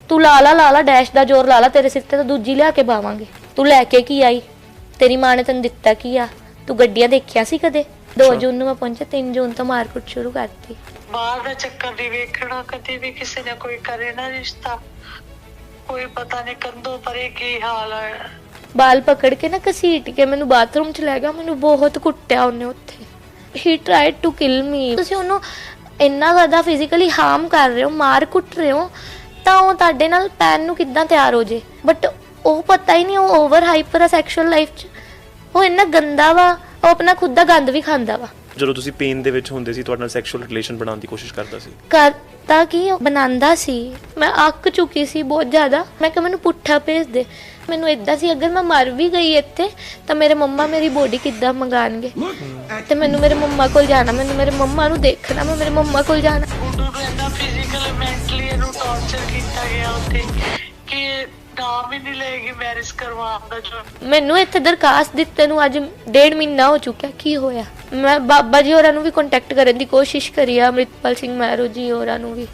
ਤੂੰ ਲਾ ਲਾ ਡੈਸ਼ ਦਾ ਜ਼ੋਰ ਲਾ ਲਾ, ਤੇਰੇ ਸਿਰ ਤੇ ਤਾਂ ਦੂਜੀ ਲਿਆ ਕੇ ਪਾਵਾਂਗੇ। ਤੂੰ ਲੈ ਕੇ ਕੀ ਆਈ? ਤੇਰੀ ਮਾਂ ਨੇ ਤੈਨੂੰ ਦਿੱਤਾ ਕੀ ਆ? ਤੂੰ ਗੱਡੀਆਂ ਦੇਖਿਆ ਸੀ ਕਦੇ? 2 ਜੂਨ ਨੂੰ ਮੈਂ ਪਹੁੰਚਿਆ, 3 ਜੂਨ ਤੋਂ ਮਾਰਕੁੱਟ ਸ਼ੁਰੂ ਕਰਤੀ। ਬਾਹਰ ਦਾ ਚੱਕਰ ਨਹੀਂ ਵੇਖਣਾ ਕਦੇ ਵੀ, ਕਿਸੇ ਨੇ ਕੋਈ ਕਰੇ ਨਾ ਰਿਸ਼ਤਾ, ਕੋਈ ਪਤਾ ਨਹੀਂ ਕੰਧੋਂ ਪਰੇ ਕੀ ਹਾਲ ਹੈ। ਬਾਲ ਪਕੜ ਕੇ ਨਾ ਘਸੀਟ ਕੇ ਮੈਨੂੰ ਬਾਥਰੂਮ ਚ ਲੈ ਗਿਆ, ਮੈਨੂੰ ਬਹੁਤ ਕੁੱਟਿਆ ਉਹਨੇ ਉੱਥੇ। ਹੀ ਟ੍ਰਾਈਡ ਟੂ ਕਿਲ ਮੀ। ਤੁਸੀਂ ਉਹਨੂੰ ਇੰਨਾ ਜ਼ਿਆਦਾ ਫਿਜ਼ੀਕਲੀ ਹਾਰਮ ਕਰ ਰਹੇ ਹੋ, ਮਾਰ ਕੁੱਟ ਰਹੇ ਹੋ, ਤਾਂ ਉਹ ਤੁਹਾਡੇ ਨਾਲ ਪੈਣ ਨੂੰ ਕਿੱਦਾਂ ਤਿਆਰ ਹੋ ਜੇ? ਬਟ ਉਹ ਪਤਾ ਹੀ ਨਹੀਂ, ਉਹ ਓਵਰ ਹਾਈਪਰ ਆ ਸੈਕਸ਼ੂਅਲ ਲਾਈਫ 'ਚ। ਉਹ ਇੰਨਾ ਗੰਦਾ ਵਾ, ਉਹ ਆਪਣਾ ਖੁਦ ਦਾ ਗੰਦ ਵੀ ਖਾਂਦਾ ਵਾ। ਜਦੋਂ ਤੁਸੀਂ ਪੇਨ ਦੇ ਵਿੱਚ ਹੁੰਦੇ ਸੀ, ਤੁਹਾਡੇ ਨਾਲ ਸੈਕਸ਼ੂਅਲ ਰਿਲੇਸ਼ਨ ਬਣਾਉਣ ਦੀ ਕੋਸ਼ਿਸ਼ ਕਰਦਾ ਸੀ? ਕਰਤਾ ਕੀ, ਬਣਾਉਂਦਾ ਸੀ। ਮੈਂ ਅੱਕ ਚੁੱਕੀ ਸੀ ਬਹੁਤ ਜ਼ਿਆਦਾ। ਮੈਂ ਕਿਹਾ ਮੈਨੂੰ ਪੁੱਠਾ ਭੇਜ ਦੇ। ਮੈਨੂੰ ਇਦਾਂ ਸੀ ਅਗਰ ਮੈਂ ਮਰ ਵੀ ਗਈ ਇੱਥੇ ਤਾਂ ਮੇਰੇ ਮੰਮਾ ਮੇਰੀ ਬੋਡੀ ਕਿੱਦਾਂ ਮੰਗਾਣਗੇ, ਤੇ ਮੈਨੂੰ ਮੇਰੇ ਮੰਮਾ ਕੋਲ ਜਾਣਾ, ਮੈਨੂੰ ਮੇਰੇ ਮੰਮਾ ਨੂੰ ਦੇਖਣਾ, ਮੈਂ ਮੇਰੇ ਮੰਮਾ ਕੋਲ ਜਾਣਾ। ਉਹਨੂੰ ਇੰਨਾ ਫਿਜ਼ੀਕਲੀ ਮੈਂਟਲੀ ਇਹਨੂੰ ਟੌਰਚਰ ਕੀਤਾ ਗਿਆ ਉੱਥੇ ਕਿ ਨਾਮ ਹੀ ਨਹੀਂ ਲਏਗੀ ਮੈਰਿਜ ਕਰਵਾਉਣ ਦਾ। ਜੋ ਮੈਨੂੰ ਇੱਥੇ ਦਰਖਾਸਤ ਦਿੱਤੇ ਨੂੰ ਅੱਜ 1.5 ਮਹੀਨਾ ਹੋ ਚੁੱਕਿਆ। ਕੀ ਹੋਇਆ? ਮੈਂ ਬਾਬਾ ਜੀ ਹੋਰਾਂ ਨੂੰ ਵੀ ਕੰਟੈਕਟ ਕਰਨ ਦੀ ਕੋਸ਼ਿਸ਼ ਕਰੀ ਆ, ਅੰਮ੍ਰਿਤਪਾਲ ਸਿੰਘ ਮਹਿਰੋ ਜੀ ਹੋਰਾਂ ਨੂੰ ਵੀ,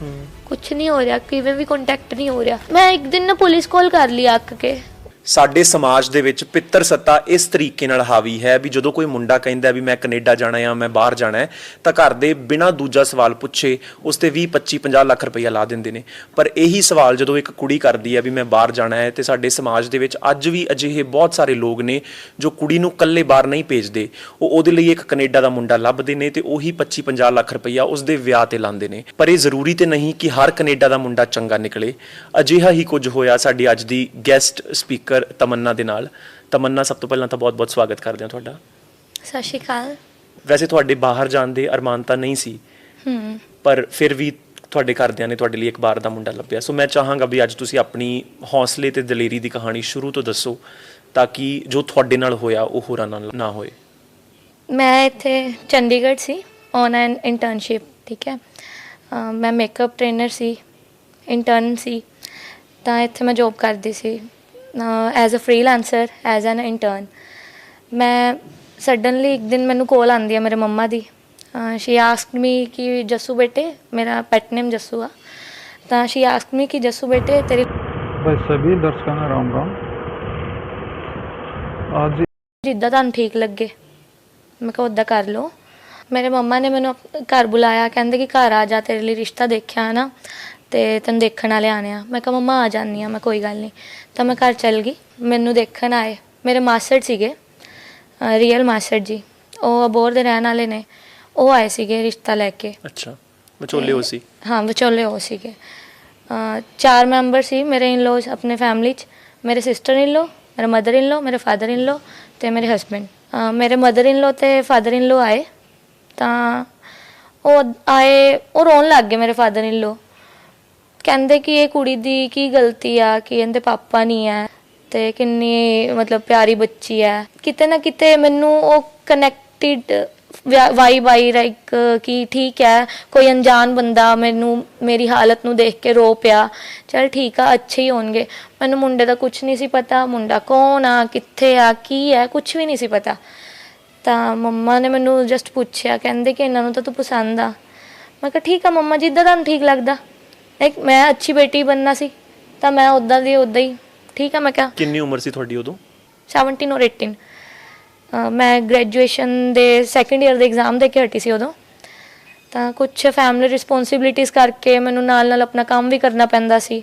ਕੁਛ ਨਹੀਂ ਹੋ ਰਿਹਾ, ਕਿਵੇਂ ਵੀ ਕੰਟੈਕਟ ਨਹੀਂ ਹੋ ਰਿਹਾ। ਮੈਂ ਇੱਕ ਦਿਨ ਨਾ ਪੁਲਿਸ ਕਾਲ ਕਰ ਲਈ ਅੱਕ ਕੇ। ਸਾਡੇ ਸਮਾਜ ਦੇ ਵਿੱਚ ਪਿੱਤਰ ਸੱਤਾ ਇਸ ਤਰੀਕੇ ਨਾਲ ਹਾਵੀ ਹੈ ਵੀ ਜਦੋਂ ਕੋਈ ਮੁੰਡਾ ਕਹਿੰਦਾ ਵੀ ਮੈਂ ਕੈਨੇਡਾ ਜਾਣਾ ਜਾਂ ਮੈਂ ਬਾਹਰ ਜਾਣਾ ਹੈ ਤਾਂ ਘਰ ਦੇ ਬਿਨਾਂ ਦੂਜਾ ਸਵਾਲ ਪੁੱਛੇ ਉਸ ਤੇ 20 25 50 ਲੱਖ ਰੁਪਈਆ ਲਾ ਦਿੰਦੇ ਨੇ। ਪਰ ਇਹੀ ਸਵਾਲ ਜਦੋਂ ਇੱਕ ਕੁੜੀ ਕਰਦੀ ਹੈ ਵੀ ਮੈਂ ਬਾਹਰ ਜਾਣਾ ਹੈ, ਤੇ ਸਾਡੇ ਸਮਾਜ ਦੇ ਵਿੱਚ ਅੱਜ ਵੀ ਅਜਿਹੇ ਬਹੁਤ ਸਾਰੇ ਲੋਕ ਨੇ ਜੋ ਕੁੜੀ ਨੂੰ ਇਕੱਲੇ ਬਾਹਰ ਨਹੀਂ ਭੇਜਦੇ, ਉਹ ਉਹਦੇ ਲਈ ਇੱਕ ਕੈਨੇਡਾ ਦਾ ਮੁੰਡਾ ਲੱਭਦੇ ਨੇ ਤੇ ਉਹੀ 25 50 ਲੱਖ ਰੁਪਈਆ ਉਸਦੇ ਵਿਆਹ ਤੇ ਲਾਉਂਦੇ ਨੇ। ਪਰ ਇਹ ਜ਼ਰੂਰੀ ਤੇ ਨਹੀਂ ਕਿ ਹਰ ਕੈਨੇਡਾ ਦਾ ਮੁੰਡਾ ਚੰਗਾ ਨਿਕਲੇ। ਅਜਿਹਾ ਹੀ ਕੁਝ ਹੋਇਆ ਸਾਡੀ ਅੱਜ ਦੀ ਗੈਸਟ ਸਪੀਕਰ ਤਮੰਨਾ ਦੇ ਨਾਲ। ਤਮੰਨਾ, ਸਭ ਤੋਂ ਪਹਿਲਾਂ ਤਾਂ ਬਹੁਤ-ਬਹੁਤ ਸਵਾਗਤ ਕਰਦੇ ਹਾਂ ਤੁਹਾਡਾ। ਸਤਿ ਸ਼੍ਰੀ ਅਕਾਲ। ਵੈਸੇ ਤੁਹਾਡੇ ਬਾਹਰ ਜਾਣ ਦੇ ਅਰਮਾਨ ਤਾਂ ਨਹੀਂ ਸੀ, ਪਰ ਫਿਰ ਵੀ ਤੁਹਾਡੇ ਘਰਦਿਆਂ ਨੇ ਤੁਹਾਡੇ ਲਈ ਇੱਕ ਬਾਹਰ ਦਾ ਮੁੰਡਾ ਲੱਭਿਆ। ਸੋ ਮੈਂ ਚਾਹਾਂਗਾ ਵੀ ਅੱਜ ਤੁਸੀਂ ਆਪਣੀ ਹੌਸਲੇ ਤੇ ਦਲੇਰੀ ਦੀ ਕਹਾਣੀ ਸ਼ੁਰੂ ਤੋਂ ਦੱਸੋ ਤਾਂ ਕਿ ਜੋ ਤੁਹਾਡੇ ਨਾਲ ਹੋਇਆ ਉਹ ਹੋਰਾਂ ਨਾਲ ਨਾ ਹੋਏ। ਮੈਂ ਇੱਥੇ ਚੰਡੀਗੜ੍ਹ ਸੀ ਔਨ ਐਨ ਇੰਟਰਨਸ਼ਿਪ, ਠੀਕ ਹੈ। ਮੈਂ ਮੇਕਅਪ ਟ੍ਰੇਨਰ ਸੀ, ਇੰਟਰਨ ਸੀ, ਤਾਂ ਇੱਥੇ ਮੈਂ ਜੋਬ ਕਰਦੀ ਸੀ as a freelancer, as an intern. ਮੈਂ ਸਡਨਲੀ ਇੱਕ ਦਿਨ ਮੈਨੂੰ ਕੋਲ ਆਉਂਦੀ ਹੈ ਮੇਰੇ ਮੰਮਾ ਦੀ। ਸ਼ੀ ਆਸਕਡ ਮੀ ਕਿ ਜੱਸੂ ਬੇਟੇ, ਮੇਰਾ ਪੈਟ ਨੇਮ ਜੱਸੂ ਆ, ਤਾਂ ਸ਼ੀ ਆਸਕਡ ਮੀ ਕਿ ਜੱਸੂ ਬੇਟੇ ਤੇਰੀ भाई सभी दर्शकों ने राम राम। आज ਜਿੱਦਾਂ ਤੁਹਾਨੂੰ ਠੀਕ ਲੱਗੇ। ਮੈਂ ਕਿਹਾ ਉੱਦਾਂ ਕਰ ਲਓ। ਮੇਰੇ ਮੰਮਾ ਨੇ ਮੈਨੂੰ ਘਰ ਬੁਲਾਇਆ, ਕਹਿੰਦੇ ਕਿ ਘਰ ਆ ਜਾ, ਤੇਰੇ ਲਈ ਰਿਸ਼ਤਾ ਦੇਖਿਆ ਹੈ ਨਾ, ਤੇ ਤੈਨੂੰ ਦੇਖਣ ਵਾਲੇ ਆਣੇ ਆ। ਮੈਂ ਕਿਹਾ ਮੰਮਾ ਆ ਜਾਂਦੀ ਹਾਂ ਮੈਂ, ਕੋਈ ਗੱਲ ਨਹੀਂ। ਤਾਂ ਮੈਂ ਘਰ ਚੱਲ ਗਈ। ਮੈਨੂੰ ਦੇਖਣ ਆਏ ਮੇਰੇ ਮਾਸੜ ਸੀਗੇ, ਰੀਅਲ ਮਾਸੜ ਜੀ, ਉਹ ਅਬੋਹਰ ਦੇ ਰਹਿਣ ਵਾਲੇ ਨੇ। ਉਹ ਆਏ ਸੀਗੇ ਰਿਸ਼ਤਾ ਲੈ ਕੇ। ਅੱਛਾ, ਵਿਚੋਲੇ ਹੋ ਸੀ? ਹਾਂ, ਵਿਚੋਲੇ ਹੋ ਸੀਗੇ। 4 ਮੈਂਬਰ ਸੀ ਮੇਰੇ ਇਨ ਲੋਜ਼ ਆਪਣੇ ਫੈਮਿਲੀ 'ਚ। ਮੇਰੇ ਸਿਸਟਰ ਇਨ ਲੋ, ਮੇਰਾ ਮਦਰ ਇਨ ਲੋ, ਮੇਰੇ ਫਾਦਰ ਇਨ ਲੋ ਤੇ ਮੇਰੇ ਹਸਬੈਂਡ। ਮੇਰੇ ਮਦਰ ਇਨ ਲੋ ਤੇ ਫਾਦਰ ਇਨ ਲੋ ਆਏ, ਤਾਂ ਉਹ ਆਏ, ਉਹ ਰੋਣ ਲੱਗ ਗਏ। ਮੇਰੇ ਫਾਦਰ ਇਨ ਲੋ ਕਹਿੰਦੇ ਕਿ ਇਹ ਕੁੜੀ ਦੀ ਕੀ ਗਲਤੀ ਆ ਕਿ ਇਹਦੇ ਪਾਪਾ ਨਹੀਂ ਹੈ, ਤੇ ਕਿੰਨੀ ਮਤਲਬ ਪਿਆਰੀ ਬੱਚੀ ਹੈ। ਕਿਤੇ ਨਾ ਕਿਤੇ ਮੈਨੂੰ ਉਹ ਕਨੈਕਟਿਡ ਵਾਈਬ ਆਈ, ਲਾਈਕ ਕਿ ਠੀਕ ਹੈ, ਕੋਈ ਅਣਜਾਣ ਬੰਦਾ ਮੈਨੂੰ ਮੇਰੀ ਹਾਲਤ ਨੂੰ ਦੇਖ ਕੇ ਰੋ ਪਿਆ। ਚਲ ਠੀਕ ਆ, ਅੱਛੇ ਹੀ ਹੋਣਗੇ। ਮੈਨੂੰ ਮੁੰਡੇ ਦਾ ਕੁਛ ਨਹੀਂ ਸੀ ਪਤਾ, ਮੁੰਡਾ ਕੌਣ ਆ, ਕਿੱਥੇ ਆ, ਕੀ ਹੈ, ਕੁਛ ਵੀ ਨਹੀਂ ਸੀ ਪਤਾ। ਤਾਂ ਮੰਮਾ ਨੇ ਮੈਨੂੰ ਜਸਟ ਪੁੱਛਿਆ, ਕਹਿੰਦੇ ਕਿ ਇਹਨਾਂ ਨੂੰ ਤਾਂ ਤੂੰ ਪਸੰਦ ਆ। ਮੈਂ ਕਿਹਾ ਠੀਕ ਆ ਮੰਮਾ, ਜਿੱਦਾਂ ਤੁਹਾਨੂੰ ਠੀਕ ਲੱਗਦਾ। ਲਾਈਕ ਮੈਂ ਅੱਛੀ ਬੇਟੀ ਬਣਨਾ ਸੀ ਤਾਂ ਮੈਂ ਉੱਦਾਂ ਦੀ ਉੱਦਾਂ ਹੀ ਠੀਕ ਆ। ਮੈਂ ਕਿਹਾ ਕਿੰਨੀ ਉਮਰ ਸੀ ਤੁਹਾਡੀ ਉਦੋਂ? 17 ਔਰ 18। ਮੈਂ ਗ੍ਰੈਜੂਏਸ਼ਨ ਦੇ 2nd ਈਅਰ ਦੇ ਐਗਜ਼ਾਮ ਦੇ ਕੇ ਹਟੀ ਸੀ ਉਦੋਂ। ਤਾਂ ਕੁਛ ਫੈਮਿਲੀ ਰਿਸਪੌਂਸਿਬਿਲਿਟੀਜ਼ ਕਰਕੇ ਮੈਨੂੰ ਨਾਲ ਨਾਲ ਆਪਣਾ ਕੰਮ ਵੀ ਕਰਨਾ ਪੈਂਦਾ ਸੀ।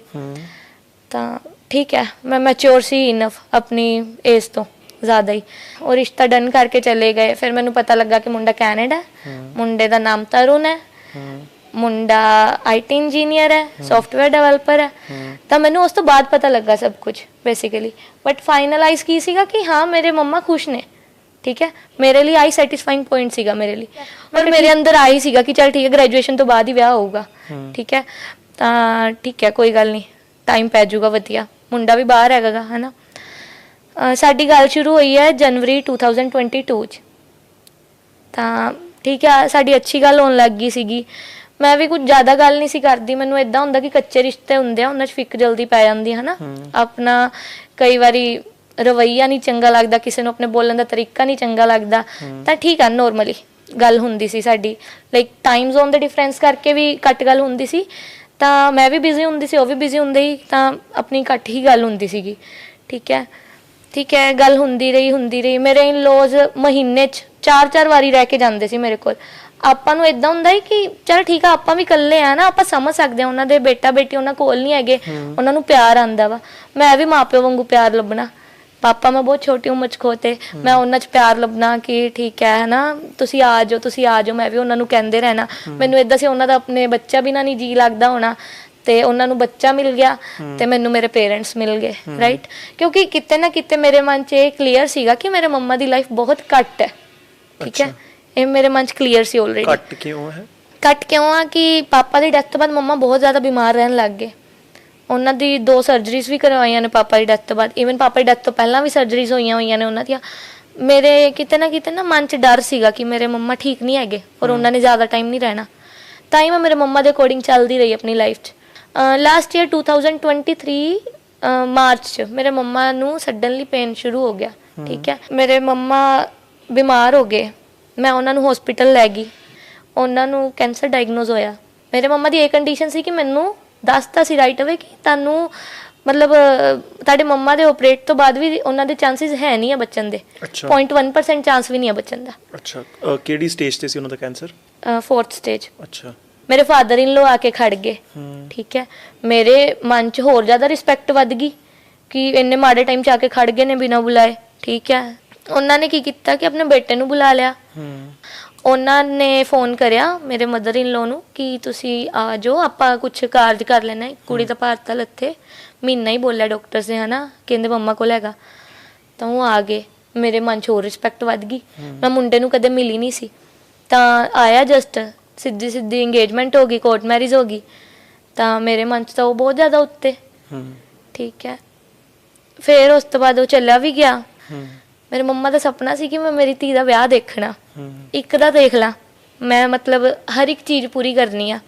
ਤਾਂ ਠੀਕ ਹੈ, ਮੈਂ ਮੈਚਿਓਰ ਸੀ ਇਨਫ ਆਪਣੀ ਏਜ ਤੋਂ ਜ਼ਿਆਦਾ ਹੀ। ਉਹ ਰਿਸ਼ਤਾ ਡਨ ਕਰਕੇ ਚਲੇ ਗਏ। ਫਿਰ ਮੈਨੂੰ ਪਤਾ ਲੱਗਾ ਕਿ ਮੁੰਡਾ ਕੈਨੇਡਾ, ਮੁੰਡੇ ਦਾ ਨਾਮ ਤਰੁਣ ਹੈ, ਮੁੰਡਾ IT ਇੰਜੀਨੀਅਰ ਹੈ, ਸੌਫਟਵੇਅਰ ਡਿਵੈਲਪਰ ਹੈ। ਤਾਂ ਮੈਨੂੰ ਉਸ ਤੋਂ ਬਾਅਦ ਪਤਾ ਲੱਗਾ ਸਭ ਕੁਝ ਬੇਸਿਕਲੀ। ਬਟ ਫਾਈਨਲਾਈਜ਼ ਕੀ ਸੀਗਾ ਕਿ ਹਾਂ ਮੇਰੇ ਮੰਮਾ ਖੁਸ਼ ਨੇ, ਠੀਕ ਹੈ। ਮੇਰੇ ਲਈ ਆਈ ਸੈਟੀਸਫਾਈਂਗ ਪੁਆਇੰਟ ਸੀਗਾ ਮੇਰੇ ਲਈ। ਪਰ ਮੇਰੇ ਅੰਦਰ ਆਈ ਸੀਗਾ ਕਿ ਚਲ ਠੀਕ ਹੈ, ਗ੍ਰੈਜੂਏਸ਼ਨ ਤੋਂ ਬਾਅਦ ਹੀ ਵਿਆਹ ਹੋਊਗਾ, ਠੀਕ ਹੈ। ਤਾਂ ਠੀਕ ਹੈ, ਕੋਈ ਗੱਲ ਨਹੀਂ, ਟਾਈਮ ਪੈ ਜਾਊਗਾ ਵਧੀਆ, ਮੁੰਡਾ ਵੀ ਬਾਹਰ ਹੈਗਾ ਹੈ ਨਾ। ਸਾਡੀ ਗੱਲ ਸ਼ੁਰੂ ਹੋਈ ਹੈ ਜਨਵਰੀ 2022 'ਚ। ਤਾਂ ਠੀਕ ਹੈ, ਸਾਡੀ ਅੱਛੀ ਗੱਲ ਹੋਣ ਲੱਗ ਗਈ ਸੀਗੀ। ਮੈਂ ਵੀ ਕੁਝ ਜ਼ਿਆਦਾ ਗੱਲ ਨਹੀਂ ਸੀ ਕਰਦੀ। ਮੈਨੂੰ ਇੱਦਾਂ ਹੁੰਦਾ ਕਿ ਕੱਚੇ ਰਿਸ਼ਤੇ ਹੁੰਦੇ ਆ, ਉਹਨਾਂ 'ਚ ਫਿੱਕ ਜਲਦੀ ਪੈ ਜਾਂਦੀ ਹੈ ਨਾ। ਆਪਣਾ ਕਈ ਵਾਰੀ ਰਵੱਈਆ ਨਹੀਂ ਚੰਗਾ ਲੱਗਦਾ, ਕਿਸੇ ਨੂੰ ਆਪਣੇ ਬੋਲਣ ਦਾ ਤਰੀਕਾ ਨਹੀਂ ਚੰਗਾ ਲੱਗਦਾ। ਤਾਂ ਠੀਕ ਆ, ਨੋਰਮਲੀ ਗੱਲ ਹੁੰਦੀ ਸੀ ਸਾਡੀ। ਲਾਈਕ ਟਾਈਮ ਜ਼ੋਨ ਦੇ ਡਿਫਰੈਂਸ ਕਰਕੇ ਵੀ ਘੱਟ ਗੱਲ ਹੁੰਦੀ ਸੀ, ਤਾਂ ਮੈਂ ਵੀ ਬਿਜ਼ੀ ਹੁੰਦੀ ਸੀ, ਉਹ ਵੀ ਬਿਜ਼ੀ ਹੁੰਦੇ ਸੀ, ਤਾਂ ਆਪਣੀ ਘੱਟ ਹੀ ਗੱਲ ਹੁੰਦੀ ਸੀਗੀ। ਠੀਕ ਹੈ, ਗੱਲ ਹੁੰਦੀ ਰਹੀ। ਮੇਰੇ ਇਨ-ਲॉज ਮਹੀਨੇ 'ਚ 4-4 ਵਾਰੀ ਰਹਿ ਕੇ ਜਾਂਦੇ ਸੀ ਮੇਰੇ ਕੋਲ। ਆਪਾਂ ਨੂੰ ਇਦਾਂ ਹੁੰਦਾ ਹੈ ਕਿ ਚਲ ਠੀਕ ਆ, ਆਪਾਂ ਵੀ ਇਕੱਲੇ ਆ ਨਾ, ਆਪਾਂ ਸਮਝ ਸਕਦੇ ਹਾਂ ਉਹਨਾਂ ਦੇ ਬੇਟਾ ਬੇਟੀ ਉਹਨਾਂ ਕੋਲ ਨਹੀਂ ਹੈਗੇ, ਉਹਨਾਂ ਨੂੰ ਪਿਆਰ ਆਂਦਾ ਵਾ। ਮੈਂ ਵੀ ਮਾਪਿਓ ਵਾਂਗੂ ਪਿਆਰ ਲੱਭਣਾ। ਪਾਪਾ ਮੈਂ ਬਹੁਤ ਛੋਟੀ ਉਮਰ 'ਚ ਖੋਤੇ, ਮੈਂ ਉਹਨਾਂ 'ਚ ਪਿਆਰ ਲੱਭਣਾ ਕਿ ਠੀਕ ਹੈ ਨਾ, ਤੁਸੀਂ ਆ ਜਾਓ। ਮੈਂ ਵੀ ਉਹਨਾਂ ਨੂੰ ਕਹਿੰਦੇ ਰਹਿਣਾ। ਮੈਨੂੰ ਇਦਾਂ ਸੀ ਉਹਨਾਂ ਦਾ ਆਪਣੇ ਬੱਚਾ ਬਿਨਾਂ ਨਹੀਂ ਜੀ ਲੱਗਦਾ ਹੋਣਾ, ਤੇ ਉਹਨਾਂ ਨੂੰ ਬੱਚਾ ਮਿਲ ਗਿਆ ਤੇ ਮੈਨੂੰ ਮੇਰੇ ਪੇਰੈਂਟਸ ਮਿਲ ਗਏ, ਰਾਈਟ। ਕਿਉਂਕਿ ਕਿਤੇ ਨਾ ਕਿਤੇ ਮੇਰੇ ਮਨ 'ਚ ਇਹ ਕਲੀਅਰ ਸੀਗਾ ਕਿ ਮੇਰੇ ਮੰਮਾ ਦੀ ਲਾਈਫ ਬਹੁਤ ਘੱਟ ਹੈ। ਠੀਕ ਹੈ, ਇਹ ਮੇਰੇ ਮਨ 'ਚ ਕਲੀਅਰ ਸੀ ਆਲਰੇਡੀ। ਘੱਟ ਕਿਉਂ ਆ ਕਿ ਪਾਪਾ ਦੀ ਡੈਥ ਤੋਂ ਬਾਅਦ ਮੰਮਾ ਬਹੁਤ ਜ਼ਿਆਦਾ ਬਿਮਾਰ ਰਹਿਣ ਲੱਗ ਗਏ। ਉਹਨਾਂ ਦੀ 2 ਸਰਜਰੀਜ਼ ਵੀ ਕਰਵਾਈਆਂ ਨੇ ਪਾਪਾ ਦੀ ਡੈਥ ਤੋਂ ਬਾਅਦ। ਈਵਨ ਪਾਪਾ ਦੀ ਡੈਥ ਤੋਂ ਪਹਿਲਾਂ ਵੀ ਸਰਜਰੀਜ਼ ਹੋਈਆਂ ਨੇ ਉਹਨਾਂ ਦੀਆਂ। ਮੇਰੇ ਕਿਤੇ ਨਾ ਮਨ 'ਚ ਡਰ ਸੀਗਾ ਕਿ ਮੇਰੇ ਮੰਮਾ ਠੀਕ ਨਹੀਂ ਹੈਗੇ ਔਰ ਉਹਨਾਂ ਨੇ ਜ਼ਿਆਦਾ ਟਾਈਮ ਨਹੀਂ ਰਹਿਣਾ। ਤਾਂ ਹੀ ਮੈਂ ਮੇਰੇ ਮੰਮਾ ਦੇ ਅਕੋਰਡਿੰਗ ਚੱਲਦੀ ਰਹੀ ਆਪਣੀ ਲਾਈਫ 'ਚ। ਲਾਸਟ ਈਅਰ 2023 ਮਾਰਚ 'ਚ ਮੇਰੇ ਮੰਮਾ ਨੂੰ ਸਡਨਲੀ ਪੇਨ ਸ਼ੁਰੂ ਹੋ ਗਿਆ। ਠੀਕ ਹੈ, ਮੇਰੇ ਮੰਮਾ ਬਿਮਾਰ ਹੋ ਗਏ। ਮੈਂ ਉਹਨਾਂ ਨੂੰ ਹਸਪੀਟਲ ਲੈ ਗਈ, ਉਹਨਾਂ ਨੂੰ ਕੈਂਸਰ ਡਾਇਗਨੋਜ਼ ਹੋਇਆ। ਮੇਰੇ ਮੰਮਾ ਦੀ ਇਹ ਕੰਡੀਸ਼ਨ ਸੀ ਕਿ ਮੈਨੂੰ ਦੱਸਤਾ ਸੀ ਰਾਈਟ ਅਵੇ ਕਿ ਤੁਹਾਨੂੰ ਮਤਲਬ ਤੁਹਾਡੇ ਮੰਮਾ ਦੇ ਆਪਰੇਟ ਤੋਂ ਬਾਅਦ ਵੀ ਉਹਨਾਂ ਦੇ ਚਾਂਸਸ ਹੈ ਨਹੀਂ ਆ ਬਚਣ ਦੇ। 0.1% ਚਾਂਸ ਵੀ ਨਹੀਂ ਆ ਬਚਣ ਦਾ। ਅੱਛਾ, ਕਿਹੜੀ ਸਟੇਜ ਤੇ ਸੀ ਉਹਨਾਂ ਦਾ ਕੈਂਸਰ? 4th stage. ਅੱਛਾ। ਮੇਰੇ ਫਾਦਰ ਇਨ ਲੋ ਆ ਕੇ ਖੜ ਗਏ। ਠੀਕ ਹੈ, ਮੇਰੇ ਮਨ 'ਚ ਹੋਰ ਜ਼ਿਆਦਾ ਰਿਸਪੈਕਟ ਵੱਧ ਗਈ ਕਿ ਇੰਨੇ ਮਾੜੇ ਟਾਈਮ 'ਚ ਆ ਕੇ ਖੜ ਗਏ ਨੇ ਬਿਨਾਂ ਬੁਲਾਏ। ਠੀਕ ਹੈ, ਉਹਨਾਂ ਨੇ ਕੀ ਕੀਤਾ ਕਿ ਆਪਣੇ ਬੇਟੇ ਨੂੰ ਬੁਲਾ ਲਿਆ। ਉਹਨਾਂ ਨੇ ਫੋਨ ਕਰਿਆ ਮੇਰੇ ਮਦਰ ਇਨ ਲੋ ਨੂੰ ਕਿ ਤੁਸੀਂ ਆ ਜਾਓ, ਆਪਾਂ ਕੁਝ ਕਾਰਜ ਕਰ ਲੈਣਾ। ਕੁੜੀ ਦਾ ਭਾਰਤਾ ਲੱਥੇ ਮਹੀਨਾ ਹੀ ਬੋਲਿਆ ਡਾਕਟਰ ਨੇ, ਹਨਾ, ਕਹਿੰਦੇ ਮੰਮਾ ਕੋਲ ਹੈਗਾ। ਤਾਂ ਉਹ ਆ ਗਏ। ਮੇਰੇ ਮਨ 'ਚ ਹੋਰ ਰਿਸਪੈਕਟ ਵੱਧ ਗਈ। ਮੈਂ ਮੁੰਡੇ ਨੂੰ ਕਦੇ ਮਿਲੀ ਨਹੀਂ ਸੀ, ਤਾਂ ਆਇਆ ਜਸਟ ਸਿੱਧੀ ਇੰਗੇਜਮੈਂਟ ਹੋ ਗਈ, ਕੋਰਟ ਮੈਰਿਜ ਹੋ ਗਈ। ਤਾਂ ਮੇਰੇ ਮਨ 'ਚ ਤਾਂ ਉਹ ਬਹੁਤ ਜ਼ਿਆਦਾ ਉੱਤੇ। ਠੀਕ ਹੈ, ਫਿਰ ਉਸ ਤੋਂ ਬਾਅਦ ਉਹ ਚੱਲਿਆ ਵੀ ਗਿਆ। ਮੇਰੇ ਮੰਮਾ ਦਾ ਸੁਪਨਾ ਸੀ ਕਿ ਮੈਂ ਮੇਰੀ ਧੀ ਦਾ ਵਿਆਹ ਦੇਖਣਾ। ਇੱਕ ਦਾ ਦੇਖ ਲਾ, ਮੈਂ ਮਤਲਬ ਹਰ ਇੱਕ ਚੀਜ਼ ਪੂਰੀ ਕਰਨੀ ਆ।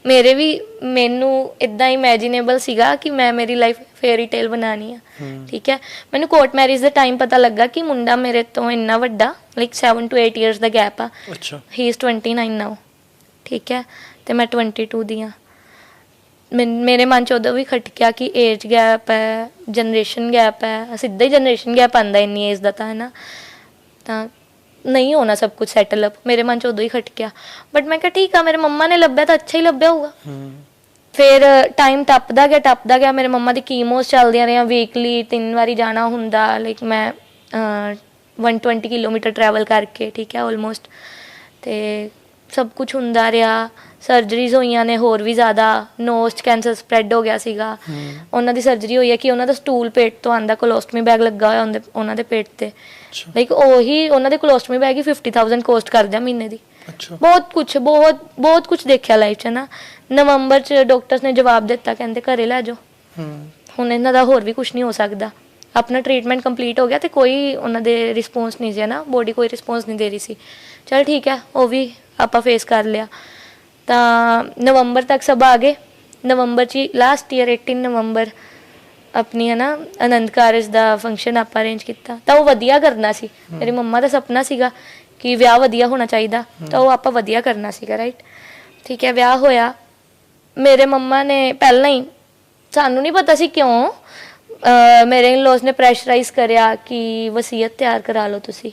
ਮੈਨੂੰ ਇਦਾਂ ਇਮੈਜਿਨੇਬਲ ਸੀਗਾ ਕਿ ਮੈਂ ਮੇਰੀ ਲਾਈਫ ਫੇਅਰੀ ਟੇਲ ਬਣਾਉਣੀ ਆ। ਠੀਕ ਹੈ, ਮੈਨੂੰ ਕੋਰਟ ਮੈਰਿਜ ਦੇ ਟਾਈਮ ਪਤਾ ਲੱਗਾ ਕਿ ਮੁੰਡਾ ਮੇਰੇ ਤੋਂ ਇੰਨਾ ਵੱਡਾ, like 7 to 8 years the gap ਆ। ਹੀ ਇਜ਼ 29 ਨਾਓ। ਠੀਕ ਹੈ, ਤੇ ਮੈਂ 22 ਦੀ ਆ। ਮੇਰੇ ਮਨ 'ਚ ਉਦੋਂ ਵੀ ਖਟਕਿਆ ਕਿ ਏਜ ਗੈਪ ਹੈ, ਜਨਰੇਸ਼ਨ ਗੈਪ ਹੈ। ਸਿੱਧਾ ਹੀ ਜਨਰੇਸ਼ਨ ਗੈਪ ਆਉਂਦਾ ਇੰਨੀ ਏਜ ਦਾ, ਤਾਂ ਹੈ ਨਾ, ਤਾਂ ਨਹੀਂ ਹੋਣਾ ਸਭ ਕੁਝ ਸੈਟਲ ਅਪ। ਮੇਰੇ ਮਨ 'ਚ ਉਦੋਂ ਹੀ ਖਟਕਿਆ। ਬਟ ਮੈਂ ਕਿਹਾ ਠੀਕ ਆ, ਮੇਰੇ ਮੰਮਾ ਨੇ ਲੱਭਿਆ ਤਾਂ ਅੱਛਾ ਹੀ ਲੱਭਿਆ ਹੋਊਗਾ। ਫਿਰ ਟਾਈਮ ਟੱਪਦਾ ਗਿਆ। ਮੇਰੇ ਮੰਮਾ ਦੀ ਕੀਮੋਸ ਚੱਲਦੀਆਂ ਰਹੀਆਂ ਵੀਕਲੀ, 3 ਵਾਰੀ ਜਾਣਾ ਹੁੰਦਾ। ਲਾਈਕ ਮੈਂ 120 ਕਿਲੋਮੀਟਰ ਟਰੈਵਲ ਕਰਕੇ, ਠੀਕ ਹੈ, ਆਲਮੋਸਟ। ਤੇ ਸਭ ਕੁਝ ਹੁੰਦਾ ਰਿਹਾ। ਸਰਜਰੀਜ਼ ਹੋਈਆਂ ਨੇ ਹੋਰ ਵੀ ਜ਼ਿਆਦਾ। ਨੋਜ਼ 'ਚ ਕੈਂਸਰ ਸਪਰੈਡ ਹੋ ਗਿਆ ਸੀਗਾ। ਉਹਨਾਂ ਦੀ ਸਰਜਰੀ ਹੋਈ ਹੈ ਕਿ ਉਹਨਾਂ ਦਾ ਸਟੂਲ ਪੇਟ ਤੋਂ ਆਉਂਦਾ, ਕੋਲੋਸਟਮੀ ਬੈਗ ਲੱਗਾ ਹੋਇਆ ਹੁੰਦਾ ਉਹਨਾਂ ਦੇ ਪੇਟ ਤੇ। ਲਾਈਕ ਉਹੀ ਉਹਨਾਂ ਦੇ ਕੋਲੋਸਟਮੀ ਬੈਗ ਹੀ 50,000 ਕੋਸਟ ਕਰਦੇ ਆ ਮਹੀਨੇ ਦੀ। ਬਹੁਤ ਕੁਝ ਦੇਖਿਆ ਲਾਈਫ 'ਚ ਨਾ। ਨਵੰਬਰ 'ਚ ਡਾਕਟਰਸ ਨੇ ਜਵਾਬ ਦਿੱਤਾ, ਕਹਿੰਦੇ ਘਰੇ ਲੈ ਜਾਓ, ਹੁਣ ਇਹਨਾਂ ਦਾ ਹੋਰ ਵੀ ਕੁਝ ਨਹੀਂ ਹੋ ਸਕਦਾ। ਆਪਣਾ ਟ੍ਰੀਟਮੈਂਟ ਕੰਪਲੀਟ ਹੋ ਗਿਆ ਤੇ ਕੋਈ ਉਹਨਾਂ ਦੇ ਰਿਸਪੌਂਸ ਨਹੀਂ ਸੀ ਨਾ, ਬੋਡੀ ਕੋਈ ਰਿਸਪੌਂਸ ਨਹੀਂ ਦੇ ਰਹੀ ਸੀ। ਚਲ ਠੀਕ ਹੈ, ਉਹ ਵੀ ਆਪਾਂ ਫੇਸ ਕਰ ਲਿਆ। ਤਾਂ ਨਵੰਬਰ ਤੱਕ ਸਭ ਆ ਗਏ। ਨਵੰਬਰ 'ਚ ਲਾਸਟ ਈਅਰ 18 ਨਵੰਬਰ ਆਪਣੀ ਹੈ ਨਾ ਆਨੰਦ ਕਾਰਜ ਦਾ ਫੰਕਸ਼ਨ ਆਪਾਂ ਅਰੇਂਜ ਕੀਤਾ। ਤਾਂ ਉਹ ਵਧੀਆ ਕਰਨਾ ਸੀ। ਮੇਰੀ ਮੰਮਾ ਦਾ ਸੁਪਨਾ ਸੀਗਾ ਕਿ ਵਿਆਹ ਵਧੀਆ ਹੋਣਾ ਚਾਹੀਦਾ, ਤਾਂ ਉਹ ਆਪਾਂ ਵਧੀਆ ਕਰਨਾ ਸੀਗਾ, ਰਾਈਟ। ਠੀਕ ਹੈ, ਵਿਆਹ ਹੋਇਆ। ਮੇਰੇ ਮੰਮਾ ਨੇ ਪਹਿਲਾਂ ਹੀ, ਸਾਨੂੰ ਨਹੀਂ ਪਤਾ ਸੀ ਕਿਉਂ, ਮੇਰੇ ਇਨ-ਲॉज ਨੇ ਪ੍ਰੈਸ਼ਰਾਈਜ਼ ਕਰਿਆ ਕਿ ਵਸੀਅਤ ਤਿਆਰ ਕਰਾ ਲਓ ਤੁਸੀਂ।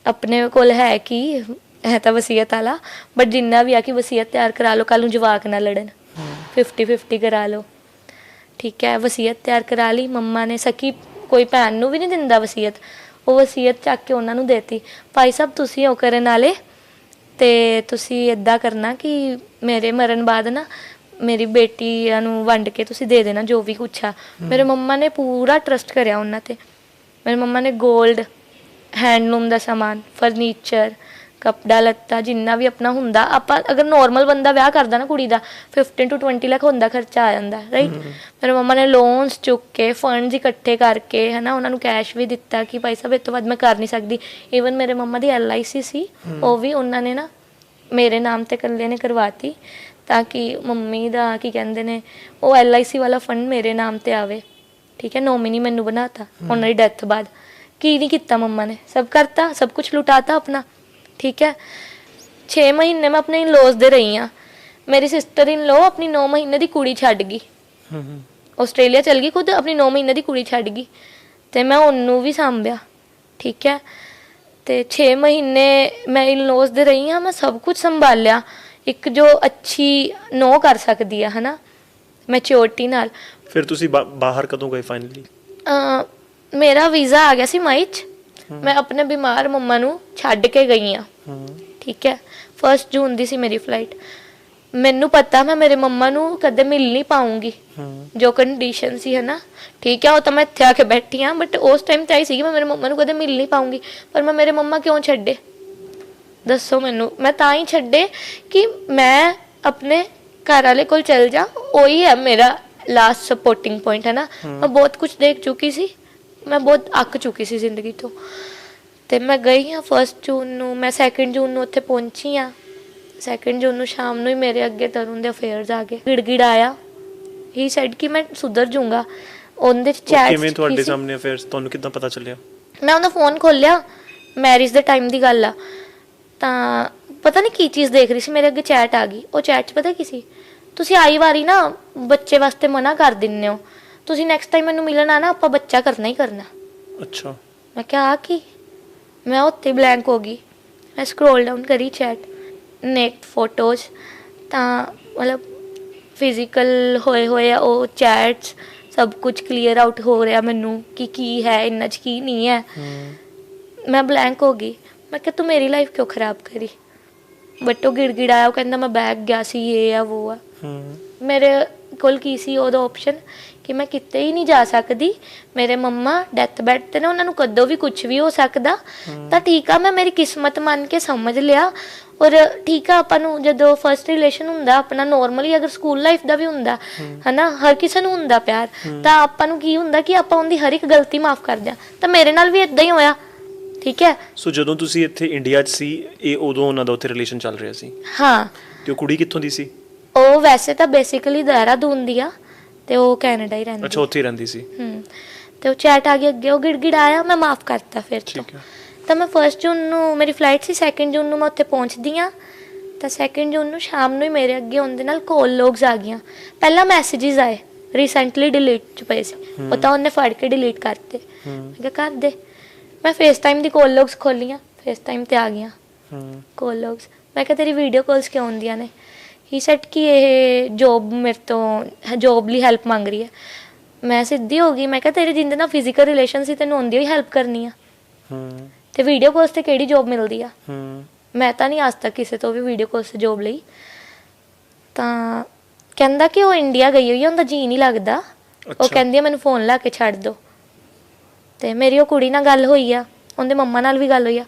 ਆਪਣੇ ਕੋਲ ਹੈ ਕਿ ਹੈ ਤਾਂ ਵਸੀਅਤ ਵਾਲਾ, ਬਟ ਜਿੰਨਾ ਵੀ ਆ ਕਿ ਵਸੀਅਤ ਤਿਆਰ ਕਰਾ ਲਓ, ਕੱਲ ਨੂੰ ਜਵਾਕ ਨਾ ਲੜਨ, 50-50 ਕਰਾ ਲਓ। ਠੀਕ ਹੈ, ਵਸੀਅਤ ਤਿਆਰ ਕਰਾ ਲਈ। ਮੰਮਾ ਨੇ ਸਕੀ ਕੋਈ ਭੈਣ ਨੂੰ ਵੀ ਨਹੀਂ ਦਿੰਦਾ ਵਸੀਅਤ, ਉਹ ਵਸੀਅਤ ਚੱਕ ਕੇ ਉਹਨਾਂ ਨੂੰ ਦੇਤੀ। ਭਾਈ ਸਾਹਿਬ ਤੁਸੀਂ ਉਹ ਕਰਨ ਵਾਲੇ, ਤੇ ਤੁਸੀਂ ਇੱਦਾਂ ਕਰਨਾ ਕਿ ਮੇਰੇ ਮਰਨ ਬਾਅਦ ਨਾ ਮੇਰੀ ਬੇਟੀਆਂ ਨੂੰ ਵੰਡ ਕੇ ਤੁਸੀਂ ਦੇ ਦੇਣਾ ਜੋ ਵੀ ਕੁਛ ਆ। ਮੇਰੇ ਮੰਮਾ ਨੇ ਪੂਰਾ ਟਰਸਟ ਕਰਿਆ ਉਹਨਾਂ ਤੇ। ਮੇਰੇ ਮੰਮਾ ਨੇ ਗੋਲਡ, ਹੈਂਡਲੂਮ ਦਾ ਸਮਾਨ, ਫਰਨੀਚਰ, ਕੱਪੜਾ ਲੱਤਾ, ਜਿੰਨਾ ਵੀ ਆਪਣਾ ਹੁੰਦਾ। ਆਪਾਂ ਅਗਰ ਨੋਰਮਲ ਬੰਦਾ ਵਿਆਹ ਕਰਦਾ ਨਾ ਕੁੜੀ ਦਾ, 15 to 20 ਲੱਖ ਹੁੰਦਾ ਖਰਚਾ ਆ ਜਾਂਦਾ, ਰਾਈਟ। ਮੇਰੇ ਮੰਮਾ ਨੇ ਲੋਨਸ ਚੁੱਕ ਕੇ, ਫੰਡਸ ਇਕੱਠੇ ਕਰਕੇ, ਹੈ ਨਾ, ਉਹਨਾਂ ਨੂੰ ਕੈਸ਼ ਵੀ ਦਿੱਤਾ ਕਿ ਭਾਈ ਸਾਹਿਬ ਇਹ ਤੋਂ ਬਾਅਦ ਮੈਂ ਕਰ ਨਹੀਂ ਸਕਦੀ। ਈਵਨ ਮੇਰੇ ਮੰਮਾ ਦੀ LIC ਸੀ, ਉਹ ਵੀ ਉਹਨਾਂ ਨੇ ਨਾ ਮੇਰੇ ਨਾਮ ਤੇ ਇਕੱਲੇ ਨੇ ਕਰਵਾਤੀ, ਤਾਂ ਕਿ ਮੰਮੀ ਦਾ ਕੀ ਕਹਿੰਦੇ ਨੇ, ਉਹ LIC ਵਾਲਾ ਫੰਡ ਮੇਰੇ ਨਾਮ ਤੇ ਆਵੇ। ਠੀਕ ਹੈ, ਨੋਮੀਨੀ ਮੈਨੂੰ ਬਣਾਤਾ ਉਹਨਾਂ ਦੀ ਡੈਥ ਬਾਅਦ। ਕੀ ਨਹੀਂ ਕੀਤਾ ਮੰਮਾ ਨੇ, ਸਭ ਕਰਤਾ, ਸਭ ਕੁਝ ਲੁਟਾਤਾ ਆਪਣਾ। ਠੀਕ ਹੈ, 6 ਮਹੀਨੇ ਮੈਂ ਆਪਣੇ ਇਨ-ਲॉज ਦੇ ਰਹੀ ਹਾਂ। ਮੇਰੀ ਸਿਸਟਰ ਇਨ ਲੋ ਆਪਣੀ 9 ਮਹੀਨੇ ਦੀ ਕੁੜੀ ਛੱਡ ਗਈ, ਆਸਟ੍ਰੇਲੀਆ ਚਲ ਗਈ ਖੁਦ, ਆਪਣੀ 9 ਮਹੀਨੇ ਦੀ ਕੁੜੀ ਛੱਡ ਗਈ ਤੇ ਮੈਂ ਉਹਨੂੰ ਵੀ ਸੰਭਿਆ। ਠੀਕ ਹੈ, ਤੇ 6 ਮਹੀਨੇ ਮੈਂ ਇਨ-ਲॉज ਦੇ ਰਹੀ ਹਾਂ, ਮੈਂ ਸਭ ਕੁਝ ਸੰਭਾਲਿਆ, ਇੱਕ ਜੋ ਅੱਛੀ ਨੋ ਕਰ ਸਕਦੀ ਆ ਹਨਾ ਮੈਚਿਓਰਟੀ ਨਾਲ। ਫਿਰ ਤੁਸੀਂ ਬਾਹਰ ਕਦੋਂ ਗਏ ਫਾਈਨਲੀ? ਮੇਰਾ ਵੀਜ਼ਾ ਆ ਗਿਆ ਸੀ ਮਈ 'ਚ, ਮੈਂ ਆਪਣੇ ਬਿਮਾਰ ਮੰਮਾ ਨੂੰ ਛੱਡ ਕੇ ਗਈ ਆ। ਠੀਕ ਹੈ, 1 ਜੂਨ ਦੀ ਸੀ ਮੇਰੀ ਫਲਾਈਟ। ਮੈਨੂੰ ਪਤਾ ਮੈਂ ਮੇਰੇ ਮੰਮਾ ਨੂੰ ਕਦੇ ਮਿਲ ਨਹੀਂ ਪਾਉਂਗੀ, ਜੋ ਕੰਡੀਸ਼ਨ ਸੀ ਹੈ ਨਾ। ਠੀਕ ਹੈ, ਉਹ ਤਾਂ ਮੈਂ ਇੱਥੇ ਆ ਕੇ ਬੈਠੀ ਹਾਂ, ਬਟ ਉਸ ਟਾਈਮ ਤੇ ਆਈ ਸੀ ਕਿ ਮੈਂ ਮੇਰੇ ਮੰਮਾ ਨੂੰ ਕਦੇ ਮਿਲ ਨਹੀਂ ਪਾਉਂਗੀ। ਪਰ ਮੈਂ ਮੇਰੇ ਮੰਮਾ ਕਿਉਂ ਛੱਡੇ ਦੱਸੋ ਮੈਨੂੰ? ਮੈਂ ਤਾਂ ਹੀ ਛੱਡੇ ਕਿ ਮੈਂ ਆਪਣੇ ਘਰ ਵਾਲੇ ਕੋਲ ਚਲ ਜਾ, ਉਹੀ ਹੈ ਮੇਰਾ ਲਾਸਟ ਸਪੋਰਟਿੰਗ ਪੁਆਇੰਟ ਹੈ ਨਾ। ਮੈਂ ਬਹੁਤ ਕੁਝ ਦੇਖ ਚੁੱਕੀ ਸੀ, ਮੈਂ ਬਹੁਤ ਅੱਕ ਚੁੱਕੀ ਸੀ ਜ਼ਿੰਦਗੀ ਤੋਂ, ਤੇ ਮੈਂ ਗਈ ਹਾਂ 1 ਜੂਨ ਨੂੰ। ਮੈਂ 2 ਜੂਨ ਨੂੰ ਉੱਥੇ ਪਹੁੰਚੀ ਹਾਂ। 2 ਜੂਨ ਨੂੰ ਸ਼ਾਮ ਨੂੰ ਹੀ ਮੇਰੇ ਅੱਗੇ ਤਰੁਣ ਦੇ ਅਫੇਅਰਸ ਆ ਗਏ। ਗਿੜਗਿੜ ਆਇਆ, ਹੀ ਸੈਡ ਕਿ ਮੈਂ ਸੁਧਰ ਜਾਊਂਗਾ। ਉਹਦੇ ਚ ਚੈਟ ਕਿਵੇਂ ਤੁਹਾਡੇ ਸਾਹਮਣੇ ਅਫੇਅਰਸ, ਤੁਹਾਨੂੰ ਕਿੱਦਾਂ ਪਤਾ ਚੱਲਿਆ? ਮੈਂ ਉਹਦਾ ਫੋਨ ਖੋਲਿਆ, ਮੈਰਿਜ ਦੇ ਟਾਈਮ ਦੀ ਗੱਲ ਆ, ਤਾਂ ਪਤਾ ਨਹੀਂ ਕੀ ਚੀਜ਼ ਦੇਖ ਰਹੀ ਸੀ, ਮੇਰੇ ਅੱਗੇ ਚੈਟ ਆ ਗਈ। ਉਹ ਚੈਟ 'ਚ ਪਤਾ ਕੀ ਸੀ? ਤੁਸੀਂ ਆਈ ਵਾਰੀ ਨਾ ਬੱਚੇ ਵਾਸਤੇ ਮਨਾ ਕਰ ਦਿੰਦੇ ਹੋ, ਤੁਸੀਂ ਨੈਕਸਟ ਟਾਈਮ ਮੈਨੂੰ ਮਿਲਣ ਆਣਾ, ਆਪਾਂ ਬੱਚਾ ਕਰਨਾ ਹੀ ਕਰਨਾ। ਅੱਛਾ। ਮੈਂ ਕਿਹਾ ਆ ਕੀ? ਮੈਂ ਉੱਥੇ ਬਲੈਂਕ ਹੋ ਗਈ। ਮੈਂ ਸਕਰੋਲ ਡਾਊਨ ਕਰੀ ਚੈਟ, ਨੇਕਡ ਫੋਟੋਜ਼, ਤਾਂ ਮਤਲਬ ਫਿਜ਼ੀਕਲ ਹੋਏ ਆ ਉਹ ਚੈਟਸ, ਸਭ ਕੁਝ ਕਲੀਅਰ ਆਊਟ ਹੋ ਰਿਹਾ ਮੈਨੂੰ ਕਿ ਕੀ ਹੈ ਇਹਨਾਂ 'ਚ ਕੀ ਨਹੀਂ ਹੈ। ਮੈਂ ਬਲੈਂਕ ਹੋ ਗਈ। ਮੈਂ ਕਿਹਾ ਤੂੰ ਮੇਰੀ ਲਾਈਫ ਕਿਉਂ ਖਰਾਬ ਕਰੀ? ਬਟ ਉਹ ਗਿੜਗਿੜ ਆਇਆ, ਉਹ ਕਹਿੰਦਾ ਮੈਂ ਬੈਗ ਗਿਆ ਸੀ, ਇਹ ਆ ਉਹ ਆ। ਮੇਰੇ ਕੋਲ ਕੀ ਸੀ ਉਹਦਾ ਆਪਸ਼ਨ ਕਿ ਮੈਂ ਕਿਤੇ ਹੀ ਨਹੀਂ ਜਾ ਸਕਦੀ, ਮੇਰੇ ਮੰਮਾ ਡੈਥ ਬੈੱਡ ਤੇ ਨੇ, ਉਹਨਾਂ ਨੂੰ ਕਦੋਂ ਵੀ ਕੁਝ ਵੀ ਹੋ ਸਕਦਾ। ਤਾਂ ਠੀਕ ਆ, ਮੈਂ ਮੇਰੀ ਕਿਸਮਤ ਮੰਨ ਕੇ ਸਮਝ ਲਿਆ। ਔਰ ਠੀਕ ਆ, ਆਪਾਂ ਨੂੰ ਜਦੋਂ ਫਸਟ ਰਿਲੇਸ਼ਨ ਹੁੰਦਾ ਆਪਣਾ ਨੋਰਮਲੀ, ਅਗਰ ਸਕੂਲ ਲਾਈਫ ਦਾ ਵੀ ਹੁੰਦਾ ਹਨਾ, ਹਰ ਕਿਸੇ ਨੂੰ ਹੁੰਦਾ ਪਿਆਰ, ਤਾਂ ਆਪਾਂ ਨੂੰ ਕੀ ਹੁੰਦਾ ਕਿ ਆਪਾਂ ਉਹਦੀ ਹਰ ਇੱਕ ਗਲਤੀ ਮਾਫ ਕਰਦੇ ਹਾਂ। ਤਾਂ ਮੇਰੇ ਨਾਲ ਵੀ ਇਦਾਂ ਹੀ ਹੋਇਆ। ਠੀਕ ਹੈ, ਸੋ ਜਦੋਂ ਤੁਸੀਂ ਇੱਥੇ ਇੰਡੀਆ 'ਚ ਸੀ, ਇਹ ਉਦੋਂ ਉਹਨਾਂ ਦਾ ਉੱਥੇ ਰਿਲੇਸ਼ਨ ਚੱਲ ਰਿਹਾ ਸੀ? ਹਾਂ। ਤੇ ਉਹ ਕੁੜੀ ਕਿੱਥੋਂ ਦੀ ਸੀ? ਉਹ ਵੈਸੇ ਤਾਂ ਬੇਸਿਕਲੀ ਦੇਹਰਾਦੂਨ ਦੀ ਆ, ਤੇ ਉਹ ਕੈਨੇਡਾ ਹੀ ਰਹਿੰਦੀ। ਅੱਛਾ, ਉੱਥੇ ਹੀ ਰਹਿੰਦੀ ਸੀ। ਤੇ ਉਹ ਚੈਟ ਆ ਗਈ ਅੱਗੇ, ਉਹ ਗਿੜਗਿੜ ਆਇਆ, ਮੈਂ ਮਾਫ ਕਰਤਾ ਫਿਰ ਤੋਂ। ਤਾਂ ਮੈਂ 1 ਜੂਨ ਨੂੰ ਮੇਰੀ ਫਲਾਈਟ ਸੀ, 2 ਜੂਨ ਨੂੰ ਮੈਂ ਉੱਥੇ ਪਹੁੰਚਦੀ ਹਾਂ। ਤਾਂ 2 ਜੂਨ ਨੂੰ ਸ਼ਾਮ ਨੂੰ ਹੀ ਮੇਰੇ ਅੱਗੇ ਉਹਦੇ ਨਾਲ ਕਾਲ ਲੋਗਸ ਆ ਗਈਆਂ। ਪਹਿਲਾਂ ਮੈਸੇजेस ਆਏ, ਰੀਸੈਂਟਲੀ ਡਿਲੀਟ 'ਚ ਪਏ ਸੀ, ਉਹ ਤਾਂ ਉਹਨੇ ਫੜ ਕੇ ਡਿਲੀਟ ਕਰਤੇ। ਮੈਂ ਕਿਹਾ ਕਰ ਦੇ। ਮੈਂ ਫੇਸ ਟਾਈਮ ਦੀ ਕਾਲ ਲੋਗਸ ਖੋਲੀਆਂ, ਫੇਸ ਟਾਈਮ ਤੇ ਆ ਗਈਆਂ ਕਾਲ ਲੋਗਸ। ਮੈਂ ਕਿਹਾ ਤੇਰੀ ਵੀਡੀਓ ਕਾਲਸ ਕਿਉਂ ਆਉਂਦੀਆਂ ਨੇ? ਹੀ ਸੈਡ ਕਿ ਇਹ ਜੋਬ, ਮੇਰੇ ਤੋਂ ਜੋਬ ਲਈ ਹੈਲਪ ਮੰਗ ਰਹੀ ਹੈ। ਮੈਂ ਸਿੱਧੀ ਹੋ ਗਈ, ਮੈਂ ਕਿਹਾ ਤੇਰੇ ਜਿੰਦੇ ਨਾਲ ਫਿਜ਼ੀਕਲ ਰਿਲੇਸ਼ਨ ਸੀ, ਤੈਨੂੰ ਆਉਂਦੀ ਹੋਈ ਹੈਲਪ ਕਰਨੀ ਆ, ਤੇ ਵੀਡੀਓ ਕਾਲਸ ਤੇ ਕਿਹੜੀ ਜੋਬ ਮਿਲਦੀ ਆ? ਮੈਂ ਤਾਂ ਨਹੀਂ ਅੱਜ ਤੱਕ ਕਿਸੇ ਤੋਂ ਵੀ ਵੀਡੀਓ ਕਾਲਸ ਤੇ ਜੋਬ ਲਈ। ਤਾਂ ਕਹਿੰਦਾ ਕਿ ਉਹ ਇੰਡੀਆ ਗਈ ਹੋਈ ਆ, ਉਹਦਾ ਜੀ ਨਹੀਂ ਲੱਗਦਾ, ਉਹ ਕਹਿੰਦੀ ਆ ਮੈਨੂੰ ਫੋਨ ਲਾ ਕੇ ਛੱਡ ਦਿਓ। ਤੇ ਮੇਰੀ ਉਹ ਕੁੜੀ ਨਾਲ ਗੱਲ ਹੋਈ ਆ, ਉਹਦੇ ਮੰਮਾ ਨਾਲ ਵੀ ਗੱਲ ਹੋਈ ਆ।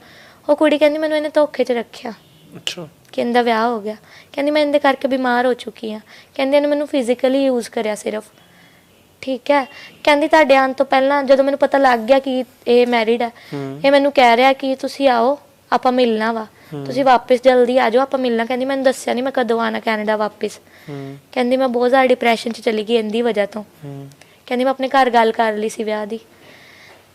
ਉਹ ਕੁੜੀ ਕਹਿੰਦੀ ਮੈਨੂੰ ਇਹਨੇ ਧੋਖੇ 'ਚ ਰੱਖਿਆ। ਅੱਛਾ। ਕਹਿੰਦਾ ਵਿਆਹ ਹੋ ਗਿਆ, ਕਹਿੰਦੀ ਮੈਂ ਇਹਦੇ ਕਰਕੇ ਬਿਮਾਰ ਹੋ ਚੁੱਕੀ ਹਾਂ, ਕਹਿੰਦੀ ਇਹਨੇ ਮੈਨੂੰ ਫਿਜ਼ੀਕਲੀ ਯੂਜ਼ ਕਰਿਆ ਸਿਰਫ। ਠੀਕ ਹੈ, ਕਹਿੰਦੀ ਤੁਹਾਡੇ ਆਉਣ ਤੋਂ ਪਹਿਲਾਂ ਜਦੋਂ ਮੈਨੂੰ ਪਤਾ ਲੱਗ ਗਿਆ ਕਿ ਇਹ ਮੈਰਿਡ ਹੈ, ਇਹ ਮੈਨੂੰ ਕਹਿ ਰਿਹਾ ਕਿ ਤੁਸੀਂ ਆਓ, ਆਪਾਂ ਮਿਲਣਾ ਵਾ, ਤੁਸੀਂ ਵਾਪਸ ਜਲਦੀ ਆ ਜਾਓ, ਆਪਾਂ ਮਿਲਣਾ। ਕਹਿੰਦੀ ਮੈਨੂੰ ਦੱਸਿਆ ਨਹੀਂ ਮੈਂ ਕਦੋਂ ਆਉਣਾ ਕੈਨੇਡਾ ਵਾਪਸ। ਕਹਿੰਦੀ ਮੈਂ ਬਹੁਤ ਜ਼ਿਆਦਾ ਡਿਪਰੈਸ਼ਨ 'ਚ ਚਲੀ ਗਈ ਇਹਦੀ ਵਜ੍ਹਾ ਤੋਂ। ਕਹਿੰਦੀ ਮੈਂ ਆਪਣੇ ਘਰ ਗੱਲ ਕਰ ਲਈ ਸੀ ਵਿਆਹ ਦੀ,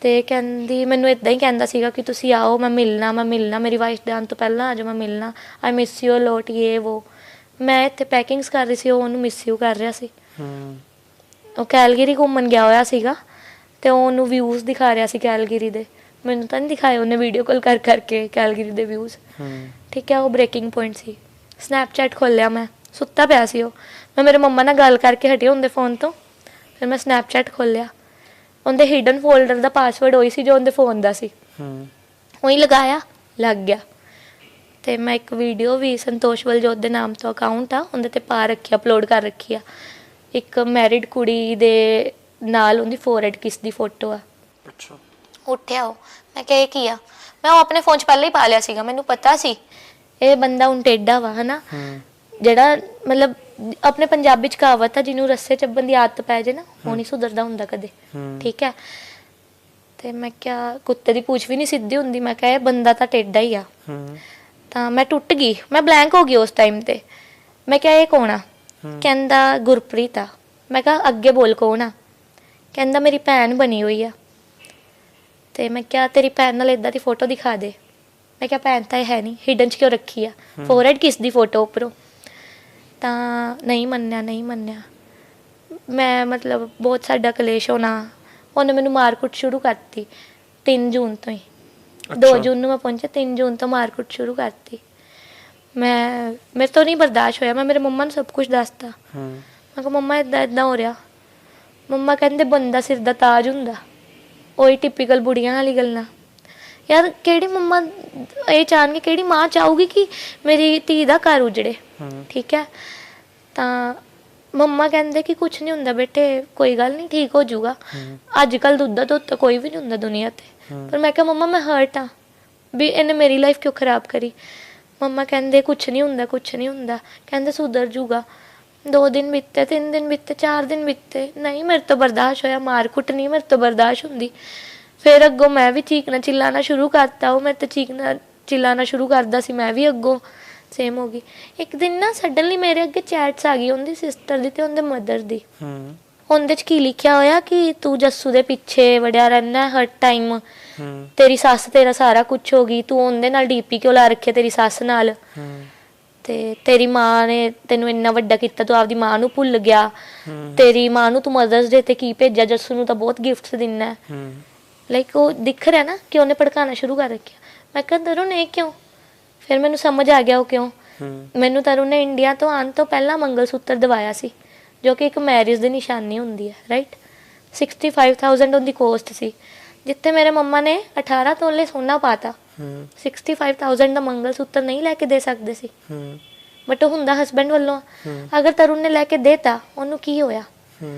ਤੇ ਕਹਿੰਦੀ ਮੈਨੂੰ ਇੱਦਾਂ ਹੀ ਕਹਿੰਦਾ ਸੀਗਾ ਕਿ ਤੁਸੀਂ ਆਓ, ਮੈਂ ਮਿਲਣਾ, ਮੇਰੀ ਵਾਈਫ ਦੇ ਆਉਣ ਤੋਂ ਪਹਿਲਾਂ ਆ ਜਾਓ, ਮੈਂ ਮਿਲਣਾ, ਆਈ ਮਿਸ ਯੂ ਲੋਟ, ਇਹ ਵੋ। ਮੈਂ ਇੱਥੇ ਪੈਕਿੰਗਸ ਕਰ ਰਹੀ ਸੀ, ਉਹ ਉਹਨੂੰ ਮਿਸ ਯੂ ਕਰ ਰਿਹਾ ਸੀ। ਉਹ ਕੈਲਗਰੀ ਘੁੰਮਣ ਗਿਆ ਹੋਇਆ ਸੀਗਾ, ਤੇ ਉਹ ਉਹਨੂੰ ਵਿਊਜ਼ ਦਿਖਾ ਰਿਹਾ ਸੀ ਕੈਲਗਰੀ ਦੇ। ਮੈਨੂੰ ਤਾਂ ਨਹੀਂ ਦਿਖਾਏ, ਉਹਨੇ ਵੀਡੀਓ ਕਾਲ ਕਰ ਕਰਕੇ ਕੈਲਗਰੀ ਦੇ ਵਿਊਜ਼। ਠੀਕ ਹੈ, ਉਹ ਬ੍ਰੇਕਿੰਗ ਪੁਆਇੰਟ ਸੀ। ਸਨੈਪਚੈਟ ਖੋਲ੍ਹਿਆ, ਮੈਂ ਸੁੱਤਾ ਪਿਆ ਸੀ ਉਹ, ਮੈਂ ਮੇਰੇ ਮੰਮਾ ਨਾਲ ਗੱਲ ਕਰਕੇ ਹਟੀ ਉਹਦੇ ਫੋਨ ਤੋਂ। ਫਿਰ ਮੈਂ ਸਨੈਪਚੈਟ ਖੋਲ੍ਹਿਆ, ਉਹਦੇ ਹਿਡਨ ਫੋਲਡਰ ਦਾ ਪਾਸਵਰਡ ਉਹੀ ਸੀ ਜੋ ਉਹਦੇ ਫੋਨ ਦਾ ਸੀ, ਉਹੀ ਲਗਾਇਆ, ਲੱਗ ਗਿਆ। ਤੇ ਮੈਂ ਇੱਕ ਵੀਡੀਓ ਵੀ ਸੰਤੋਸ਼ ਬਲਜੋਤ ਦੇ ਨਾਮ ਤੋਂ ਅਕਾਊਂਟ ਆ, ਉਹਦੇ ਤੇ ਪਾ ਰੱਖੀ, ਅਪਲੋਡ ਕਰ ਰੱਖੀ ਆ। ਇੱਕ ਮੈਰਿਡ ਕੁੜੀ ਦੇ ਨਾਲ ਉਹਦੀ ਫੋਰਹੈਡ ਕਿਸ ਦੀ ਫੋਟੋ ਆ। ਅੱਛਾ। ਉੱਠਿਆ ਉਹ, ਮੈਂ ਕਿਹਾ ਇਹ ਕੀ ਆ? ਮੈਂ ਉਹ ਆਪਣੇ ਫੋਨ 'ਚ ਪਹਿਲਾਂ ਹੀ ਪਾ ਲਿਆ ਸੀਗਾ, ਮੈਨੂੰ ਪਤਾ ਸੀ ਇਹ ਬੰਦਾ ਹੁਣ ਟੇਢਾ ਵਾ ਹਨਾ, ਜਿਹੜਾ ਮਤਲਬ ਆਪਣੇ ਪੰਜਾਬੀ 'ਚ ਕਹਾਵਤ ਆ, ਜਿਹਨੂੰ ਰੱਸੇ ਚੱਬਣ ਦੀ ਆਦਤ ਪੈ ਜੇ ਨਾ, ਉਹ ਨਹੀਂ ਸੁਧਰਦਾ ਹੁੰਦਾ ਕਦੇ। ਠੀਕ ਹੈ, ਤੇ ਮੈਂ ਕਿਹਾ ਕੁੱਤੇ ਦੀ ਪੂਛ ਵੀ ਨਹੀਂ ਸਿੱਧੀ ਹੁੰਦੀ, ਮੈਂ ਕਿਹਾ ਇਹ ਬੰਦਾ ਤਾਂ ਟੇਢਾ ਹੀ ਆ। ਤਾਂ ਮੈਂ ਟੁੱਟ ਗਈ, ਮੈਂ ਬਲੈਂਕ ਹੋ ਗਈ ਉਸ ਟਾਈਮ ਤੇ। ਮੈਂ ਕਿਹਾ ਇਹ ਕੌਣ ਆ? ਕਹਿੰਦਾ ਗੁਰਪ੍ਰੀਤ ਆ। ਮੈਂ ਕਿਹਾ ਅੱਗੇ ਬੋਲ ਕੌਣ ਆ? ਕਹਿੰਦਾ ਮੇਰੀ ਭੈਣ ਬਣੀ ਹੋਈ ਆ। ਤੇ ਮੈਂ ਕਿਹਾ ਤੇਰੀ ਭੈਣ ਨਾਲ ਇਦਾਂ ਦੀ ਫੋਟੋ ਦਿਖਾ ਦੇ। ਮੈਂ ਕਿਹਾ ਭੈਣ ਤਾਂ ਇਹ ਹੈ ਨਹੀਂ, ਹਿਡਨ 'ਚ ਕਿਉਂ ਰੱਖੀ ਆ? ਫੋਰਹੈਡ ਕਿਸ ਦੀ ਫੋਟੋ ਉੱਪਰੋਂ? ਤਾਂ ਨਹੀਂ ਮੰਨਿਆ ਮੈਂ ਮਤਲਬ ਬਹੁਤ ਸਾਡਾ ਕਲੇਸ਼ ਹੋਣਾ। ਉਹਨੇ ਮੈਨੂੰ ਮਾਰਕੁੱਟ ਸ਼ੁਰੂ ਕਰਤੀ 3 ਜੂਨ ਤੋਂ ਹੀ। 2 ਜੂਨ ਨੂੰ ਮੈਂ ਪਹੁੰਚੀ, 3 ਜੂਨ ਤੋਂ ਮਾਰਕੁੱਟ ਸ਼ੁਰੂ ਕਰਤੀ। ਮੇਰੇ ਤੋਂ ਨਹੀਂ ਬਰਦਾਸ਼ਤ ਹੋਇਆ। ਮੈਂ ਮੇਰੇ ਮੰਮਾ ਨੂੰ ਸਭ ਕੁਝ ਦੱਸਤਾ। ਮੈਂ ਕਿਹਾ ਮੰਮਾ ਇੱਦਾਂ ਹੋ ਰਿਹਾ। ਮੰਮਾ ਕਹਿੰਦੇ ਬੰਦਾ ਸਿਰ ਦਾ ਤਾਜ ਹੁੰਦਾ। ਉਹੀ ਟਿਪੀਕਲ ਬੁੜੀਆਂ ਵਾਲੀ ਗੱਲਾਂ। ਯਾਰ ਕਿਹੜੀ ਮੰਮਾ ਇਹ ਚਾਹਣਗੇ, ਕਿਹੜੀ ਮਾਂ ਚਾਹੂਗੀ ਕਿ ਮੇਰੀ ਧੀ ਦਾ ਘਰ ਉਜੜੇ? ਠੀਕ ਹੈ। ਤਾਂ ਮੰਮਾ ਕਹਿੰਦੇ ਕਿ ਕੁਝ ਨਹੀਂ ਹੁੰਦਾ ਬੇਟੇ, ਕੋਈ ਗੱਲ ਨਹੀਂ, ਠੀਕ ਹੋ ਜਾਊਗਾ। ਅੱਜ ਕੱਲ ਦੁੱਧ ਤੋਂ ਕੋਈ ਵੀ ਨਹੀਂ ਹੁੰਦਾ ਦੁਨੀਆ ਤੇ। ਪਰ ਮੈਂ ਕਿਹਾ ਮੰਮਾ ਮੈਂ ਹਰਟ ਆ ਵੀ ਇਹਨੇ ਮੇਰੀ ਲਾਈਫ ਕਿਉਂ ਖਰਾਬ ਕਰੀ। ਮੰਮਾ ਕਹਿੰਦੇ ਕੁਝ ਨਹੀਂ ਹੁੰਦਾ। ਕਹਿੰਦੇ ਸੁਧਰ ਜੂਗਾ। 2 ਦਿਨ ਬੀਤੇ, 3 ਦਿਨ ਬੀਤੇ, 4 ਦਿਨ ਬੀਤੇ, ਨਹੀਂ ਮੇਰੇ ਤੋਂ ਬਰਦਾਸ਼ਤ ਹੋਇਆ। ਮਾਰਕੁੱਟ ਨਹੀਂ ਮੇਰੇ ਤੋਂ ਬਰਦਾਸ਼ਤ ਹੁੰਦੀ। ਫਿਰ ਅੱਗੋਂ ਮੈਂ ਵੀ ਚੀਕਣਾ ਚਿੱਲਾਣਾ ਸ਼ੁਰੂ ਕਰਤਾ। ਉਹ ਮੇਰੇ ਤੇ ਚੀਕਣਾ ਚਿੱਲਾਣਾ ਸ਼ੁਰੂ ਕਰਦਾ ਸੀ, ਮੈਂ ਵੀ ਅੱਗੋਂ ਸੇਮ ਹੋ ਗਈ। ਇੱਕ ਦਿਨ ਨਾ ਸਡਨਲੀ ਮੇਰੇ ਅੱਗੇ ਚੈਟਸ ਆ ਗਈ ਉਹਦੀ ਸਿਸਟਰ ਦੀ ਤੇ ਉਹਦੇ ਮਦਰ ਦੀ। ਉਹਦੇ ਚ ਕੀ ਲਿਖਿਆ ਹੋਇਆ ਕਿ ਤੂੰ ਜੱਸੂ ਦੇ ਪਿੱਛੇ ਵੜਿਆ ਰਹਿਣਾ ਹਰ ਟਾਈਮ, ਤੇਰੀ ਸੱਸ ਤੇਰਾ ਸਾਰਾ ਕੁਝ ਹੋ ਗਈ, ਤੂੰ ਉਹਦੇ ਨਾਲ ਡੀਪੀ ਕਿਉਂ ਲਾ ਰੱਖਿਆ ਤੇਰੀ ਸੱਸ ਨਾਲ, ਤੇ ਤੇਰੀ ਮਾਂ ਨੇ ਤੈਨੂੰ ਇੰਨਾ ਵੱਡਾ ਕੀਤਾ, ਤੂੰ ਆਪਦੀ ਮਾਂ ਨੂੰ ਭੁੱਲ ਗਿਆ, ਤੇਰੀ ਮਾਂ ਨੂੰ ਤੂੰ ਮਦਰਸ ਡੇ ਤੇ ਕੀ ਭੇਜਿਆ, ਜੱਸੂ ਨੂੰ ਤਾਂ ਬਹੁਤ ਗਿਫਟਸ ਦਿੰਨਾ। ਲਾਈਕ ਉਹ ਦਿਖ ਰਿਹਾ ਨਾ ਕਿ ਉਹਨੇ ਭੜਕਾਣਾ ਸ਼ੁਰੂ ਕਰ ਰੱਖਿਆ। ਮੈਂ ਕਿਹਾ ਤਰੁਣ ਇਹ ਕਿਉਂ? ਫਿਰ ਮੈਨੂੰ ਸਮਝ ਆ ਗਿਆ ਉਹ ਕਿਉਂ। ਮੈਨੂੰ ਤਰੁਣ ਨੇ ਇੰਡੀਆ ਤੋਂ ਆਉਣ ਤੋਂ ਪਹਿਲਾਂ ਮੰਗਲ ਸੂਤਰ ਦਵਾਇਆ ਸੀ, ਜੋ ਕਿ ਇੱਕ ਮੈਰਿਜ ਦੀ ਨਿਸ਼ਾਨੀ ਹੁੰਦੀ ਹੈ, ਰਾਈਟ। 65,000 ਉਹਦੀ ਕੋਸਟ ਸੀ। ਜਿੱਥੇ ਮੇਰੇ ਮੰਮਾ ਨੇ 18 ਤੋਲੇ ਸੋਨਾ ਪਾਤਾ, 65,000 ਦਾ ਮੰਗਲ ਸੂਤਰ ਨਹੀਂ ਲੈ ਕੇ ਦੇ ਸਕਦੇ ਸੀ। ਬਟ ਉਹ ਹੁੰਦਾ ਹਸਬੈਂਡ ਵੱਲੋਂ। ਅਗਰ ਤਰੁਣ ਨੇ ਲੈ ਕੇ ਦੇਤਾ, ਉਹਨੂੰ ਕੀ ਹੋਇਆ?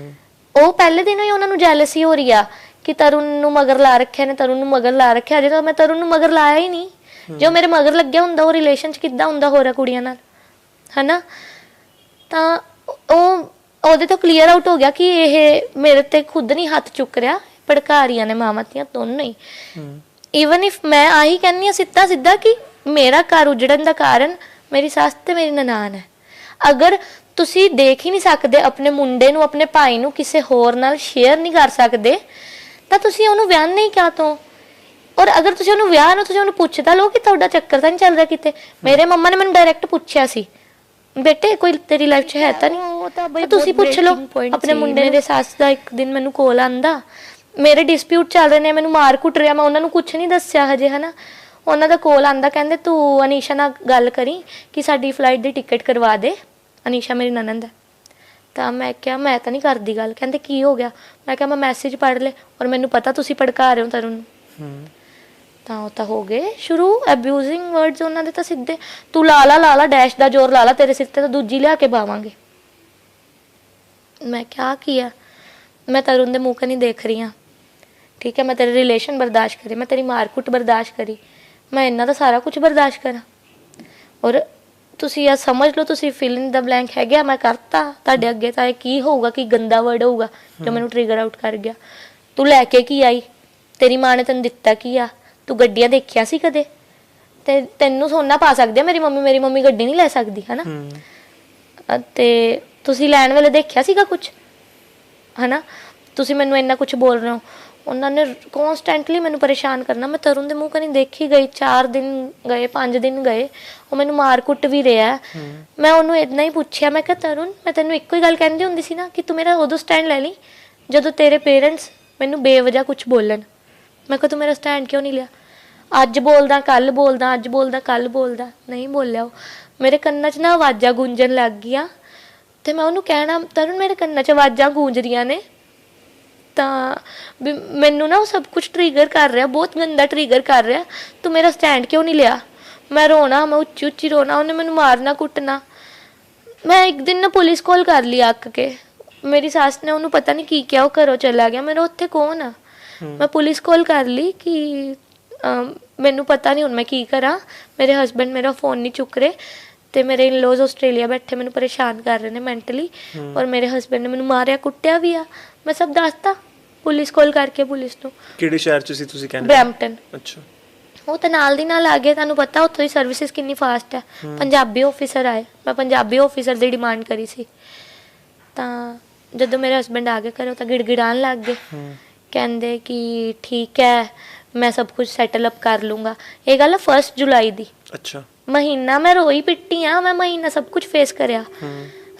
ਉਹ ਪਹਿਲੇ ਦਿਨੋਂ ਹੀ ਉਹਨਾਂ ਨੂੰ ਜੈਲਸੀ ਹੋ ਰਹੀ ਆ ਕਿ ਤਰੁਣ ਨੂੰ ਮਗਰ ਲਾ ਰੱਖਿਆ ਨੇ, ਤਰੁਣ ਨੂੰ ਮਗਰ ਲਾ ਰੱਖਿਆ। ਅਜੇ ਤਾਂ ਮੈਂ ਤਰੁਣ ਨੂੰ ਮਗਰ ਲਾਇਆ ਹੀ ਨਹੀਂ। ਜੋ ਮੇਰੇ ਮਗਰ ਲੱਗਿਆ ਹੁੰਦਾ ਉਹ ਰਿਲੇਸ਼ਨ 'ਚ ਕਿੱਦਾਂ ਹੁੰਦਾ ਹੋਰਾਂ ਕੁੜੀਆਂ ਨਾਲ, ਹਨਾ। ਤਾਂ ਉਹਦੇ ਤੋਂ ਕਲੀਅਰ ਆਊਟ ਹੋ ਗਿਆ ਕਿ ਇਹ ਮੇਰੇ ਤੇ ਖੁਦ ਨਹੀਂ ਹੱਥ ਚੁੱਕ ਰਿਹਾ, ਭੜਕਾ ਰਹੀਆਂ ਨੇ ਮਾਵਾਂ ਧੀਆਂ ਦੋਨੋਂ ਹੀ। ਈਵਨ ਇਫ ਮੈਂ ਆਹੀ ਕਹਿੰਦੀ ਹਾਂ ਸਿੱਧਾ ਕਿ ਮੇਰਾ ਘਰ ਉਜੜਨ ਦਾ ਕਾਰਨ ਮੇਰੀ ਸੱਸ ਤੇ ਮੇਰੀ ਨਨਾਣ ਹੈ। ਅਗਰ ਤੁਸੀਂ ਦੇਖ ਹੀ ਨਹੀਂ ਸਕਦੇ ਆਪਣੇ ਮੁੰਡੇ ਨੂੰ, ਆਪਣੇ ਭਾਈ ਨੂੰ ਕਿਸੇ ਹੋਰ ਨਾਲ ਸ਼ੇਅਰ ਨਹੀਂ ਕਰ ਸਕਦੇ, ਤਾਂ ਤੁਸੀਂ ਉਹਨੂੰ ਵਿਆਹ ਨਹੀਂ ਕਿਹਾ ਤੋਂ। ਔਰ ਅਗਰ ਤੁਸੀਂ ਉਹਨੂੰ ਵਿਆਹ ਨੂੰ, ਤੁਸੀਂ ਉਹਨੂੰ ਪੁੱਛਦਾ ਲਓ ਕਿ ਤੁਹਾਡਾ ਚੱਕਰ ਤਾਂ ਨਹੀਂ ਚੱਲ ਰਿਹਾ ਕਿਤੇ। ਮੇਰੇ ਮੰਮਾ ਨੇ ਮੈਨੂੰ ਡਾਇਰੈਕਟ ਪੁੱਛਿਆ ਸੀ, ਬੇਟੇ ਕੋਈ ਤੇਰੀ ਲਾਈਫ 'ਚ ਹੈ ਤਾਂ ਨਹੀਂ? ਤਾਂ ਤੁਸੀਂ ਪੁੱਛ ਲਓ ਆਪਣੇ ਮੁੰਡੇ। ਮੇਰੇ ਸੱਸ ਦਾ ਇੱਕ ਦਿਨ ਮੈਨੂੰ ਕੋਲ ਆਂਦਾ, ਮੇਰੇ ਡਿਸਪਿਊਟ ਚੱਲ ਰਹੇ ਨੇ, ਮੈਨੂੰ ਮਾਰ ਕੁੱਟ ਰਿਹਾ, ਮੈਂ ਉਹਨਾਂ ਨੂੰ ਕੁਝ ਨਹੀਂ ਦੱਸਿਆ ਹਜੇ, ਹਨਾ। ਉਹਨਾਂ ਦਾ ਕੋਲ ਆਂਦਾ, ਕਹਿੰਦੇ ਤੂੰ ਅਨੀਸ਼ਾ ਨਾਲ ਗੱਲ ਕਰੀ ਕਿ ਸਾਡੀ ਫਲਾਈਟ ਦੀ ਟਿਕਟ ਕਰਵਾ ਦੇ। ਅਨੀਸ਼ਾ ਮੇਰੀ ਨਨੰਦ ਹੈ। ਤਾਂ ਮੈਂ ਕਿਹਾ ਮੈਂ ਤਾਂ ਨਹੀਂ ਕਰਦੀ ਗੱਲ। ਕਹਿੰਦੇ ਕੀ ਹੋ ਗਿਆ? ਮੈਂ ਕਿਹਾ ਮੈਂ ਮੈਸੇਜ ਪੜ੍ਹ ਲਏ ਔਰ ਮੈਨੂੰ ਪਤਾ ਤੁਸੀਂ ਭੜਕਾ ਰਹੇ ਹੋ ਤਰੁਣ ਨੂੰ। ਤਾਂ ਉਹ ਤਾਂ ਹੋ ਗਏ ਸ਼ੁਰੂ ਅਬਿਊਜ਼ਿੰਗ ਵਰਡਸ ਉਹਨਾਂ ਦੇ। ਤਾਂ ਸਿੱਧੇ ਤੂੰ ਲਾ ਲਾ ਡੈਸ਼ ਦਾ ਜ਼ੋਰ ਲਾ ਲਾ, ਤੇਰੇ ਸਿਰ ਤੇ ਤਾਂ ਦੂਜੀ ਲਿਆ ਕੇ ਪਾਵਾਂਗੇ। ਮੈਂ ਕਿਹਾ ਕੀ ਆ? ਮੈਂ ਤਰੁਣ ਦੇ ਮੂੰਹ ਕਨੀ ਦੇਖ ਰਹੀ ਹਾਂ, ਠੀਕ ਹੈ। ਮੈਂ ਤੇਰੇ ਰਿਲੇਸ਼ਨ ਬਰਦਾਸ਼ਤ ਕਰੇ, ਮੈਂ ਤੇਰੀ ਮਾਰਕੁੱਟ ਬਰਦਾਸ਼ਤ ਕਰੀ, ਮੈਂ ਇਹਨਾਂ ਦਾ ਸਾਰਾ ਕੁਝ ਬਰਦਾਸ਼ਤ ਕਰਾਂ। ਔਰ ਤੁਸੀਂ ਇਹ ਸਮਝ ਲਓ, ਤੁਸੀਂ ਫਿਲ ਇਨ ਦਾ ਬਲੈਂਕ ਹੈਗੇ। ਮੈਂ ਕਰਤਾ ਤੁਹਾਡੇ ਅੱਗੇ, ਤਾਂ ਇਹ ਕੀ ਹੋਊਗਾ, ਕੀ ਗੰਦਾ ਵਰਡ ਹੋਊਗਾ ਜੋ ਮੈਨੂੰ ਟ੍ਰਿਗਰ ਆਊਟ ਕਰ ਗਿਆ। ਤੂੰ ਲੈ ਕੇ ਕੀ ਆਈ? ਤੇਰੀ ਮਾਂ ਨੇ ਤੈਨੂੰ ਦਿੱਤਾ ਕੀ ਆ? ਤੂੰ ਗੱਡੀਆਂ ਦੇਖਿਆ ਸੀ ਕਦੇ? ਤੇ ਤੈਨੂੰ ਸੋਨਾ ਪਾ ਸਕਦੇ ਆ ਮੇਰੀ ਮੰਮੀ ਗੱਡੀ ਨਹੀਂ ਲੈ ਸਕਦੀ, ਹਨਾ। ਤੇ ਤੁਸੀਂ ਲੈਣ ਵੇਲੇ ਦੇਖਿਆ ਸੀਗਾ ਕੁਝ, ਹਨਾ। ਤੁਸੀਂ ਮੈਨੂੰ ਇੰਨਾ ਕੁਝ ਬੋਲ ਰਹੇ ਹੋ। ਉਹਨਾਂ ਨੇ ਕੌਨਸਟੈਂਟਲੀ ਮੈਨੂੰ ਪਰੇਸ਼ਾਨ ਕਰਨਾ। ਮੈਂ ਤਰੁਣ ਦੇ ਮੂੰਹ ਕਨੀ ਦੇਖੀ ਗਈ। 4 ਦਿਨ ਗਏ, 5 ਦਿਨ ਗਏ, ਉਹ ਮੈਨੂੰ ਮਾਰ ਕੁੱਟ ਵੀ ਰਿਹਾ। ਮੈਂ ਉਹਨੂੰ ਇਦਾਂ ਹੀ ਪੁੱਛਿਆ, ਮੈਂ ਕਿਹਾ ਤਰੁਣ ਮੈਂ ਤੈਨੂੰ ਇੱਕੋ ਹੀ ਗੱਲ ਕਹਿੰਦੀ ਹੁੰਦੀ ਸੀ ਨਾ ਕਿ ਤੂੰ ਮੇਰਾ ਉਦੋਂ ਸਟੈਂਡ ਲੈ ਲਈ ਜਦੋਂ ਤੇਰੇ ਪੇਰੈਂਟਸ ਮੈਨੂੰ ਬੇਵਜ੍ਹਾ ਕੁਝ ਬੋਲਣ। ਮੈਂ ਕਿਹਾ ਤੂੰ ਮੇਰਾ ਸਟੈਂਡ ਕਿਉਂ ਨਹੀਂ ਲਿਆ? ਅੱਜ ਬੋਲਦਾ ਕੱਲ ਬੋਲਦਾ, ਅੱਜ ਬੋਲਦਾ ਕੱਲ ਬੋਲਦਾ, ਨਹੀਂ ਬੋਲਿਆ। ਉਹ ਮੇਰੇ ਕੰਨਾਂ 'ਚ ਨਾ ਆਵਾਜ਼ਾਂ ਗੂੰਜਣ ਲੱਗ ਗਈਆਂ। ਤੇ ਮੈਂ ਉਹਨੂੰ ਕਹਿਣਾ ਤਰੁਣ ਮੇਰੇ ਕੰਨਾਂ 'ਚ ਆਵਾਜ਼ਾਂ ਗੂੰਜ ਰਹੀਆਂ ਨੇ। ਤਾਂ ਵੀ ਮੈਨੂੰ ਨਾ ਉਹ ਸਭ ਕੁਝ ਟ੍ਰਿਗਰ ਕਰ ਰਿਹਾ, ਬਹੁਤ ਗੰਦਾ ਟ੍ਰਿਗਰ ਕਰ ਰਿਹਾ। ਤੂੰ ਮੇਰਾ ਸਟੈਂਡ ਕਿਉਂ ਨਹੀਂ ਲਿਆ? ਮੈਂ ਰੋਣਾ, ਮੈਂ ਉੱਚੀ ਉੱਚੀ ਰੋਣਾ। ਉਹਨੇ ਮੈਨੂੰ ਮਾਰਨਾ ਕੁੱਟਣਾ। ਮੈਂ ਇੱਕ ਦਿਨ ਨਾ ਪੁਲਿਸ ਕੋਲ ਕਰ ਲਈ ਅੱਕ ਕੇ। ਮੇਰੀ ਸੱਸ ਨੇ ਉਹਨੂੰ ਪਤਾ ਨਹੀਂ ਕੀ ਕਿਹਾ, ਉਹ ਘਰੋਂ ਚਲਾ ਗਿਆ। ਮੇਰਾ ਉੱਥੇ ਕੌਣ ਆ? ਮੈਂ ਪੁਲਿਸ ਕੋਲ ਕਰ ਲਈ ਕਿ ਮੈਨੂੰ ਪਤਾ ਨਹੀਂ ਹੁਣ ਮੈਂ ਕੀ ਕਰਾਂ। ਮੇਰੇ ਹਸਬੈਂਡ ਮੇਰਾ ਫੋਨ ਨਹੀਂ ਚੁੱਕ ਰਹੇ ਤੇ ਮੇਰੇ ਇਨ-ਲॉज ਆਸਟ੍ਰੇਲੀਆ ਬੈਠੇ ਮੈਨੂੰ ਪਰੇਸ਼ਾਨ ਕਰ ਰਹੇ ਨੇ ਮੈਂਟਲੀ। ਔਰ ਮੇਰੇ ਹਸਬੈਂਡ ਨੇ ਮੈਨੂੰ ਮਾਰਿਆ ਕੁੱਟਿਆ ਵੀ ਆ। ਮੈਂ ਸਭ ਦੱਸਤਾ ਪੁਲਿਸ ਕੋਲ ਕਰਕੇ। ਪੁਲਿਸ ਨੂੰ ਕਿਹੜੇ ਸ਼ਹਿਰ 'ਚ ਸੀ ਤੁਸੀਂ ਕਹਿੰਦੇ? ਬਰੈਂਪਟਨ। ਅੱਛਾ। ਉਹ ਤਾਂ ਨਾਲ ਦੀ ਨਾਲ ਆ ਗਏ। ਤੁਹਾਨੂੰ ਪਤਾ ਉੱਥੋਂ ਦੀ ਸਰਵਿਸਿਜ਼ ਕਿੰਨੀ ਫਾਸਟ ਹੈ। ਪੰਜਾਬੀ ਆਫੀਸਰ ਆਏ, ਮੈਂ ਪੰਜਾਬੀ ਆਫੀਸਰ ਦੀ ਡਿਮਾਂਡ ਕਰੀ ਸੀ। ਤਾਂ ਜਦੋਂ ਮੇਰੇ ਹਸਬੈਂਡ ਆ ਗਏ ਘਰੋਂ ਤਾਂ ਗਿੜਗਿੜਾਉਣ ਲੱਗ ਗਏ। ਕਹਿੰਦੇ ਕਿ ਠੀਕ ਹੈ ਮੈਂ ਸਭ ਕੁਝ ਸੈਟਲ ਅਪ ਕਰ ਲੂੰਗਾ। ਇਹ ਗੱਲ 1 ਜੁਲਾਈ ਦੀ। ਅੱਛਾ। ਮਹੀਨਾ ਮੈਂ ਰੋਈ ਪਿੱਟੀ ਆ, ਮੈਂ ਮਹੀਨਾ ਸਭ ਕੁਝ ਫੇਸ ਕਰਿਆ।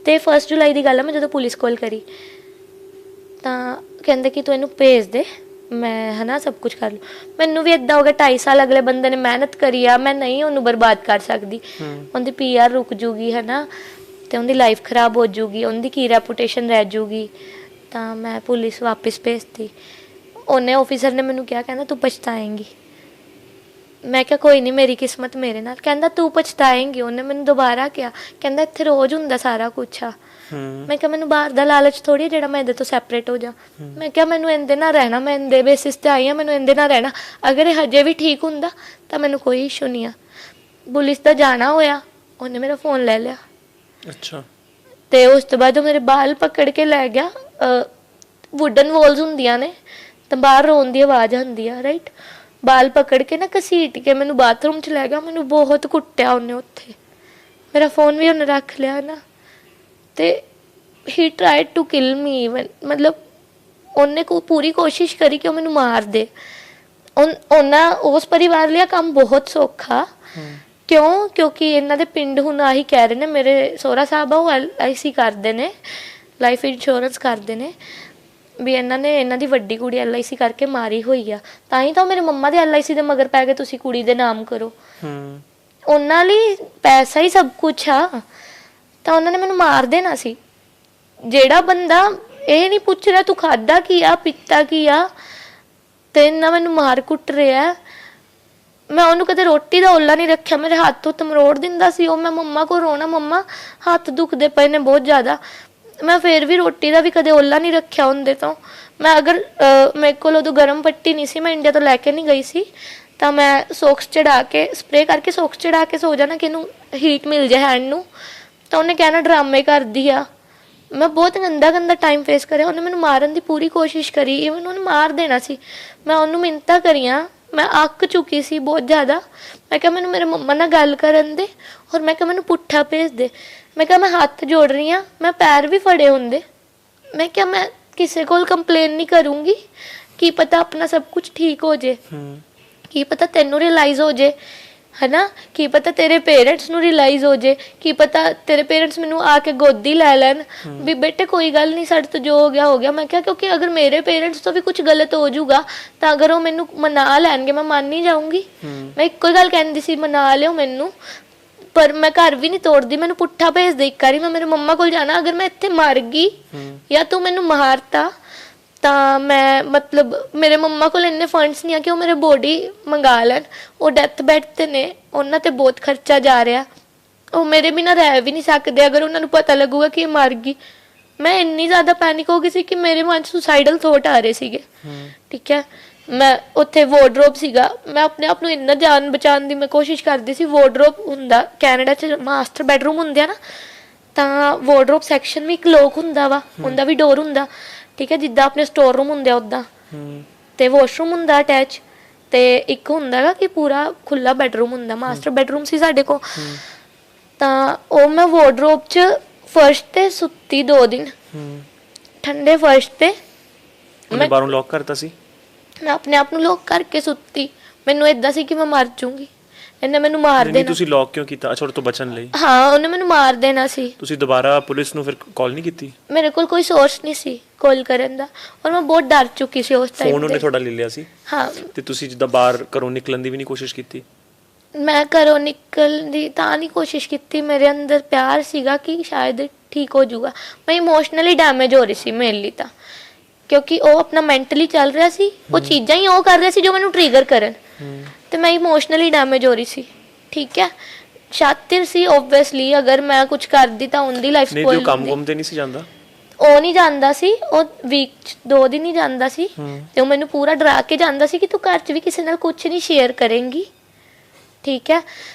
ਤੇ 1 ਜੁਲਾਈ ਦੀ ਗੱਲ ਹੈ, ਮੈਂ ਜਦੋਂ ਪੁਲਿਸ ਕੋਲ ਕਰੀ ਤਾਂ ਕਹਿੰਦੇ ਕਿ ਤੂੰ ਇਹਨੂੰ ਭੇਜ ਦੇ, ਮੈਂ ਹਨਾ ਸਭ ਕੁਝ ਕਰ ਲੂ। ਮੈਨੂੰ ਵੀ ਇਦਾਂ ਹੋ ਗਿਆ, 2.5 ਸਾਲ ਅਗਲੇ ਬੰਦੇ ਨੇ ਮਿਹਨਤ ਕਰੀ ਆ, ਮੈਂ ਨਹੀਂ ਉਹਨੂੰ ਬਰਬਾਦ ਕਰ ਸਕਦੀ। ਉਹਦੀ PR ਰੁਕ ਜੂਗੀ ਹਨਾ, ਤੇ ਉਹਦੀ ਲਾਈਫ ਖਰਾਬ ਹੋ ਜੂਗੀ, ਉਹਦੀ ਕੀ ਰੈਪੂਟੇਸ਼ਨ ਰਹਿ ਜੂਗੀ। ਤਾਂ ਮੈਂ ਪੁਲਿਸ ਵਾਪਸ ਭੇਜਤੀ। ਉਹਨੇ ਆਫੀਸਰ ਨੇ ਮੈਨੂੰ ਕਿਹਾ, ਕਹਿੰਦਾ ਤੂੰ ਪਛਤਾਏਂਗੀ। ਮੈਂ ਕਿਹਾ ਕੋਈ ਨਹੀਂ, ਮੇਰੀ ਕਿਸਮਤ ਮੇਰੇ ਨਾਲ। ਕਹਿੰਦਾ ਤੂੰ ਪਛਤਾਏਂਗੀ। ਉਹਨੇ ਮੈਨੂੰ ਦੁਬਾਰਾ ਕਿਹਾ, ਕਹਿੰਦਾ ਇੱਥੇ ਰੋਜ਼ ਹੁੰਦਾ ਸਾਰਾ ਕੁਛ ਆ। ਮੈਂ ਕਿਹਾ ਮੈਨੂੰ ਬਾਹਰ ਦਾ ਲਾਲਚ ਥੋੜੀ ਜਿਹੜਾ ਮੈਂ ਇਹਦੇ ਤੋਂ ਸੈਪਰੇਟ ਹੋ ਜਾ। ਮੈਂ ਕਿਹਾ ਮੈਨੂੰ ਇਹਦੇ ਨਾਲ ਰਹਿਣਾ, ਮੈਂ ਇਹਦੇ ਬੇਸਿਸ ਤੇ ਆਈ ਹਾਂ, ਮੈਨੂੰ ਇਹਦੇ ਨਾਲ ਰਹਿਣਾ। ਅਗਰ ਇਹ ਹਜੇ ਵੀ ਠੀਕ ਹੁੰਦਾ ਤਾਂ ਮੈਨੂੰ ਕੋਈ ਇਸ਼ੂ ਨਹੀਂ ਆ। ਪੁਲਿਸ ਦਾ ਜਾਣਾ ਹੋਇਆ, ਉਹਨੇ ਮੇਰਾ ਫੋਨ ਲੈ ਲਿਆ। ਅੱਛਾ। ਤੇ ਉਸ ਤੋਂ ਬਾਅਦ ਉਹ ਮੇਰੇ ਬਾਲ ਪਕੜ ਕੇ ਲੈ ਗਿਆ। ਵੁਡਨ ਵਾਲਸ ਹੁੰਦੀਆਂ ਨੇ ਤਾਂ ਬਾਹਰ ਰੋਣ ਦੀ ਆਵਾਜ਼ ਆਉਂਦੀ ਆ, ਰਾਈਟ। ਬਾਲ ਪਕੜ ਕੇ ਨਾ ਘਸੀਟ ਕੇ ਮੈਨੂੰ ਬਾਥਰੂਮ 'ਚ ਲੈ ਗਿਆ। ਮੈਨੂੰ ਬਹੁਤ ਕੁੱਟਿਆ ਉਹਨੇ ਉੱਥੇ। ਮੇਰਾ ਫੋਨ ਵੀ ਉਹਨੇ ਰੱਖ ਲਿਆ ਨਾ। ਤੇ he tried to kill me even, ਮਤਲਬ ਉਹਨੇ ਪੂਰੀ ਕੋਸ਼ਿਸ਼ ਕਰੀ ਕਿ ਉਹ ਮੈਨੂੰ ਮਾਰ ਦੇ। ਉਹਨਾਂ ਉਸ ਪਰਿਵਾਰ ਲਈ ਕੰਮ ਬਹੁਤ ਸੌਖਾ। ਕਿਉਂਕਿ ਇਹਨਾਂ ਦੇ ਪਿੰਡ ਹੁਣ ਆਹੀ ਕਹਿ ਰਹੇ ਨੇ, ਮੇਰੇ ਸਹੁਰਾ ਸਾਹਿਬ ਆ ਉਹ LIC ਕਰਦੇ ਨੇ, ਲਾਈਫ ਇੰਸ਼ੋਰੈਂਸ ਕਰਦੇ ਨੇ, ਵੀ ਇਹਨਾਂ ਦੀ ਵੱਡੀ ਕੁੜੀ LIC ਕਰਕੇ ਮਾਰੀ ਹੋਈ ਆ। ਤਾਂ ਹੀ ਤਾਂ ਮੇਰੇ ਮੰਮਾ ਦੇ LIC ਦੇ ਮਗਰ ਪੈ ਗਏ, ਤੁਸੀਂ ਕੁੜੀ ਦੇ ਨਾਮ ਕਰੋ। ਉਹਨਾਂ ਲਈ ਪੈਸਾ ਹੀ ਸਭ ਕੁਛ ਆ। ਤਾਂ ਉਹਨਾਂ ਨੇ ਮੈਨੂੰ ਮਾਰ ਦੇਣਾ ਸੀ। ਜਿਹੜਾ ਬੰਦਾ ਇਹ ਨਹੀਂ ਪੁੱਛ ਰਿਹਾ ਤੂੰ ਖਾਧਾ ਕੀ ਆ, ਪੀਤਾ ਕੀ ਆ, ਤੇ ਇੰਨਾ ਮੈਨੂੰ ਮਾਰ ਕੁੱਟ ਰਿਹਾ। ਮੈਂ ਉਹਨੂੰ ਕਦੇ ਰੋਟੀ ਦਾ ਓਲਾ ਨਹੀਂ ਰੱਖਿਆ, ਮੇਰੇ ਹੱਥ ਤੋਂ ਮਰੋੜ ਦਿੰਦਾ ਸੀ ਉਹ। ਮੈਂ ਮੰਮਾ ਕੋਲ ਰੋਣਾ, ਮੰਮਾ ਹੱਥ ਦੁਖਦੇ ਪਏ ਨੇ ਬਹੁਤ ਜ਼ਿਆਦਾ। ਮੈਂ ਫਿਰ ਵੀ ਰੋਟੀ ਦਾ ਵੀ ਕਦੇ ਓਲਾ ਨਹੀਂ ਰੱਖਿਆ ਉਹਦੇ ਤੋਂ। ਮੈਂ ਅਗਰ ਮੇਰੇ ਕੋਲ ਉਦੋਂ ਗਰਮ ਪੱਟੀ ਨਹੀਂ ਸੀ, ਮੈਂ ਇੰਡੀਆ ਤੋਂ ਲੈ ਕੇ ਨਹੀਂ ਗਈ ਸੀ, ਤਾਂ ਮੈਂ ਸੌਕਸ ਚੜਾ ਕੇ ਸਪਰੇ ਕਰਕੇ ਸੌਕਸ ਚੜਾ ਕੇ ਸੋ ਜਾਣਾ ਕਿ ਇਹਨੂੰ ਹੀਟ ਮਿਲ ਜਾਏ ਹੈਂਡ ਨੂੰ। ਤਾਂ ਉਹਨੇ ਕਹਿਣਾ ਡਰਾਮੇ ਕਰਦੀ ਆ। ਮੈਂ ਬਹੁਤ ਗੰਦਾ ਟਾਈਮ ਫੇਸ ਕਰਿਆ। ਉਹਨੇ ਮੈਨੂੰ ਮਾਰਨ ਦੀ ਪੂਰੀ ਕੋਸ਼ਿਸ਼ ਕਰੀ, ਈਵਨ ਉਹਨੇ ਮਾਰ ਦੇਣਾ ਸੀ। ਮੈਂ ਉਹਨੂੰ ਮਿੰਨਤਾਂ ਕਰੀਆਂ, ਮੈਂ ਅੱਕ ਚੁੱਕੀ ਸੀ ਬਹੁਤ ਜ਼ਿਆਦਾ। ਮੈਂ ਕਿਹਾ ਮੈਨੂੰ ਮੇਰੇ ਮੰਮਾ ਨਾਲ ਗੱਲ ਕਰਨ ਦੇ, ਔਰ ਮੈਂ ਕਿਹਾ ਮੈਨੂੰ ਪੁੱਠਾ ਭੇਜ ਦੇ। ਮੈਂ ਕਿਹਾ ਮੈਂ ਹੱਥ ਜੋੜ ਰਹੀ ਹਾਂ, ਮੈਂ ਪੈਰ ਵੀ ਫੜੇ ਹੁੰਦੇ। ਮੈਂ ਕਿਹਾ ਮੈਂ ਕਿਸੇ ਕੋਲ ਕੰਪਲੇਨ ਨਹੀਂ ਕਰੂੰਗੀ, ਕੀ ਪਤਾ ਆਪਣਾ ਸਭ ਕੁਝ ਠੀਕ ਹੋ ਜੇ, ਕੀ ਪਤਾ ਤੈਨੂੰ ਰਿਅਲਾਈਜ਼ ਹੋ ਜੇ, ਹਨਾ, ਕੀ ਪਤਾ ਤੇਰੇ ਪੇਰੈਂਟਸ ਨੂੰ ਰਿਅਲਾਈਜ਼ ਹੋ ਜੇ, ਕੀ ਪਤਾ ਤੇਰੇ ਪੇਰੈਂਟਸ ਮੈਨੂੰ ਆ ਕੇ ਗੋਦੀ ਲੈ ਲੈਣ ਵੀ ਬੇਟੇ ਕੋਈ ਗੱਲ ਨਹੀਂ, ਸਾਡੇ ਤੋਂ ਜੋ ਹੋ ਗਿਆ ਹੋ ਗਿਆ। ਮੈਂ ਕਿਹਾ ਕਿਉਂਕਿ ਅਗਰ ਮੇਰੇ ਪੇਰੈਂਟਸ ਤੋਂ ਵੀ ਕੁਝ ਗਲਤ ਹੋ ਜਾਊਗਾ ਤਾਂ ਅਗਰ ਉਹ ਮੈਨੂੰ ਮਨਾ ਲੈਣਗੇ, ਮੈਂ ਮੰਨ ਨਹੀਂ ਜਾਊਂਗੀ। ਮੈਂ ਇੱਕੋ ਹੀ ਗੱਲ ਕਹਿੰਦੀ ਸੀ, ਮਨਾ ਲਿਓ ਮੈਨੂੰ, ਪਰ ਮੈਂ ਘਰ ਵੀ ਨਹੀਂ ਤੋੜਦੀ। ਮੈਨੂੰ ਪੁੱਠਾ ਭੇਜ ਦੇ ਇੱਕ ਵਾਰੀ, ਮੈਂ ਮੇਰੇ ਮੰਮਾ ਕੋਲ ਜਾਣਾ। ਅਗਰ ਮੈਂ ਇੱਥੇ ਮਰ ਗਈ ਜਾਂ ਤੂੰ ਮੈਨੂੰ ਮਾਰਤਾ ਤਾਂ ਮੈਂ ਮਤਲਬ ਮੇਰੇ ਮੰਮਾ ਕੋਲ ਇੰਨੇ ਫੰਡਸ ਨਹੀਂ ਆ ਕਿ ਉਹ ਮੇਰੇ ਬੋਡੀ ਮੰਗਾ ਲੈਣ। ਉਹ ਡੈਥ ਬੈੱਡ ਤੇ ਨੇ, ਉਹਨਾਂ ਤੇ ਬਹੁਤ ਖਰਚਾ ਜਾ ਰਿਹਾ। ਉਹ ਮੇਰੇ ਬਿਨਾਂ ਰਹਿ ਵੀ ਨਹੀਂ ਸਕਦੇ ਅਗਰ ਉਹਨਾਂ ਨੂੰ ਪਤਾ ਲੱਗੂਗਾ ਕਿ ਇਹ ਮਰ ਗਈ। ਮੈਂ ਇੰਨੀ ਜ਼ਿਆਦਾ ਪੈਨਿਕ ਹੋ ਗਈ ਸੀ ਕਿ ਮੇਰੇ ਮਨ 'ਚ ਸੁਸਾਈਡਲ ਥੋਟ ਆ ਰਹੇ ਸੀਗੇ। ਠੀਕ ਹੈ, ਮੈਂ ਉੱਥੇ ਵਾਰਡਰੋਬ ਸੀਗਾ, ਮੈਂ ਆਪਣੇ ਆਪ ਨੂੰ ਇੰਨਾ ਜਾਨ ਬਚਾਉਣ ਦੀ ਮੈਂ ਕੋਸ਼ਿਸ਼ ਕਰਦੀ ਸੀ। ਵਾਰਡਰੋਬ ਹੁੰਦਾ ਕੈਨੇਡਾ 'ਚ, ਮਾਸਟਰ ਬੈਡਰੂਮ ਹੁੰਦੇ ਆ ਨਾ, ਤਾਂ ਵਾਰਡਰੋਬ ਸੈਕਸ਼ਨ ਵੀ ਇੱਕ ਲੋਕ ਹੁੰਦਾ ਵਾ, ਉਹਦਾ ਵੀ ਡੋਰ ਹੁੰਦਾ। ਠੀਕ ਹੈ, ਜਿੱਦਾਂ ਆਪਣੇ ਸਟੋਰ ਰੂਮ ਹੁੰਦੇ ਆ ਉੱਦਾਂ, ਤੇ ਵਾਸ਼ਰੂਮ ਹੁੰਦਾ ਅਟੈਚ, ਤੇ ਇੱਕ ਹੁੰਦਾ ਗਾ ਕਿ ਪੂਰਾ ਖੁੱਲਾ ਬੈਡਰੂਮ ਹੁੰਦਾ। ਮਾਸਟਰ ਬੈਡਰੂਮ ਸੀ ਸਾਡੇ ਕੋਲ। ਤਾਂ ਉਹ ਮੈਂ ਵਾਰਡਰੋਬ 'ਚ ਫਰਸ਼ ਤੇ ਸੁੱਤੀ 2 ਦਿਨ, ਠੰਡੇ ਫਰਸ਼ ਤੇ। ਮੈਂ ਬਾਹਰੋਂ ਲੌਕ ਕਰਤਾ ਸੀ, ਮੈਂ ਆਪਣੇ ਆਪ ਨੂੰ ਲੋਕ ਕਰਕੇ ਸੁੱਤੀ। ਮੈਨੂੰ ਏਦਾਂ ਸੀ ਕਿ ਮੈਂ ਮਰ ਜਾਊਂਗੀ, ਇਹਨੇ ਮੈਨੂੰ ਮਾਰ ਦੇਣਾ। ਤੁਸੀਂ ਲੌਕ ਕਿਉਂ ਕੀਤਾ? ਅੱਛਾ, ਉਹ ਤੋਂ ਬਚਣ ਲਈ? ਹਾਂ, ਉਹਨੇ ਮੈਨੂੰ ਮਾਰ ਦੇਣਾ ਸੀ। ਤੁਸੀਂ ਦੁਬਾਰਾ ਪੁਲਿਸ ਨੂੰ ਫਿਰ ਕਾਲ ਨਹੀਂ ਕੀਤੀ? ਮੇਰੇ ਕੋਲ ਕੋਈ ਸੋਰਸ ਨਹੀਂ ਸੀ ਕਾਲ ਕਰਨ ਦਾ, ਔਰ ਮੈਂ ਬਹੁਤ ਡਰ ਚੁੱਕੀ ਸੀ ਉਸ ਟਾਈਮ। ਫੋਨ ਉਹਨੇ ਤੁਹਾਡਾ ਲੈ ਲਿਆ ਸੀ? ਹਾਂ। ਤੇ ਤੁਸੀਂ ਜਿੱਦਾਂ ਬਾਹਰ ਘਰੋਂ ਨਿਕਲਣ ਦੀ ਵੀ ਨਹੀਂ ਕੋਸ਼ਿਸ਼ ਕੀਤੀ? ਮੈਂ ਘਰੋਂ ਨਿਕਲਣ ਦੀ ਤਾਂ ਨਹੀਂ ਕੋਸ਼ਿਸ਼ ਕੀਤੀ, ਮੇਰੇ ਅੰਦਰ ਪਿਆਰ ਸੀਗਾ ਕਿ ਸ਼ਾਇਦ ਠੀਕ ਹੋ ਜਾਊਗਾ। ਮੈਂ ਇਮੋਸ਼ਨਲੀ ਡੈਮੇਜ ਹੋ ਰਹੀ ਸੀ ਮੇਨਲੀ ਤਾਂ, ਕਿਉਂਕਿ ਉਹ ਆਪਣਾ ਮੈਂਟਲੀ ਚੱਲ ਰਿਹਾ ਸੀ, ਉਹ ਚੀਜ਼ਾਂ ਹੀ ਉਹ ਕਰ ਰਿਹਾ ਸੀ ਜੋ ਮੈਨੂੰ ਟ੍ਰਿਗਰ ਕਰਨ, ਤੇ ਮੈਂ ਇਮੋਸ਼ਨਲੀ ਡੈਮੇਜ ਹੋ ਰਹੀ ਸੀ। ਠੀਕ ਹੈ, ਸ਼ਾਤਿਰ ਸੀ ਓਬਵੀਅਸਲੀ, ਅਗਰ ਮੈਂ ਕੁਝ ਕਰਦੀ ਤਾਂ ਉਹਦੀ ਲਾਈਫ ਸਪੋਇਲ ਨਹੀਂ। ਤੇ ਕੰਮ ਤੇ ਨਹੀਂ ਸੀ ਜਾਂਦਾ? ਉਹ ਨਹੀਂ ਜਾਂਦਾ ਸੀ, ਉਹ ਵੀਕ 'ਚ 2 ਦਿਨ ਹੀ ਜਾਂਦਾ ਸੀ। ਤੇ ਉਹ ਮੈਨੂੰ ਪੂਰਾ ਡਰਾ ਕੇ ਜਾਂਦਾ ਸੀ ਕਿ ਤੂੰ ਘਰ 'ਚ ਵੀ ਕਿਸੇ ਨਾਲ ਕੁਝ ਨਹੀਂ ਸ਼ੇਅਰ ਕਰੇਂਗੀ। ਠੀਕ ਹੈ,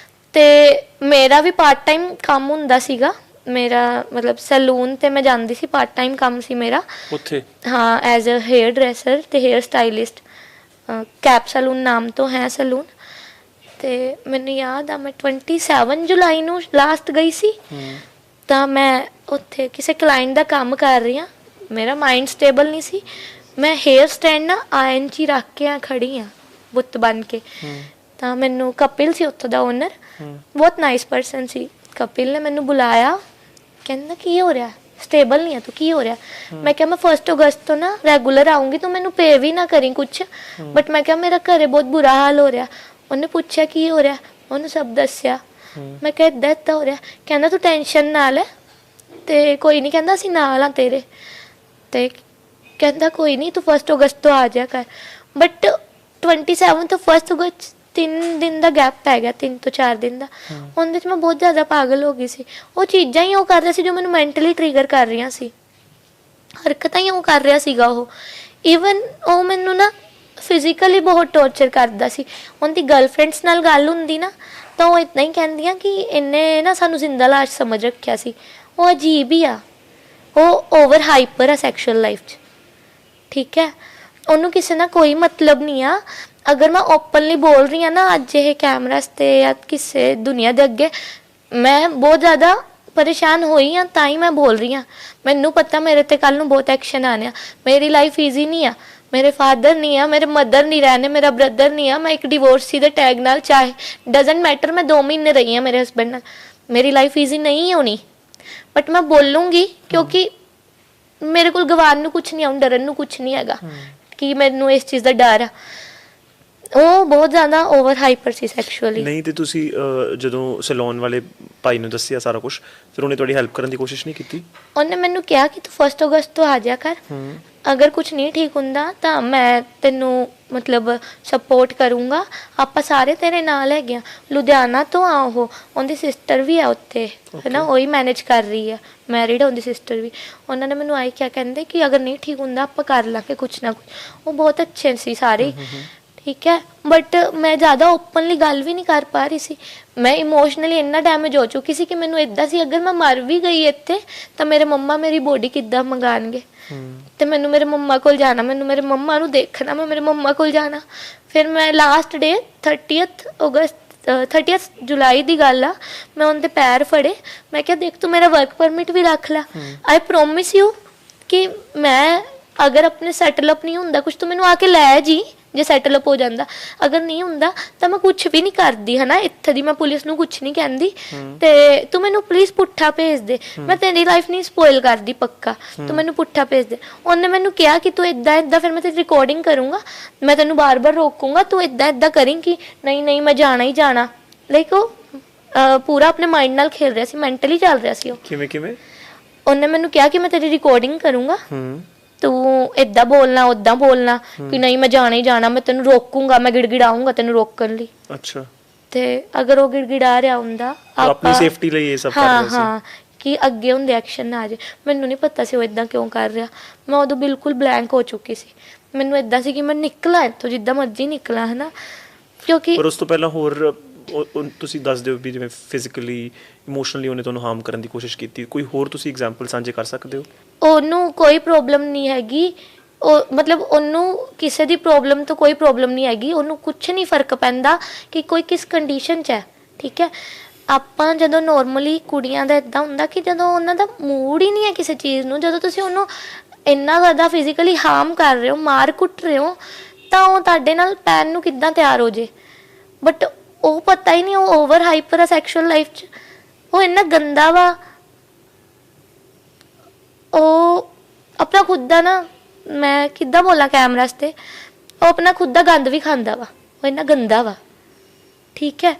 ਤੇ ਮੇਰਾ ਵੀ ਪਾਰਟ ਟਾਈਮ ਕੰਮ ਹੁੰਦਾ ਸੀਗਾ, ਮੇਰਾ ਮਤਲਬ ਸੈਲੂਨ ਤੇ ਮੈਂ ਜਾਂਦੀ ਸੀ, ਪਾਰਟ ਟਾਈਮ ਕੰਮ ਸੀ ਮੇਰਾ ਉੱਥੇ। ਹਾਂ, ਐਜ਼ ਅ ਹੇਅਰ ਡਰੈਸਰ ਤੇ ਹੇਅਰ ਸਟਾਈਲਿਸਟ। ਕੈਪ ਸੈਲੂਨ ਨਾਮ ਤੋਂ ਹੈ ਸੈਲੂਨ। ਤੇ ਮੈਨੂੰ ਯਾਦ ਆ ਮੈਂ 27 ਜੁਲਾਈ ਨੂੰ ਲਾਸਟ ਗਈ ਸੀ। ਤਾਂ ਮੈਂ ਉੱਥੇ ਕਿਸੇ ਕਲਾਇੰਟ ਦਾ ਕੰਮ ਕਰ ਰਹੀ ਹਾਂ, ਮੇਰਾ ਮਾਈਂਡ ਸਟੇਬਲ ਨਹੀਂ ਸੀ। ਮੈਂ ਹੇਅਰ ਸਟੈਂਡ ਨਾ ਆਇਨ 'ਚ ਹੀ ਰੱਖ ਕੇ ਖੜੀ ਹਾਂ ਬੁੱਤ ਬਣ ਕੇ। ਤਾਂ ਮੈਨੂੰ ਕਪਿਲ ਸੀ ਉੱਥੋਂ ਦਾ ਓਨਰ, ਬਹੁਤ ਨਾਈਸ ਪਰਸਨ ਸੀ। ਕਪਿਲ ਨੇ ਮੈਨੂੰ ਬੁਲਾਇਆ, ਕਹਿੰਦਾ ਕੀ ਹੋ ਰਿਹਾ, ਸਟੇਬਲ ਨਹੀਂ ਹੈ ਤੂੰ, ਕੀ ਹੋ ਰਿਹਾ? ਮੈਂ ਕਿਹਾ ਮੈਂ 1 ਅਗਸਤ ਤੋਂ ਨਾ ਰੈਗੂਲਰ ਆਉਂਗੀ, ਤੂੰ ਮੈਨੂੰ ਪੇ ਵੀ ਨਾ ਕਰੀ ਕੁਛ, ਬਟ ਮੈਂ ਕਿਹਾ ਮੇਰਾ ਘਰੇ ਬਹੁਤ ਬੁਰਾ ਹਾਲ ਹੋ ਰਿਹਾ। ਉਹਨੇ ਪੁੱਛਿਆ ਕੀ ਹੋ ਰਿਹਾ, ਉਹਨੂੰ ਸਭ ਦੱਸਿਆ। ਮੈਂ ਕਿਹਾ ਏਦਾਂ ਏਦਾਂ ਹੋ ਰਿਹਾ। ਕਹਿੰਦਾ ਤੂੰ ਟੈਨਸ਼ਨ ਨਾ ਲੈ, ਤੇ ਕੋਈ ਨਹੀਂ, ਕਹਿੰਦਾ ਅਸੀਂ ਨਾਲ ਆ ਤੇਰੇ, ਤੇ ਕਹਿੰਦਾ ਕੋਈ ਨਹੀਂ ਤੂੰ 1 ਅਗਸਤ ਤੋਂ ਆ ਜਾ ਕਰ। ਬਟ 27 ਤੋਂ 1 ਅਗਸਤ 3 ਦਿਨ ਦਾ ਗੈਪ ਪੈ ਗਿਆ, 3 ਤੋਂ 4 ਦਿਨ ਦਾ। ਉਹਦੇ 'ਚ ਮੈਂ ਬਹੁਤ ਜ਼ਿਆਦਾ ਪਾਗਲ ਹੋ ਗਈ ਸੀ। ਉਹ ਚੀਜ਼ਾਂ ਹੀ ਉਹ ਕਰ ਰਿਹਾ ਸੀ ਜੋ ਮੈਨੂੰ ਮੈਂਟਲੀ ਟ੍ਰਿਗਰ ਕਰ ਰਹੀਆਂ ਸੀ, ਹਰਕਤਾਂ ਹੀ ਉਹ ਕਰ ਰਿਹਾ ਸੀਗਾ। ਉਹ ਈਵਨ ਉਹ ਮੈਨੂੰ ਨਾ ਫਿਜ਼ੀਕਲੀ ਬਹੁਤ ਟੌਰਚਰ ਕਰਦਾ ਸੀ। ਉਹਦੀ ਗਰਲਫ੍ਰੈਂਡਸ ਨਾਲ ਗੱਲ ਹੁੰਦੀ ਨਾ, ਤਾਂ ਉਹ ਇਦਾਂ ਹੀ ਕਹਿੰਦੀਆਂ ਕਿ ਇਹਨੇ ਨਾ ਸਾਨੂੰ ਜ਼ਿੰਦਾ ਲਾਸ਼ ਸਮਝ ਰੱਖਿਆ ਸੀ। ਉਹ ਅਜੀਬ ਹੀ ਆ, ਉਹ ਓਵਰ ਹਾਈਪਰ ਆ ਸੈਕਸ਼ੂਅਲ ਲਾਈਫ 'ਚ, ਠੀਕ ਹੈ। ਉਹਨੂੰ ਕਿਸੇ ਨਾਲ ਕੋਈ ਮਤਲਬ ਨਹੀਂ ਆ। ਅਗਰ ਮੈਂ ਓਪਨਲੀ ਬੋਲ ਰਹੀ ਹਾਂ ਨਾ ਅੱਜ ਇਹ ਕੈਮਰਾਸ 'ਤੇ ਜਾਂ ਕਿਸੇ ਦੁਨੀਆ ਦੇ ਅੱਗੇ, ਮੈਂ ਬਹੁਤ ਜ਼ਿਆਦਾ ਪਰੇਸ਼ਾਨ ਹੋਈ ਹਾਂ ਤਾਂ ਹੀ ਮੈਂ ਬੋਲ ਰਹੀ ਹਾਂ। ਮੈਨੂੰ ਪਤਾ ਮੇਰੇ 'ਤੇ ਕੱਲ੍ਹ ਨੂੰ ਬਹੁਤ ਐਕਸ਼ਨ ਆਉਣਾ। ਮੇਰੀ ਲਾਈਫ ਈਜ਼ੀ ਨਹੀਂ ਆ, ਮੇਰੇ ਫਾਦਰ ਨਹੀਂ ਆ, ਮੇਰੇ ਮਦਰ ਨਹੀਂ ਰਹਿਣੇ, ਮੇਰਾ ਬ੍ਰਦਰ ਨਹੀਂ ਆ। ਮੈਂ ਇੱਕ ਡਿਵੋਰਸੀ ਦੇ ਟੈਗ ਨਾਲ, ਚਾਹੇ ਡਜ਼ਨਟ ਮੈਟਰ ਮੈਂ 2 ਮਹੀਨੇ ਰਹੀ ਹਾਂ ਮੇਰੇ ਹਸਬੈਂਡ ਨਾਲ, ਮੇਰੀ ਲਾਈਫ ਈਜ਼ੀ ਨਹੀਂ ਹੋਣੀ, ਬਟ ਮੈਂ ਬੋਲੂੰਗੀ ਕਿਉਂਕਿ ਮੇਰੇ ਕੋਲ ਗਵਾਉਣ ਨੂੰ ਕੁਛ ਨਹੀਂ ਆ, ਡਰਨ ਨੂੰ ਕੁਛ ਨਹੀਂ ਹੈਗਾ ਕਿ ਮੈਨੂੰ ਇਸ ਚੀਜ਼ ਦਾ ਡਰ ਆ। ਉਹ ਬਹੁਤ ਜ਼ਿਆਦਾ ਓਵਰ ਹਾਈਪਰ ਸੀ ਸੈਕਸ਼ੂਅਲੀ। ਨਹੀਂ ਤੇ ਤੁਸੀਂ ਜਦੋਂ ਸੈਲੂਨ ਵਾਲੇ ਭਾਈ ਨੂੰ ਦੱਸਿਆ ਸਾਰਾ ਕੁਝ, ਫਿਰ ਉਹਨੇ ਤੁਹਾਡੀ ਹੈਲਪ ਕਰਨ ਦੀ ਕੋਸ਼ਿਸ਼ ਨਹੀਂ ਕੀਤੀ? ਉਹਨੇ ਮੈਨੂੰ ਕਿਹਾ ਕਿ ਤੂੰ 1 ਅਗਸਤ ਤੋਂ ਆ ਜਾ ਕਰ, ਅਗਰ ਕੁਝ ਨਹੀਂ ਠੀਕ ਹੁੰਦਾ ਤਾਂ ਮੈਂ ਤੈਨੂੰ ਮਤਲਬ ਸਪੋਰਟ ਕਰੂੰਗਾ, ਆਪਾਂ ਸਾਰੇ ਤੇਰੇ ਨਾਲ ਹੈਗੇ ਆ। ਲੁਧਿਆਣਾ ਤੋਂ ਆ ਉਹ, ਉਹਦੀ ਸਿਸਟਰ ਵੀ ਆ ਉੱਥੇ, ਹੈ ਨਾ, ਉਹੀ ਮੈਨੇਜ ਕਰ ਰਹੀ ਆ, ਮੈਰਿਡ ਉਹਦੀ ਸਿਸਟਰ ਵੀ। ਉਹਨਾਂ ਨੇ ਮੈਨੂੰ ਆਈ ਕਿਹਾ, ਕਹਿੰਦੇ ਕਿ ਅਗਰ ਨਹੀਂ ਠੀਕ ਹੁੰਦਾ ਆਪਾਂ ਕਰ ਲਾਂਗੇ ਕੁਛ ਨਾ ਕੁਛ। ਉਹ ਬਹੁਤ ਅੱਛੇ ਸੀ ਸਾਰੇ, ਠੀਕ ਹੈ। ਬਟ ਮੈਂ ਜ਼ਿਆਦਾ ਓਪਨਲੀ ਗੱਲ ਵੀ ਨਹੀਂ ਕਰ ਪਾ ਰਹੀ ਸੀ। ਮੈਂ ਇਮੋਸ਼ਨਲੀ ਇੰਨਾ ਡੈਮੇਜ ਹੋ ਚੁੱਕੀ ਸੀ ਕਿ ਮੈਨੂੰ ਇੱਦਾਂ ਸੀ ਅਗਰ ਮੈਂ ਮਰ ਵੀ ਗਈ ਇੱਥੇ ਤਾਂ ਮੇਰੇ ਮੰਮਾ ਮੇਰੀ ਬੋਡੀ ਕਿੱਦਾਂ ਮੰਗਾਣਗੇ, ਤੇ ਮੈਨੂੰ ਮੇਰੇ ਮੰਮਾ ਕੋਲ ਜਾਣਾ, ਮੈਨੂੰ ਮੇਰੇ ਮੰਮਾ ਨੂੰ ਦੇਖਣਾ, ਮੈਂ ਮੇਰੇ ਮੰਮਾ ਕੋਲ ਜਾਣਾ। ਫਿਰ ਮੈਂ ਲਾਸਟ ਡੇ 30 ਜੁਲਾਈ ਦੀ ਗੱਲ ਆ, ਮੈਂ ਉਹਦੇ ਪੈਰ ਫੜੇ, ਮੈਂ ਕਿਹਾ ਦੇਖ ਤੂੰ ਮੇਰਾ ਵਰਕ ਪਰਮਿਟ ਵੀ ਰੱਖ ਲੈ, ਆਈ ਪ੍ਰੋਮਿਸ ਯੂ ਕਿ ਮੈਂ ਅਗਰ ਆਪਣੇ ਸੈਟਲ ਅਪ ਨਹੀਂ ਹੁੰਦਾ ਕੁਛ ਤੂੰ ਮੈਨੂੰ ਆ ਕੇ ਲੈ ਜੀ, ਜੇ ਸੈਟਲ ਅਪ ਹੋ ਜਾਂਦਾ। ਅਗਰ ਨਹੀਂ ਹੁੰਦਾ ਤਾਂ ਮੈਂ ਕੁਛ ਵੀ ਨਹੀਂ ਕਰਦੀ, ਹੈ ਨਾ, ਇੱਥੇ ਦੀ ਮੈਂ ਪੁਲਿਸ ਨੂੰ ਕੁਛ ਨਹੀਂ ਕਹਿੰਦੀ, ਤੇ ਤੂੰ ਮੈਨੂੰ ਪਲੀਜ਼ ਪੁੱਠਾ ਭੇਜ ਦੇ, ਮੈਂ ਤੇਰੀ ਲਾਈਫ ਨਹੀਂ ਸਪੋਇਲ ਕਰਦੀ, ਪੱਕਾ ਤੂੰ ਮੈਨੂੰ ਪੁੱਠਾ ਭੇਜ ਦੇ। ਉਹਨੇ ਮੈਨੂੰ ਕਿਹਾ ਕਿ ਤੂੰ ਇੱਦਾਂ ਇੱਦਾਂ, ਫਿਰ ਮੈਂ ਤੇਰੀ ਰਿਕਾਰਡਿੰਗ ਕਰੂੰਗਾ, ਮੈਂ ਤੈਨੂੰ ਬਾਰ-ਬਾਰ ਰੋਕੂੰਗਾ, ਤੂੰ ਇੱਦਾਂ ਇੱਦਾਂ ਕਰੀਂ ਕਿ ਨਹੀਂ ਨਹੀਂ ਮੈਂ ਜਾਣਾ ਹੀ ਜਾਣਾ। ਲਾਈਕ ਉਹ ਪੂਰਾ ਆਪਣੇ ਮਾਈਂਡ ਨਾਲ ਖੇਲ ਰਿਹਾ ਸੀ, ਮੈਂਟਲੀ ਚੱਲ ਰਿਹਾ ਸੀ ਉਹ। ਕਿਵੇਂ ਕਿਵੇਂ? ਉਹਨੇ ਮੈਨੂੰ ਕਿਹਾ ਕਿ ਮੈਂ ਤੇਰੀ ਰਿਕਾਰਡਿੰਗ ਕਰੂੰਗਾ, ਤੂੰ ਏਦਾਂ ਬੋਲਣਾ ਓਦਾਂ ਬੋਲਣਾ, ਕਿ ਨਹੀਂ ਮੈਂ ਜਾਣਾ ਹੀ ਜਾਣਾ, ਮੈਂ ਤੈਨੂੰ ਰੋਕੂੰਗਾ, ਮੈਂ ਗਿੜਗਿੜਾਊਂਗਾ ਤੈਨੂੰ ਰੋਕਣ ਲਈ। ਅੱਛਾ। ਤੇ ਅਗਰ ਉਹ ਗਿੜਗਿੜਾ ਰਿਹਾ ਹੁੰਦਾ ਆਪਣੀ ਸੇਫਟੀ ਲਈ ਇਹ ਸਭ ਕਰ ਰਿਹਾ ਸੀ। ਹਾਂ, ਕਿ ਅੱਗੇ ਹੁੰਦੇ ਐਕਸ਼ਨ ਨਾ ਆ ਜਾਏ। ਮੈਨੂੰ ਨਹੀਂ ਪਤਾ ਸੀ ਉਹ ਇਦਾਂ ਕਿਉਂ ਕਰ ਰਿਹਾ। ਮੈਂ ਉਦੋਂ ਬਿਲਕੁਲ ਬਲੈਂਕ ਹੋ ਚੁੱਕੀ ਸੀ। ਮੈਨੂੰ ਇਦਾਂ ਸੀ ਕਿ ਮੈਂ ਨਿਕਲਾਂ ਇੱਥੋਂ, ਜਿੱਦਾਂ ਮਰਜ਼ੀ ਨਿਕਲਾਂ, ਹੈ ਨਾ, ਕਿਉਂਕਿ ਪਰ ਉਸ ਤੋਂ ਪਹਿਲਾਂ ਹੋਰ ਤੁਸੀਂ ਦੱਸ ਦਿਓ ਵੀ ਜਿਵੇਂ ਫਿਜ਼ੀਕਲੀ ਇਮੋਸ਼ਨਲੀ ਉਹਨੇ ਤੁਹਾਨੂੰ ਹਾਰਮ ਕਰਨ ਦੀ ਕੋਸ਼ਿਸ਼ ਕੀਤੀ, ਕੋਈ ਹੋਰ ਤੁਸੀਂ ਐਗਜ਼ਾਮਪਲ ਸਾਂਝੇ ਕਰ ਸਕਦੇ ਹੋ? ਉਹਨੂੰ ਕੋਈ ਪ੍ਰੋਬਲਮ ਨਹੀਂ ਹੈਗੀ, ਉਹ ਮਤਲਬ ਉਹਨੂੰ ਕਿਸੇ ਦੀ ਪ੍ਰੋਬਲਮ ਤੋਂ ਕੋਈ ਪ੍ਰੋਬਲਮ ਨਹੀਂ ਹੈਗੀ, ਉਹਨੂੰ ਕੁਛ ਨਹੀਂ ਫਰਕ ਪੈਂਦਾ ਕਿ ਕੋਈ ਕਿਸ ਕੰਡੀਸ਼ਨ 'ਚ ਹੈ, ਠੀਕ ਹੈ। ਆਪਾਂ ਜਦੋਂ ਨੋਰਮਲੀ ਕੁੜੀਆਂ ਦਾ ਇੱਦਾਂ ਹੁੰਦਾ ਕਿ ਜਦੋਂ ਉਹਨਾਂ ਦਾ ਮੂਡ ਹੀ ਨਹੀਂ ਹੈ ਕਿਸੇ ਚੀਜ਼ ਨੂੰ, ਜਦੋਂ ਤੁਸੀਂ ਉਹਨੂੰ ਇੰਨਾ ਜ਼ਿਆਦਾ ਫਿਜ਼ੀਕਲੀ ਹਾਰਮ ਕਰ ਰਹੇ ਹੋ, ਮਾਰ ਕੁੱਟ ਰਹੇ ਹੋ, ਤਾਂ ਉਹ ਤੁਹਾਡੇ ਨਾਲ ਪੈਣ ਨੂੰ ਕਿੱਦਾਂ ਤਿਆਰ ਹੋ ਜੇ। ਬਟ ਉਹ ਪਤਾ ਹੀ ਨਹੀਂ, ਉਹ ਓਵਰ ਹਾਈਪਰ ਆ ਸੈਕਸ਼ੂਅਲ ਲਾਈਫ 'ਚ, ਉਹ ਇੰਨਾ ਗੰਦਾ ਵਾ। ਉਹ ਆਪਣਾ ਖੁਦ ਦਾ ਨਾ, ਮੈਂ ਕਿੱਦਾਂ ਬੋਲਾਂ ਕੈਮਰਾਸ ਤੇ, ਉਹ ਆਪਣਾ ਖੁਦ ਦਾ ਗੰਦ ਵੀ ਖਾਂਦਾ ਵਾ, ਉਹ ਇੰਨਾ ਗੰਦਾ ਵਾ, ਠੀਕ ਹੈ।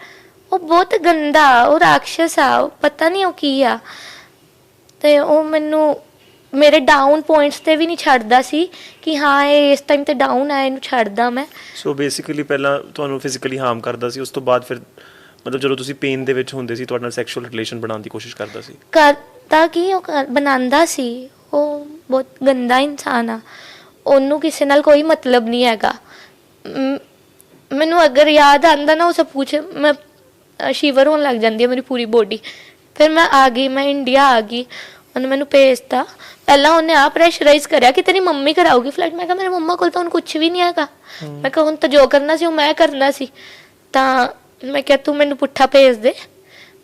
ਉਹ ਬਹੁਤ ਗੰਦਾ, ਉਹ ਰਾਖਸ਼ਸ ਆ, ਉਹ ਪਤਾ ਨਹੀਂ ਉਹ ਕੀ ਆ। ਤੇ ਉਹ ਮੈਨੂੰ ਮੇਰੇ ਡਾਊਨ ਪੁਆਇੰਟਸ ਤੇ ਵੀ ਨਹੀਂ ਛੱਡਦਾ ਸੀ ਕਿ ਹਾਂ ਇਹ ਇਸ ਟਾਈਮ ਤੇ ਡਾਊਨ ਆ, ਇਹਨੂੰ ਛੱਡਦਾ ਮੈਂ। ਸੋ ਬੇਸਿਕਲੀ ਪਹਿਲਾਂ ਤੁਹਾਨੂੰ ਫਿਜ਼ੀਕਲੀ ਹਾਰਮ ਕਰਦਾ ਸੀ, ਉਸ ਤੋਂ ਬਾਅਦ ਫਿਰ ਮਤਲਬ ਜਦੋਂ ਤੁਸੀਂ ਪੇਨ ਦੇ ਵਿੱਚ ਹੁੰਦੇ ਸੀ ਤੁਹਾਡੇ ਨਾਲ ਸੈਕਸ਼ੂਅਲ ਰਿਲੇਸ਼ਨ ਬਣਾਉਣ ਦੀ ਕੋਸ਼ਿਸ਼ ਕਰਦਾ ਸੀ? ਕਰਦਾ ਕੀ, ਉਹ ਬਣਾਉਂਦਾ ਸੀ। ਉਹ ਬਹੁਤ ਗੰਦਾ ਇਨਸਾਨ ਆ, ਉਹਨੂੰ ਕਿਸੇ ਨਾਲ ਕੋਈ ਮਤਲਬ ਨਹੀਂ ਹੈਗਾ। ਮੈਨੂੰ ਅਗਰ ਯਾਦ ਆਉਂਦਾ ਨਾ ਉਹ ਸਭ ਕੁਛ, ਮੈਂ ਸ਼ਿਵਰ ਹੋਣ ਲੱਗ ਜਾਂਦੀ ਹੈ ਮੇਰੀ ਪੂਰੀ ਬੋਡੀ। ਫਿਰ ਮੈਂ ਆ ਗਈ, ਮੈਂ ਇੰਡੀਆ ਆ ਗਈ, ਉਹਨੇ ਮੈਨੂੰ ਭੇਜਤਾ। ਪਹਿਲਾਂ ਉਹਨੇ ਆਪ ਪ੍ਰੈਸ਼ਰਾਈਜ਼ ਕਰਿਆ ਕਿ ਤੇਰੀ ਮੰਮੀ ਕਰਾਊਗੀ ਫਲਾਈਟ। ਮੈਂ ਕਿਹਾ ਮੇਰੇ ਮੰਮਾ ਕੋਲ ਤਾਂ ਹੁਣ ਕੁਛ ਵੀ ਨਹੀਂ ਹੈਗਾ। ਮੈਂ ਕਿਹਾ ਹੁਣ ਤਾਂ ਜੋ ਕਰਨਾ ਸੀ ਉਹ ਮੈਂ ਕਰਨਾ ਸੀ। ਤਾਂ ਮੈਂ ਕਿਹਾ ਤੂੰ ਮੈਨੂੰ ਪੁੱਠਾ ਭੇਜ ਦੇ,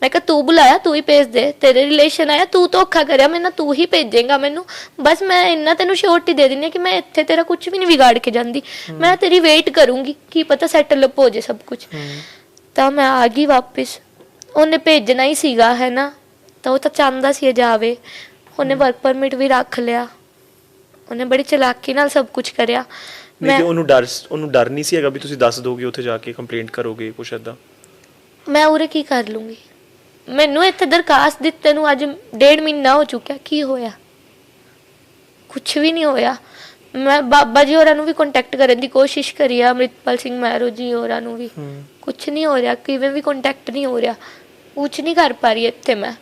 ਮੈਂ ਕਿਹਾ ਤੂੰ ਬੁਲਾਇਆ ਤੂੰ ਹੀ ਭੇਜ ਦੇ, ਤੇਰੇ ਰਿਲੇਸ਼ਨ ਆਇਆ ਤੂੰ ਧੋਖਾ ਕਰਿਆ ਮੇਰੇ ਨਾਲ, ਤੂੰ ਹੀ ਭੇਜੇਗਾ ਮੈਨੂੰ। ਬਸ ਮੈਂ ਇੰਨਾ ਤੈਨੂੰ ਸ਼ੋਰਟੀ ਦੇ ਦਿੰਦੀ ਹਾਂ ਕਿ ਮੈਂ ਇੱਥੇ ਤੇਰਾ ਕੁਛ ਵੀ ਨਹੀਂ ਵਿਗਾੜ ਕੇ ਜਾਂਦੀ, ਮੈਂ ਤੇਰੀ ਵੇਟ ਕਰੂੰਗੀ, ਕੀ ਪਤਾ ਸੈਟਲ ਅਪ ਹੋ ਜੇ ਸਭ ਕੁਛ। ਤਾਂ ਮੈਂ ਆ ਗਈ ਵਾਪਿਸ, ਉਹਨੇ ਭੇਜਣਾ ਹੀ ਸੀਗਾ ਹੈ ਨਾ, ਤਾਂ ਉਹ ਤਾਂ ਚਾਹੁੰਦਾ ਸੀ ਇਹ ਜਾਵੇ। ਉਹਨੇ ਵਰਕ ਪਰਮਿਟ ਵੀ ਰੱਖ ਲਿਆ, ਉਹਨੇ ਬੜੀ ਚਲਾਕੀ ਨਾਲ ਸਭ ਕੁਝ ਕਰਿਆ। ਨਹੀਂ ਤੇ ਉਹਨੂੰ ਡਰ ਨਹੀਂ ਸੀ ਹੈਗਾ ਵੀ ਤੁਸੀਂ ਦੱਸ ਦੋਗੇ ਉੱਥੇ ਜਾ ਕੇ ਕੰਪਲੇਂਟ ਕਰੋਗੇ ਕੁਛ ਏਦਾਂ? ਮੈਂ ਉਰੇ ਕੀ ਕਰ ਲੂੰਗੀ? ਮੈਨੂੰ ਇੱਥੇ ਦਰਖਾਸਤ ਦਿੱਤੇ ਨੂੰ ਅੱਜ 1.5 ਮਹੀਨਾ ਹੋ ਚੁੱਕਿਆ। ਕੀ ਹੋਇਆ? ਕੁਝ ਵੀ ਨਹੀਂ ਹੋਇਆ। ਮੈਂ ਬਾਬਾ ਜੀ ਹੋਰਾਂ ਨੂੰ ਵੀ ਕੰਟੈਕਟ ਕਰਨ ਦੀ ਕੋਸ਼ਿਸ਼ ਕਰੀ ਆ, ਅੰਮ੍ਰਿਤਪਾਲ ਸਿੰਘ ਮਹਿਰੋ ਜੀ ਹੋਰਾਂ ਨੂੰ ਵੀ, ਕੁਝ ਨਹੀਂ ਹੋ ਰਿਹਾ। ਕਿਵੇਂ ਵੀ ਕੰਟੈਕਟ ਨਹੀਂ ਹੋ ਰਿਹਾ, ਕੁਝ ਨਹੀਂ ਕਰ ਪਾ ਰਹੀ ਇੱਥੇ ਮੈਂ।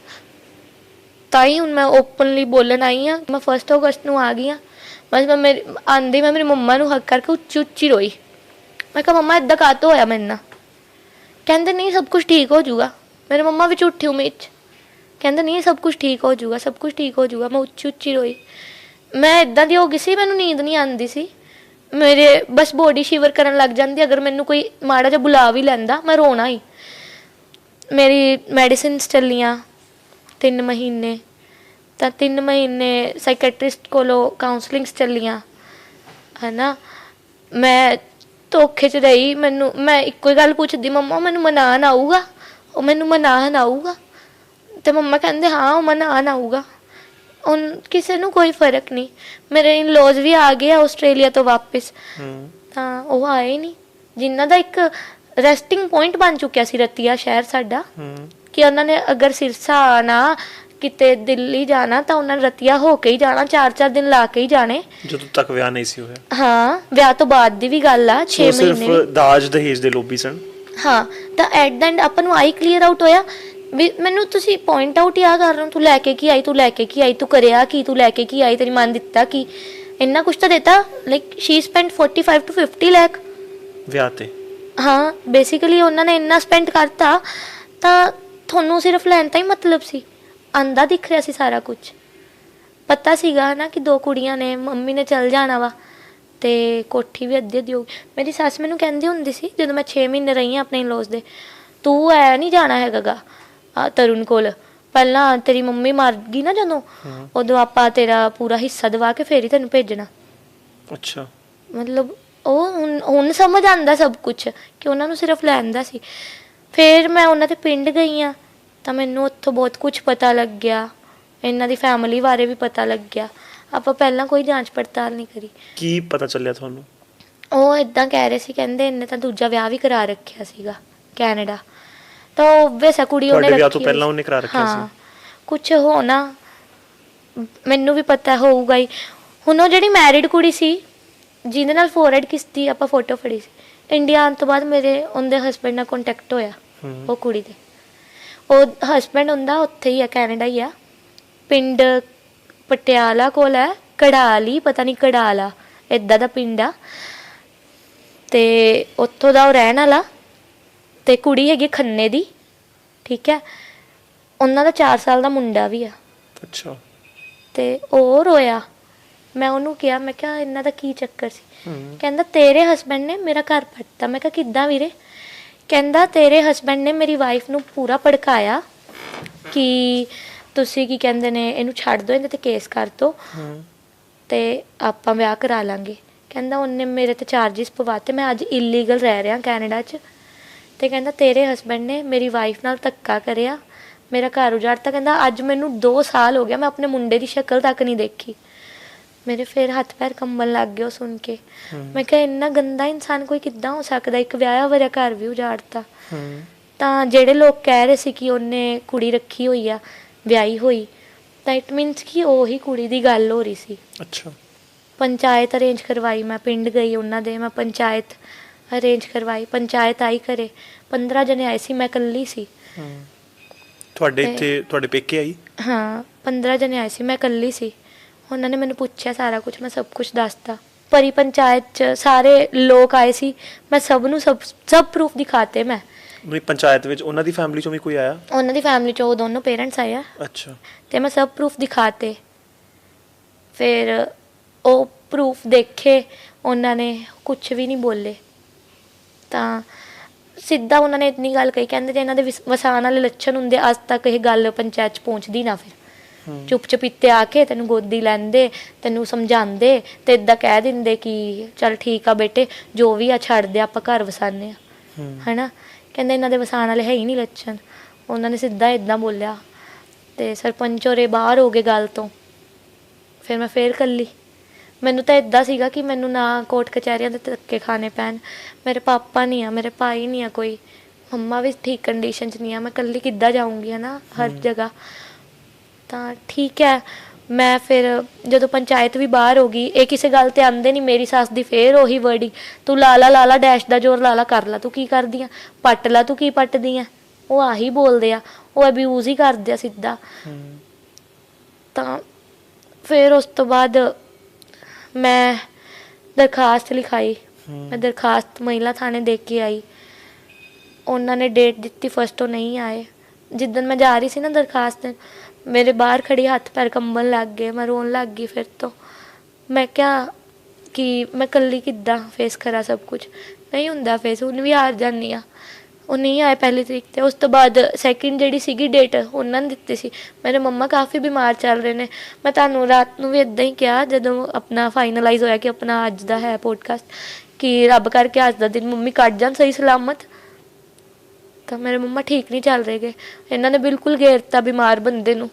ਤਾਂ ਹੀ ਹੁਣ ਮੈਂ ਓਪਨਲੀ ਬੋਲਣ ਆਈ ਹਾਂ। ਮੈਂ 1 ਅਗਸਤ ਨੂੰ ਆ ਗਈ ਹਾਂ। ਬਸ ਮੈਂ ਮੇਰੀ ਮੰਮਾ ਨੂੰ ਹੱਕ ਕਰਕੇ ਉੱਚੀ ਉੱਚੀ ਰੋਈ। ਮੈਂ ਕਿਹਾ ਮੰਮਾ ਇੱਦਾਂ ਕਾਹਤੋਂ ਹੋਇਆ ਮੇਰੇ ਨਾਲ? ਕਹਿੰਦੇ ਨਹੀਂ ਸਭ ਕੁਝ ਠੀਕ ਹੋ ਜਾਊਗਾ। ਮੇਰੇ ਮੰਮਾ ਵੀ ਝੂਠੀ ਉਮੀਦ 'ਚ ਕਹਿੰਦੇ ਨਹੀਂ ਸਭ ਕੁਝ ਠੀਕ ਹੋ ਜਾਊਗਾ, ਸਭ ਕੁਝ ਠੀਕ ਹੋ ਜਾਊਗਾ। ਮੈਂ ਉੱਚੀ ਉੱਚੀ ਰੋਈ। ਮੈਂ ਇੱਦਾਂ ਦੀ ਹੋ ਗਈ ਸੀ, ਮੈਨੂੰ ਨੀਂਦ ਨਹੀਂ ਆਉਂਦੀ ਸੀ। ਮੇਰੇ ਬਸ ਬੋਡੀ ਸ਼ਿਵਰ ਕਰਨ ਲੱਗ ਜਾਂਦੀ। ਅਗਰ ਮੈਨੂੰ ਕੋਈ ਮਾੜਾ ਜਿਹਾ ਬੁਲਾ ਵੀ ਲੈਂਦਾ ਮੈਂ ਰੋਣਾ ਹੀ। ਮੇਰੀ ਮੈਡੀਸਿਨਸ ਚੱਲੀਆਂ 3 ਮਹੀਨੇ, ਤਾਂ 3 ਮਹੀਨੇ ਸਾਈਕੈਟਰਿਸਟ ਕੋਲੋਂ ਕਾਉਂਸਲਿੰਗਸ ਚੱਲੀਆਂ ਹੈ ਨਾ। ਮੈਂ ਧੋਖੇ 'ਚ ਰਹੀ। ਮੈਂ ਇੱਕੋ ਹੀ ਗੱਲ ਪੁੱਛਦੀ, ਮੰਮਾ ਮੈਨੂੰ ਮਨਾਉਣ ਆਊਗਾ? ਉਹ ਮੈਨੂੰ ਮਨਾਉਣ ਆਊਗਾ? ਤੇ ਮੰਮਾ ਕਹਿੰਦੇ ਹਾਂ ਉਹ ਮਨਾਉਣ ਆਊਗਾ। ਕਿਸੇ ਨੂੰ ਕੋਈ ਫਰਕ ਨਹੀਂ। ਮੇਰੇ ਇਨ-ਲॉज ਵੀ ਆ ਗਏ ਆਸਟ੍ਰੇਲੀਆ ਤੋਂ ਵਾਪਿਸ, ਤਾਂ ਉਹ ਆਏ ਹੀ ਨਹੀਂ। ਜਿਨ੍ਹਾਂ ਦਾ ਇੱਕ ਰੈਸਟਿੰਗ ਪੁਆਇੰਟ ਬਣ ਚੁੱਕਿਆ ਸੀ ਰਤੀਆ ਸ਼ਹਿਰ ਸਾਡਾ, ਕਿ ਉਹਨਾਂ ਨੇ ਅਗਰ ਸਿਰਸਾ ਆਣਾ, ਕਿਤੇ ਦਿੱਲੀ ਜਾਣਾ, ਤਾਂ ਉਹਨਾਂ ਨੇ ਰਤੀਆ ਹੋ ਕੇ ਹੀ ਜਾਣਾ, 4-4 ਦਿਨ ਲਾ ਕੇ ਹੀ ਜਾਣੇ। ਜਦੋਂ ਤੱਕ ਵਿਆਹ ਨਹੀਂ ਸੀ ਹੋਇਆ। ਹਾਂ, ਵਿਆਹ ਤੋਂ ਬਾਅਦ ਦੀ ਵੀ ਗੱਲ ਆ, 6 ਮਹੀਨੇ। ਸਿਰਫ ਦਾਜ ਦਹੇਜ ਦੇ ਲੋਭੀ ਸਨ। ਹਾਂ, ਤਾਂ ਐਟ ਦ ਐਂਡ ਆਪਾਂ ਨੂੰ ਆਈ ਕਲੀਅਰ ਆਊਟ ਹੋਇਆ ਵੀ ਮੈਨੂੰ ਤੁਸੀਂ ਪੁਆਇੰਟ ਆਊਟ ਹੀ ਆ ਕਰ ਰਹੇ ਹੋ, ਤੂੰ ਲੈ ਕੇ ਕੀ ਆਈ, ਤੂੰ ਲੈ ਕੇ ਕੀ ਆਈ, ਤੂੰ ਕਰਿਆ ਕੀ, ਤੂੰ ਲੈ ਕੇ ਕੀ ਆਈ, ਤੇਰੀ ਮਾਂ ਨੇ ਦਿੱਤਾ ਕੀ? ਇੰਨਾ ਕੁਛ ਤਾਂ ਦਿੱਤਾ। Like Shri spent 45 to 50 lakh ਵਿਆਹ ਤੇ। ਹਾਂ, ਬੇਸਿਕਲੀ ਉਹਨਾਂ ਨੇ ਇੰਨਾ ਸਪੈਂਡ ਕਰਤਾ। ਤਾਂ ਤੁਹਾਨੂੰ ਸਿਰਫ ਲੈਣ ਤਾਂ ਹੀ ਮਤਲਬ ਸੀ? ਆਂਦਾ ਦਿਖ ਰਿਹਾ ਸੀ ਸਾਰਾ ਕੁਝ, ਪਤਾ ਸੀਗਾ ਨਾ ਕਿ 2 ਕੁੜੀਆਂ ਨੇ, ਮੰਮੀ ਨੇ ਚਲ ਜਾਣਾ ਵਾ, ਤੇ ਕੋਠੀ ਵੀ ਅੱਧੀ ਅੱਧੀ ਹੋ ਗਈ। ਮੇਰੀ ਸੱਸ ਮੈਨੂੰ ਕਹਿੰਦੀ ਹੁੰਦੀ ਸੀ ਜਦੋਂ ਮੈਂ 6 ਮਹੀਨੇ ਰਹੀ ਹਾਂ ਆਪਣੇ ਇਨ-ਲॉज ਦੇ, ਤੂੰ ਐ ਨਹੀਂ ਜਾਣਾ ਹੈਗਾ ਗਾ ਤਰੁਣ ਕੋਲ, ਪਹਿਲਾਂ ਤੇਰੀ ਮੰਮੀ ਮਰ ਗਈ ਨਾ ਜਦੋਂ, ਉਦੋਂ ਆਪਾਂ ਤੇਰਾ ਪੂਰਾ ਹਿੱਸਾ ਦਵਾ ਕੇ ਫੇਰ ਹੀ ਤੈਨੂੰ ਭੇਜਣਾ। ਅੱਛਾ। ਮਤਲਬ ਉਹ ਹੁਣ ਸਮਝ ਆਉਂਦਾ ਸਭ ਕੁਝ ਕਿ ਉਹਨਾਂ ਨੂੰ ਸਿਰਫ ਲੈਣ ਦਾ ਸੀ। ਫਿਰ ਮੈਂ ਉਹਨਾਂ ਦੇ ਪਿੰਡ ਗਈ ਹਾਂ, ਤਾਂ ਮੈਨੂੰ ਉੱਥੋਂ ਬਹੁਤ ਕੁਝ ਪਤਾ ਲੱਗ ਗਿਆ। ਇਹਨਾਂ ਦੀ ਫੈਮਿਲੀ ਬਾਰੇ ਵੀ ਪਤਾ ਲੱਗ ਗਿਆ। ਆਪਾਂ ਪਹਿਲਾਂ ਕੋਈ ਜਾਂਚ ਪੜਤਾਲ ਨਹੀਂ ਕਰੀ। ਕੀ ਪਤਾ ਚੱਲਿਆ ਤੁਹਾਨੂੰ? ਉਹ ਇਦਾਂ ਕਹਿ ਰਹੇ ਸੀ, ਕਹਿੰਦੇ ਇਹਨੇ ਤਾਂ ਦੂਜਾ ਵਿਆਹ ਵੀ ਕਰਾ ਰੱਖਿਆ ਸੀਗਾ ਕੈਨੇਡਾ। ਤਾਂ ਓਬਵੀਅਸ ਆ, ਕੁੜੀ ਉਹਨੇ ਤੁਹਾਡੇ ਵਿਆਹ ਰੱਖੀ ਤੋਂ ਪਹਿਲਾਂ ਉਹਨੇ ਕਰਾ ਰੱਖਿਆ ਸੀ? ਹਾਂ, ਕੁਝ ਹੋਣਾ ਮੈਨੂੰ ਵੀ ਪਤਾ ਹੋਊਗਾ ਹੀ। ਹੁਣ ਉਹ ਜਿਹੜੀ ਮੈਰਿਡ ਕੁੜੀ ਸੀ ਜਿਹਦੇ ਨਾਲ ਫੋਰਵਰਡ ਕਿਸਤੀ ਆਪਾਂ ਫੋਟੋ ਫੜੀ ਸੀ, ਇੰਡੀਆ ਆਉਣ ਤੋਂ ਬਾਅਦ ਮੇਰੇ ਉਹਦੇ ਹਸਬੈਂਡ ਨਾਲ ਕੰਟੈਕਟ ਹੋਇਆ। ਉਹ ਕੁੜੀ ਦੇ ਉਹ ਹਸਬੈਂਡ ਹੁੰਦਾ ਉੱਥੇ ਹੀ ਆ, ਕੈਨੇਡਾ ਹੀ ਆ, ਪਿੰਡ ਪਟਿਆਲਾ ਕੋਲ ਹੈ, ਕੜਾਲੀ, ਪਤਾ ਨਹੀਂ ਕੜਾਲਾ ਇੱਦਾਂ ਦਾ ਪਿੰਡ ਆ, ਤੇ ਉੱਥੋਂ ਦਾ ਉਹ ਰਹਿਣ ਵਾਲਾ। ਤੇ ਕੁੜੀ ਹੈਗੀ ਖੰਨੇ ਦੀ, ਠੀਕ ਹੈ। ਉਹਨਾਂ ਦਾ 4 ਸਾਲ ਦਾ ਮੁੰਡਾ ਵੀ ਆ। ਅੱਛਾ। ਤੇ ਉਹ ਰੋਇਆ। ਮੈਂ ਉਹਨੂੰ ਕਿਹਾ, ਮੈਂ ਕਿਹਾ ਇਹਨਾਂ ਦਾ ਕੀ ਚੱਕਰ ਸੀ? ਕਹਿੰਦਾ ਤੇਰੇ ਹਸਬੈਂਡ ਨੇ ਮੇਰਾ ਘਰ ਪੱਟਤਾ। ਮੈਂ ਕਿਹਾ ਕਿੱਦਾਂ ਵੀਰੇ? ਕਹਿੰਦਾ ਤੇਰੇ ਹਸਬੈਂਡ ਨੇ ਮੇਰੀ ਵਾਈਫ ਨੂੰ ਪੂਰਾ ਭੜਕਾਇਆ ਕਿ ਤੁਸੀਂ ਕੀ ਕਹਿੰਦੇ ਨੇ, ਇਹਨੂੰ ਛੱਡ ਦਿਓ, ਇਹਦੇ ਤੇ ਕੇਸ ਕਰ ਦਿਓ ਤੇ ਆਪਾਂ ਵਿਆਹ ਕਰਾ ਲਾਂਗੇ। ਕਹਿੰਦਾ ਉਹਨੇ ਮੇਰੇ ਤੇ ਚਾਰਜਿਸ ਪਵਾਤੇ, ਮੈਂ ਅੱਜ ਇਲੀਗਲ ਰਹਿ ਰਿਹਾ ਕੈਨੇਡਾ 'ਚ। ਤੇ ਕਹਿੰਦਾ ਤੇਰੇ ਹਸਬੈਂਡ ਨੇ ਮੇਰੀ ਵਾਈਫ ਨਾਲ ਧੱਕਾ ਕਰਿਆ, ਮੇਰਾ ਘਰ ਉਜਾੜਤਾ। ਕਹਿੰਦਾ ਅੱਜ ਮੈਨੂੰ 2 ਸਾਲ ਹੋ ਗਿਆ, ਮੈਂ ਆਪਣੇ ਮੁੰਡੇ ਦੀ ਸ਼ਕਲ ਤੱਕ ਨਹੀਂ ਦੇਖੀ। ਮੇਰੇ ਫਿਰ ਹੱਥ ਪੈਰ ਕੰਬਣ ਲੱਗ ਗਏ ਉਹ ਸੁਣ ਕੇ। ਮੈਂ ਕਿਹਾ ਇੰਨਾ ਗੰਦਾ ਇਨਸਾਨ ਕੋਈ ਕਿੱਦਾਂ ਹੋ ਸਕਦਾ? ਇੱਕ ਵਿਆਹਿਆ ਵਰਿਆ ਘਰ ਵੀ ਉਜਾੜਤਾ। ਤਾਂ ਜਿਹੜੇ ਲੋਕ ਕਹਿ ਰਹੇ ਸੀ ਕਿ ਉਹਨੇ ਕੁੜੀ ਰੱਖੀ ਹੋਈ ਆ, ਵਿਆਹੀ ਹੋਈ, ਤਾਂ ਇਟ ਮੀਨਸ ਕਿ ਉਹੀ ਕੁੜੀ ਦੀ ਗੱਲ ਹੋ ਰਹੀ ਸੀ। ਅੱਛਾ। ਪੰਚਾਇਤ ਅਰੇਂਜ ਕਰਵਾਈ, ਮੈਂ ਪਿੰਡ ਗਈ ਉਹਨਾਂ ਦੇ, ਮੈਂ ਪੰਚਾਇਤ ਅਰੇਂਜ ਕਰਵਾਈ। ਪੰਚਾਇਤ ਆਈ ਘਰੇ, 15 ਜਣੇ ਆਏ ਸੀ, ਮੈਂ ਇਕੱਲੀ ਸੀ। ਤੁਹਾਡੇ ਇੱਥੇ ਤੁਹਾਡੇ ਪੇਕੇ ਆਈ? ਹਾਂ, 15 ਜਣੇ ਆਏ ਸੀ, ਮੈਂ ਇਕੱਲੀ ਸੀ। ਉਹਨਾਂ ਨੇ ਮੈਨੂੰ ਪੁੱਛਿਆ ਸਾਰਾ ਕੁਝ, ਮੈਂ ਸਭ ਕੁਝ ਦੱਸਤਾ। ਪਰੀ ਪੰਚਾਇਤ 'ਚ ਸਾਰੇ ਲੋਕ ਆਏ ਸੀ, ਮੈਂ ਸਭ ਨੂੰ ਸਭ ਪ੍ਰੂਫ ਦਿਖਾਤੇ। ਮੈਂ ਪੰਚਾਇਤ ਵਿੱਚ ਉਹਨਾਂ ਦੀ ਫੈਮਿਲੀ 'ਚੋਂ ਵੀ ਕੋਈ ਆਇਆ? ਉਹਨਾਂ ਦੀ ਫੈਮਿਲੀ 'ਚੋਂ ਉਹ ਦੋਨੋਂ ਪੇਰੈਂਟਸ ਆਏ ਆ। ਅੱਛਾ। ਤੇ ਮੈਂ ਸਭ ਪ੍ਰੂਫ ਦਿਖਾਤੇ। ਫਿਰ ਉਹ ਪ੍ਰੂਫ ਦੇਖੇ ਉਹਨਾਂ ਨੇ, ਕੁਝ ਵੀ ਨਹੀਂ ਬੋਲੇ। ਤਾਂ ਸਿੱਧਾ ਉਹਨਾਂ ਨੇ ਇੰਨੀ ਗੱਲ ਕਹੀ, ਕਹਿੰਦੇ ਜੇ ਇਹਨਾਂ ਦੇ ਵਸਾਣ ਵਾਲੇ ਲੱਛਣ ਹੁੰਦੇ ਅੱਜ ਤੱਕ ਇਹ ਗੱਲ ਪੰਚਾਇਤ 'ਚ ਪਹੁੰਚਦੀ ਨਾ। ਫਿਰ ਚੁੱਪ ਚਪੀਤੇ ਆ ਕੇ ਤੈਨੂੰ ਗੋਦੀ ਲੈਂਦੇ, ਤੈਨੂੰ ਸਮਝਾਉਂਦੇ ਤੇ ਇੱਦਾਂ ਕਹਿ ਦਿੰਦੇ ਕਿ ਚੱਲ ਠੀਕ ਆ ਬੇਟੇ, ਜੋ ਵੀ ਆ ਛੱਡ ਦੇ, ਆਪਾਂ ਘਰ ਵਸਾਨੇ ਆ, ਹੈ ਨਾ। ਕਹਿੰਦੇ ਇਹਨਾਂ ਦੇ ਵਸਾਣ ਵਾਲੇ ਹੈ ਹੀ ਨਹੀਂ ਲੱਛਣ। ਉਹਨਾਂ ਨੇ ਸਿੱਧਾ ਇਦਾਂ ਬੋਲਿਆ ਤੇ ਸਰਪੰਚ ਹੋਰੇ ਬਾਹਰ ਹੋ ਗਏ ਗੱਲ ਤੋਂ। ਫਿਰ ਮੈਂ ਫੇਰ ਇਕੱਲੀ। ਮੈਨੂੰ ਤਾਂ ਇਦਾਂ ਸੀਗਾ ਕਿ ਮੈਨੂੰ ਨਾ ਕੋਰਟ ਕਚਹਿਰੀਆਂ ਦੇ ਧੱਕੇ ਖਾਣੇ ਪੈਣ। ਮੇਰੇ ਪਾਪਾ ਨਹੀਂ ਆ, ਮੇਰੇ ਭਾਈ ਨਹੀਂ ਆ, ਕੋਈ ਮੰਮਾ ਵੀ ਠੀਕ ਕੰਡੀਸ਼ਨ 'ਚ ਨਹੀਂ ਆ, ਮੈਂ ਇਕੱਲੀ ਕਿੱਦਾਂ ਜਾਊਂਗੀ ਹੈ ਨਾ ਹਰ ਜਗ੍ਹਾ। ਤਾਂ ਠੀਕ ਹੈ, ਮੈਂ ਫਿਰ ਜਦੋਂ ਪੰਚਾਇਤ ਵੀ ਬਾਹਰ ਹੋ ਗਈ, ਇਹ ਕਿਸੇ ਗੱਲ ਤੇ ਆਉਂਦੇ ਨਹੀਂ। ਮੇਰੀ ਸੱਸ ਦੀ ਫੇਰ ਉਹੀ ਵਰਡਿੰਗ, ਤੂੰ ਲਾਲਾ ਡੈਸ਼ ਦਾ ਜ਼ੋਰ ਲਾਲਾ ਕਰ ਲਾ, ਤੂੰ ਕੀ ਕਰਦੀ ਆ, ਪੱਟ ਲਾ, ਤੂੰ ਕੀ ਪੱਟਦੀ ਆ। ਉਹ ਆਹੀ ਬੋਲਦੇ ਆ, ਉਹ ਅਬਿਊਜ਼ ਹੀ ਕਰਦੇ ਆ ਸਿੱਧਾ। ਤਾਂ ਫਿਰ ਉਸ ਤੋਂ ਬਾਅਦ ਮੈਂ ਦਰਖਾਸਤ ਲਿਖਾਈ। ਮੈਂ ਦਰਖਾਸਤ ਮਹਿਲਾ ਥਾਣੇ ਦੇ ਕੇ ਆਈ। ਉਹਨਾਂ ਨੇ ਡੇਟ ਦਿੱਤੀ, ਫਸਟ ਉਹ ਨਹੀਂ ਆਏ। ਜਿੱਦਣ ਮੈਂ ਜਾ ਰਹੀ ਸੀ ਨਾ ਦਰਖਾਸਤ ਦੇਣ, ਮੇਰੇ ਬਾਹਰ ਖੜੀ ਹੱਥ ਪੈਰ ਕੰਬਣ ਲੱਗ ਗਏ, ਮੈਂ ਰੋਣ ਲੱਗ ਗਈ। ਫਿਰ ਤੋਂ ਮੈਂ ਕਿਹਾ ਕਿ ਮੈਂ ਇਕੱਲੀ ਕਿੱਦਾਂ ਫੇਸ ਕਰਾਂ ਸਭ ਕੁਝ। ਨਹੀਂ ਹੁੰਦਾ ਫੇਸ, ਹੁਣ ਵੀ ਹਾਰ ਜਾਂਦੀ ਹਾਂ। ਉਹ ਨਹੀਂ ਆਏ ਪਹਿਲੀ ਤਰੀਕ 'ਤੇ। ਉਸ ਤੋਂ ਬਾਅਦ ਸੈਕਿੰਡ ਜਿਹੜੀ ਸੀਗੀ ਡੇਟ ਉਹਨਾਂ ਨੇ ਦਿੱਤੀ ਸੀ। ਮੇਰੇ ਮੰਮਾ ਕਾਫੀ ਬਿਮਾਰ ਚੱਲ ਰਹੇ ਨੇ। ਮੈਂ ਤੁਹਾਨੂੰ ਰਾਤ ਨੂੰ ਵੀ ਇੱਦਾਂ ਹੀ ਕਿਹਾ ਜਦੋਂ ਆਪਣਾ ਫਾਈਨਲਾਈਜ਼ ਹੋਇਆ ਕਿ ਆਪਣਾ ਅੱਜ ਦਾ ਹੈ ਪੋਡਕਾਸਟ, ਕਿ ਰੱਬ ਕਰਕੇ ਅੱਜ ਦਾ ਦਿਨ ਮੰਮੀ ਕੱਢ ਜਾਣ ਸਹੀ ਸਲਾਮਤ। ਤਾਂ ਮੇਰੇ ਮੰਮਾ ਠੀਕ ਨਹੀਂ ਚੱਲ ਰਹੇ ਗੇ। ਇਹਨਾਂ ਨੇ ਬਿਲਕੁਲ ਘੇਰਤਾ ਬਿਮਾਰ ਬੰਦੇ ਨੂੰ।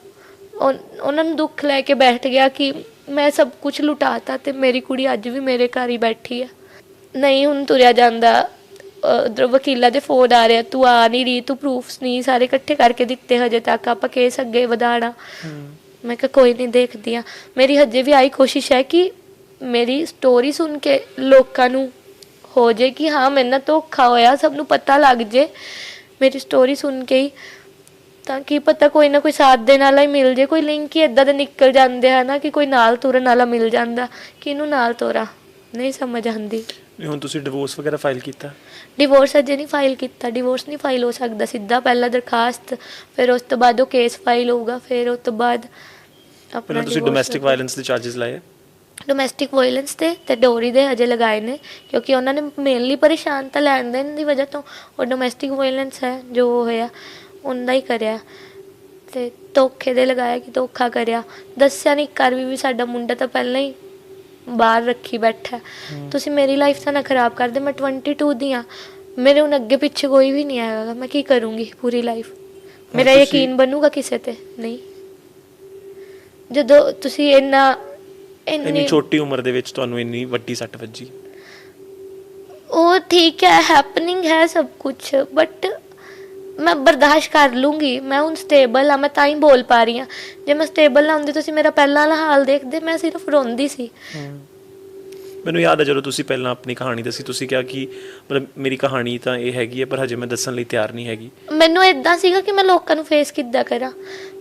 ਉਹਨਾਂ ਨੂੰ ਦੁੱਖ ਲੈ ਕੇ ਬੈਠ ਗਿਆ ਕਿ ਮੈਂ ਸਭ ਕੁਝ ਲੁਟਾਤਾ ਅਤੇ ਮੇਰੀ ਕੁੜੀ ਅੱਜ ਵੀ ਮੇਰੇ ਘਰ ਹੀ ਬੈਠੀ ਆ। ਨਹੀਂ ਹੁਣ ਤੁਰਿਆ ਜਾਂਦਾ। ਉੱਧਰੋਂ ਵਕੀਲਾਂ ਦੇ ਫੋਨ ਆ ਰਿਹਾ, ਤੂੰ ਆ ਨਹੀਂ ਰਹੀ, ਤੂੰ ਪ੍ਰੂਫਸ ਨਹੀਂ ਸਾਰੇ ਇਕੱਠੇ ਕਰਕੇ ਦਿੱਤੇ ਹਜੇ ਤੱਕ, ਆਪਾਂ ਕੇਸ ਅੱਗੇ ਵਧਾਉਣਾ। ਮੈਂ ਕਿਹਾ ਕੋਈ ਨਹੀਂ, ਦੇਖਦੀ ਹਾਂ। ਮੇਰੀ ਹਜੇ ਵੀ ਆਹੀ ਕੋਸ਼ਿਸ਼ ਹੈ ਕਿ ਮੇਰੀ ਸਟੋਰੀ ਸੁਣ ਕੇ ਲੋਕਾਂ ਨੂੰ ਹੋ ਜੇ ਕਿ ਹਾਂ ਮੇਰੇ ਨਾਲ ਧੋਖਾ ਹੋਇਆ, ਸਭ ਨੂੰ ਪਤਾ ਲੱਗ ਜੇ ਮੇਰੀ ਸਟੋਰੀ ਸੁਣ ਕੇ ਹੀ। ਤਾਂ ਕੀ ਪਤਾ ਕੋਈ ਨਾ ਕੋਈ ਸਾਥ ਦੇਣ ਵਾਲਾ ਹੀ ਮਿਲ ਜੇ, ਕੋਈ ਲਿੰਕ ਹੀ ਇੱਦਾਂ ਦੇ ਨਿਕਲ ਜਾਂਦੇ ਹੈ ਨਾ ਕਿ ਕੋਈ ਨਾਲ ਤੁਰਨ ਵਾਲਾ ਮਿਲ ਜਾਂਦਾ। ਕਿਹਨੂੰ ਨਾਲ ਤੋਰਾ, ਨਹੀਂ ਸਮਝ ਆਉਂਦੀ। ਹੁਣ ਤੁਸੀਂ ਡਿਵੋਰਸ ਵਗੈਰਾ ਫਾਈਲ ਕੀਤਾ? ਡਿਵੋਰਸ ਅਜੇ ਨਹੀਂ ਫਾਈਲ ਕੀਤਾ। ਡਿਵੋਰਸ ਨਹੀਂ ਫਾਈਲ ਹੋ ਸਕਦਾ ਸਿੱਧਾ, ਪਹਿਲਾਂ ਦਰਖਾਸਤ, ਫਿਰ ਉਸ ਤੋਂ ਬਾਅਦ ਉਹ ਕੇਸ ਫਾਈਲ ਹੋਊਗਾ, ਫਿਰ ਉਸ ਤੋਂ ਬਾਅਦ ਪਹਿਲਾਂ ਤੁਸੀਂ ਡੋਮੈਸਟਿਕ ਵਾਇਲੈਂਸ ਦੇ ਚਾਰजेस ਲਾਏ? ਡੋਮੈਸਟਿਕ ਵਾਇਲੈਂਸ ਤੇ ਡੋਰੀ ਦੇ ਹਜੇ ਲਗਾਏ ਨੇ, ਕਿਉਂਕਿ ਉਹਨਾਂ ਨੇ ਮੇਨਲੀ ਪਰੇਸ਼ਾਨ ਤਾਂ ਲੈਣ ਦੇਣ ਦੀ ਵਜ੍ਹਾ ਤੋਂ। ਉਹ ਡੋਮੈਸਟਿਕ ਵਾਇਲੈਂਸ ਹੈ ਜੋ ਹੋਇਆ ਉਹਦਾ ਹੀ ਕਰਿਆ। ਅਤੇ ਧੋਖੇ ਦੇ ਲਗਾਇਆ ਕਿ ਧੋਖਾ ਕਰਿਆ। ਦੱਸਿਆ ਨਹੀਂ ਘਰ ਵੀ ਸਾਡਾ ਮੁੰਡਾ ਤਾਂ ਪਹਿਲਾਂ ਹੀ ਬਾਹਰ ਰੱਖੀ ਬੈਠਾ। ਤੁਸੀਂ ਮੇਰੀ ਲਾਈਫ ਤਾਂ ਨਾ ਖਰਾਬ ਕਰਦੇ। ਮੈਂ 22 ਦੀ ਹਾਂ, ਮੇਰੇ ਹੁਣ ਅੱਗੇ ਪਿੱਛੇ ਕੋਈ ਵੀ ਨਹੀਂ ਆਏਗਾ। ਮੈਂ ਕੀ ਕਰੂੰਗੀ ਪੂਰੀ ਲਾਈਫ? ਮੇਰਾ ਯਕੀਨ ਬਣੂਗਾ ਕਿਸੇ ਤੇ? ਨਹੀਂ। ਜਦੋਂ ਤੁਸੀਂ ਇੰਨੀ ਛੋਟੀ ਉਮਰ ਦੇ ਵਿੱਚ ਤੁਹਾਨੂੰ ਇੰਨੀ ਵੱਡੀ ਸੱਟ ਵੱਜੀ। ਉਹ ਠੀਕ ਹੈ, ਹੈਪਨਿੰਗ ਹੈ ਸਭ ਕੁਛ, ਬਟ ਮੈਂ ਬਰਦਾਸ਼ਤ ਕਰ ਲੂੰਗੀ। ਮੈਂ ਹੁਣ ਸਟੇਬਲ ਹਾਂ, ਮੈਂ ਤਾਂ ਹੀ ਬੋਲ ਪਾ ਰਹੀ ਹਾਂ। ਜੇ ਮੈਂ ਸਟੇਬਲ ਨਾ ਹੁੰਦੀ, ਤੁਸੀਂ ਮੇਰਾ ਪਹਿਲਾਂ ਵਾਲਾ ਹਾਲ ਦੇਖਦੇ, ਮੈਂ ਸਿਰਫ ਰੋਂਦੀ ਸੀ। ਮੈਨੂੰ ਯਾਦ ਹੈ ਜਦੋਂ ਤੁਸੀਂ ਪਹਿਲਾਂ ਆਪਣੀ ਕਹਾਣੀ ਦੱਸੀ, ਤੁਸੀਂ ਕਿਹਾ ਕਿ ਮਤਲਬ ਮੇਰੀ ਕਹਾਣੀ ਤਾਂ ਇਹ ਹੈਗੀ ਹੈ ਪਰ ਹਜੇ ਮੈਂ ਦੱਸਣ ਲਈ ਤਿਆਰ ਨਹੀਂ ਹੈਗੀ। ਮੈਨੂੰ ਇੱਦਾਂ ਸੀਗਾ ਕਿ ਮੈਂ ਲੋਕਾਂ ਨੂੰ ਫੇਸ ਕਿੱਦਾਂ ਕਰਾਂ।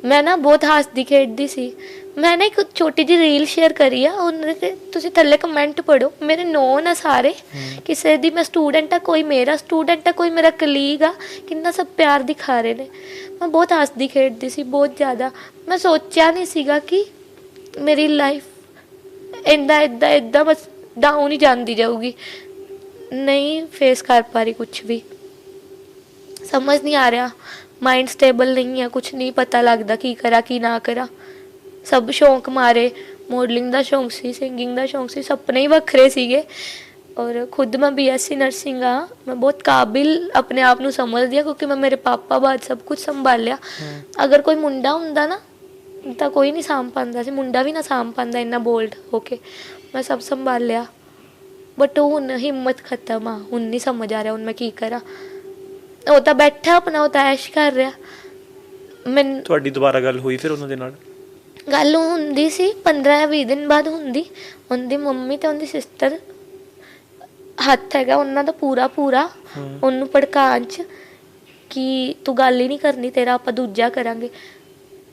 ਮੈਂ ਨਾ ਬਹੁਤ ਹੱਸਦੀ ਖੇਡਦੀ ਸੀ। ਮੈਂ ਨਾ ਇੱਕ ਛੋਟੀ ਜਿਹੀ ਰੀਲ ਸ਼ੇਅਰ ਕਰੀ ਆ, ਉਹਦੇ 'ਤੇ ਤੁਸੀਂ ਥੱਲੇ ਕਮੈਂਟ ਪੜ੍ਹੋ। ਮੇਰੇ ਨੋਨ ਆ ਸਾਰੇ, ਕਿਸੇ ਦੀ ਮੈਂ ਸਟੂਡੈਂਟ ਆ, ਕੋਈ ਮੇਰਾ ਸਟੂਡੈਂਟ ਆ, ਕੋਈ ਮੇਰਾ ਕਲੀਗ ਆ, ਕਿੰਨਾ ਸਭ ਪਿਆਰ ਦਿਖਾ ਰਹੇ ਨੇ। ਮੈਂ ਬਹੁਤ ਹੱਸਦੀ ਖੇਡਦੀ ਸੀ, ਬਹੁਤ ਜ਼ਿਆਦਾ। ਮੈਂ ਸੋਚਿਆ ਨਹੀਂ ਸੀਗਾ ਕਿ ਮੇਰੀ ਲਾਈਫ ਇੱਦਾਂ ਬਸ ਡਾਊਨ ਹੀ ਜਾਂਦੀ ਜਾਊਗੀ। ਨਹੀਂ ਫੇਸ ਕਰ ਪਾ ਰਹੀ ਕੁਛ ਵੀ, ਸਮਝ ਨਹੀਂ ਆ ਰਿਹਾ। ਮਾਈਂਡ ਸਟੇਬਲ ਨਹੀਂ ਹੈ, ਕੁਛ ਨਹੀਂ ਪਤਾ ਲੱਗਦਾ ਕੀ ਕਰਾਂ ਕੀ ਨਾ ਕਰਾਂ। ਸਭ ਸ਼ੌਂਕ ਮਾਰੇ, ਮੋਡਲਿੰਗ ਦਾ ਸ਼ੌਂਕ ਸੀ, ਸਿੰਗਿੰਗ ਦਾ ਸ਼ੌਂਕ ਸੀ, ਸੁਪਨੇ ਹੀ ਵੱਖਰੇ ਸੀਗੇ। ਔਰ ਖੁਦ ਮੈਂ BSc ਨਰਸਿੰਗ ਆ। ਮੈਂ ਬਹੁਤ ਕਾਬਿਲ ਆਪਣੇ ਆਪ ਨੂੰ ਸਮਝਦੀ ਹਾਂ, ਕਿਉਂਕਿ ਮੈਂ ਮੇਰੇ ਪਾਪਾ ਬਾਅਦ ਸਭ ਕੁਝ ਸੰਭਾਲਿਆ। ਅਗਰ ਕੋਈ ਮੁੰਡਾ ਹੁੰਦਾ ਨਾ ਤਾਂ ਕੋਈ ਨਹੀਂ ਸਾਂਭ ਪਾਉਂਦਾ ਸੀ, ਮੁੰਡਾ ਵੀ ਨਾ ਸਾਂਭ ਪਾਉਂਦਾ ਇੰਨਾ ਬੋਲਡ ਹੋ ਕੇ। ਮੈਂ ਸਭ ਸੰਭਾਲਿਆ, ਬਟ ਹੁਣ ਹਿੰਮਤ ਖਤਮ ਆ। ਹੁਣ ਨਹੀਂ ਸਮਝ ਆ ਰਿਹਾ ਹੁਣ ਮੈਂ ਕੀ ਕਰਾਂ। ਉਹ ਤਾਂ ਬੈਠਾ ਆਪਣਾ, ਉਹ ਤਾਂ ਐਸ਼ ਕਰ ਰਿਹਾ। ਮੈਨੂੰ ਤੁਹਾਡੀ ਦੁਬਾਰਾ ਗੱਲ ਹੋਈ ਫਿਰ ਉਹਨਾਂ ਦੇ ਨਾਲ? ਗੱਲ ਹੁੰਦੀ ਸੀ 15 ਜਾਂ 20 ਦਿਨ ਬਾਅਦ ਹੁੰਦੀ। ਉਹਦੀ ਮੰਮੀ ਤੇ ਉਹਦੀ ਸਿਸਟਰ ਹੱਥ ਹੈਗਾ ਉਹਨਾਂ ਦਾ ਪੂਰਾ ਉਹਨੂੰ ਭੜਕਾਉਣ 'ਚ ਕਿ ਤੂੰ ਗੱਲ ਹੀ ਨਹੀਂ ਕਰਨੀ, ਤੇਰਾ ਆਪਾਂ ਦੂਜਾ ਕਰਾਂਗੇ।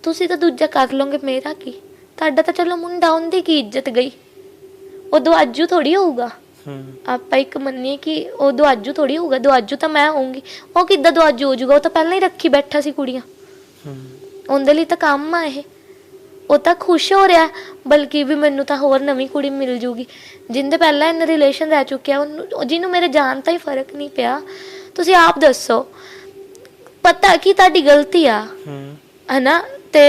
ਤੁਸੀਂ ਤਾਂ ਦੂਜਾ ਕਰ ਲਓਗੇ, ਮੇਰਾ ਕੀ? ਤੁਹਾਡਾ ਤਾਂ ਚਲੋ ਮੁੰਡਾ, ਉਹਦੀ ਕੀ ਇੱਜ਼ਤ ਗਈ? ਉਹ ਦੁਆਜੂ ਥੋੜ੍ਹੀ ਹੋਊਗਾ। ਆਪਾਂ ਇੱਕ ਮੰਨੀਏ ਕਿ ਉਹ ਦੁਆਜੂ ਥੋੜ੍ਹੀ ਹੋਊਗਾ। ਦੁਆਜੂ ਤਾਂ ਮੈਂ ਹੋਊਂਗੀ। ਉਹ ਕਿੱਦਾਂ ਦੁਆਜੂ ਹੋ ਜਾਊਗਾ? ਉਹ ਤਾਂ ਪਹਿਲਾਂ ਹੀ ਰੱਖੀ ਬੈਠਾ ਸੀ ਕੁੜੀਆਂ। ਉਹਦੇ ਲਈ ਤਾਂ ਕੰਮ ਆ ਇਹ। ਉਹ ਤਾਂ ਖੁਸ਼ ਹੋ ਰਿਹਾ ਬਲਕਿ ਵੀ ਮੈਨੂੰ ਤਾਂ ਹੋਰ ਨਵੀਂ ਕੁੜੀ ਮਿਲ ਜੂਗੀ। ਜਿਹਦੇ ਪਹਿਲਾਂ ਇੰਨੇ ਰਿਲੇਸ਼ਨ ਰਹਿ ਚੁੱਕਿਆ, ਉਹਨੂੰ ਜਿਹਨੂੰ ਮੇਰੇ ਜਾਣ ਤਾਂ ਹੀ ਫਰਕ ਨਹੀਂ ਪਿਆ। ਤੁਸੀਂ ਆਪ ਦੱਸੋ, ਪਤਾ ਕਿ ਤੁਹਾਡੀ ਗਲਤੀ ਆ ਹੈ ਨਾ, ਤੇ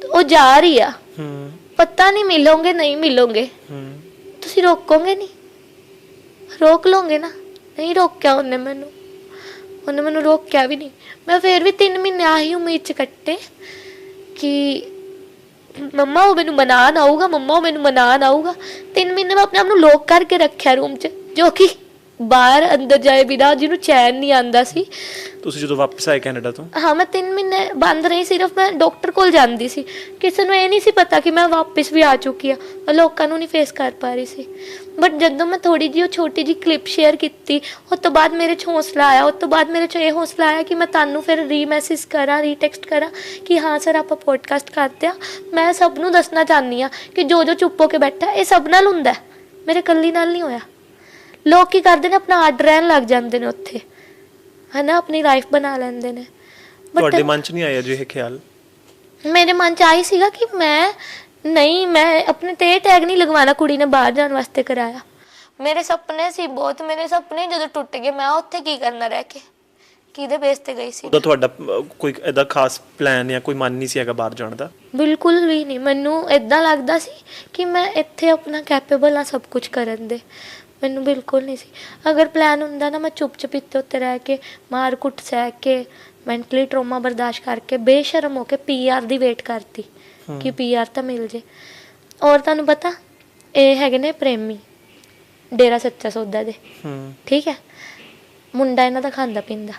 ਉਹ ਜਾ ਰਹੀ ਆ, ਪਤਾ ਨਹੀਂ ਮਿਲੋਗੇ ਨਹੀਂ ਮਿਲੋਗੇ, ਤੁਸੀਂ ਰੋਕੋਗੇ ਨਹੀਂ? ਰੋਕ ਲੋਗੇ ਨਾ? ਨਹੀਂ ਰੋਕਿਆ ਉਹਨੇ ਮੈਨੂੰ। ਉਹਨੇ ਮੈਨੂੰ ਰੋਕਿਆ ਵੀ ਨਹੀਂ। ਮੈਂ ਫਿਰ ਵੀ 3 ਮਹੀਨੇ ਆਹੀ ਉਮੀਦ 'ਚ ਕੱਟੇ ਕਿ ਮੰਮਾ ਉਹ ਮੈਨੂੰ ਮਨਾਉਣ ਆਊਗਾ, ਮੰਮਾ ਉਹ ਮੈਨੂੰ ਮਨਾਉਣ ਆਊਗਾ। 3 ਮਹੀਨੇ ਮੈਂ ਆਪਣੇ ਆਪ ਨੂੰ ਲੋਕ ਕਰਕੇ ਰੱਖਿਆ ਰੂਮ 'ਚ, ਜੋ ਕਿ ਬਾਹਰ ਅੰਦਰ ਜਾਏ ਬਿਨਾਂ ਜਿਹਨੂੰ ਚੈਨ ਨਹੀਂ ਆਉਂਦਾ ਸੀ। ਤੁਸੀਂ ਜਦੋਂ ਵਾਪਸ ਆਏ ਕੈਨੇਡਾ ਤੋਂ? ਹਾਂ, ਮੈਂ 3 ਮਹੀਨੇ ਬੰਦ ਰਹੀ। ਸਿਰਫ ਮੈਂ ਡਾਕਟਰ ਕੋਲ ਜਾਂਦੀ ਸੀ, ਕਿਸੇ ਨੂੰ ਇਹ ਨਹੀਂ ਸੀ ਪਤਾ ਕਿ ਮੈਂ ਵਾਪਸ ਵੀ ਆ ਚੁੱਕੀ ਆ। ਮੈਂ ਲੋਕਾਂ ਨੂੰ ਨਹੀਂ ਫੇਸ ਕਰ ਪਾ ਰਹੀ ਸੀ। ਬਟ ਜਦੋਂ ਮੈਂ ਥੋੜੀ ਜਿਹੀ ਉਹ ਛੋਟੀ ਜਿਹੀ ਕਲਿੱਪ ਸ਼ੇਅਰ ਕੀਤੀ, ਉਸ ਤੋਂ ਬਾਅਦ ਮੇਰੇ 'ਚ ਹੌਸਲਾ ਆਇਆ। ਉਸ ਤੋਂ ਬਾਅਦ ਮੇਰੇ 'ਚ ਇਹ ਹੌਸਲਾ ਆਇਆ ਕਿ ਮੈਂ ਤੁਹਾਨੂੰ ਫਿਰ ਰੀਮੈਸੇਜ ਕਰਾਂ, ਰੀਟੈਕਸਟ ਕਰਾਂ ਕਿ ਹਾਂ ਸਰ ਆਪਾਂ ਪੋਡਕਾਸਟ ਕਰਦੇ ਆ। ਮੈਂ ਸਭ ਨੂੰ ਦੱਸਣਾ ਚਾਹੁੰਦੀ ਹਾਂ ਕਿ ਜੋ ਚੁੱਪ ਹੋ ਕੇ ਬੈਠਾ, ਇਹ ਸਭ ਨਾਲ ਹੁੰਦਾ, ਮੇਰੇ ਇਕੱਲੀ ਨਾਲ ਨਹੀਂ ਹੋਇਆ। ਲੋਕ ਕੀ ਕਰਦੇ ਨੇ, ਆਪਣਾ ਅੱਡ ਰਹਿਣ ਲੱਗ ਜਾਂਦੇ ਨੇ ਉੱਥੇ, ਹੈ ਨਾ, ਆਪਣੀ ਲਾਈਫ ਬਣਾ ਲੈਂਦੇ ਨੇ। ਤੁਹਾਡੇ ਮਨ 'ਚ ਨਹੀਂ ਆਇਆ ਜੋ ਇਹ ਖਿਆਲ? ਮੇਰੇ ਮਨ 'ਚ ਆਈ ਸੀਗਾ ਕਿ ਮੈਂ ਆਪਣੇ ਤੇ ਟੈਗ ਨਹੀਂ ਲਗਵਾਉਣਾ, ਕੁੜੀ ਨੇ ਬਾਹਰ ਜਾਣ ਵਾਸਤੇ ਕਰਾਇਆ। ਮੇਰੇ ਸੁਪਨੇ ਸੀ ਬਹੁਤ, ਮੇਰੇ ਸੁਪਨੇ ਜਦੋਂ ਟੁੱਟ ਗਏ, ਮੈਂ ਉੱਥੇ ਕੀ ਕਰਨਾ ਰਹਿ ਕੇ, ਕਿਹਦੇ ਬੇਸ ਤੇ ਗਈ ਸੀ? ਉਹਦਾ ਤੁਹਾਡਾ ਕੋਈ ਇਹਦਾ ਖਾਸ ਪਲਾਨ ਜਾਂ ਕੋਈ ਮਨ ਨਹੀਂ ਸੀ ਹੈਗਾ ਬਾਹਰ ਜਾਣ ਦਾ? ਬਿਲਕੁਲ ਵੀ ਨਹੀਂ। ਮੈਨੂੰ ਇਦਾਂ ਲੱਗਦਾ ਸੀ ਕਿ ਮੈਂ ਇੱਥੇ ਆਪਣਾ ਕੈਪੇਬਲ ਆ ਸਭ ਕੁਝ ਕਰਨ ਦੇ। ਮੈਨੂੰ ਬਿਲਕੁਲ ਨਹੀਂ ਸੀ। ਅਗਰ ਪਲਾਨ ਹੁੰਦਾ ਨਾ, ਮੈਂ ਚੁੱਪ-ਚਪੀਤੇ ਉੱਤੇ ਰਹਿ ਕੇ, ਮਾਰ ਕੁੱਟ ਸਹਿ ਕੇ, ਮੈਂਟਲੀ ਟਰੋਮਾ ਬਰਦਾਸ਼ਤ ਕਰਕੇ, ਬੇਸ਼ਰਮ ਹੋ ਕੇ PR ਦੀ ਵੇਟ ਕਰਤੀ ਕਿ PR ਤਾਂ ਮਿਲ ਜੇ। ਔਰ ਤੁਹਾਨੂੰ ਪਤਾ, ਇਹ ਹੈਗੇ ਨੇ ਪ੍ਰੇਮੀ, ਡੇਰਾ ਸੱਚਾ ਸੌਦਾ ਦੇ, ਠੀਕ ਹੈ। ਮੁੰਡਾ ਇਹਨਾਂ ਦਾ ਖਾਂਦਾ ਪੀਂਦਾ,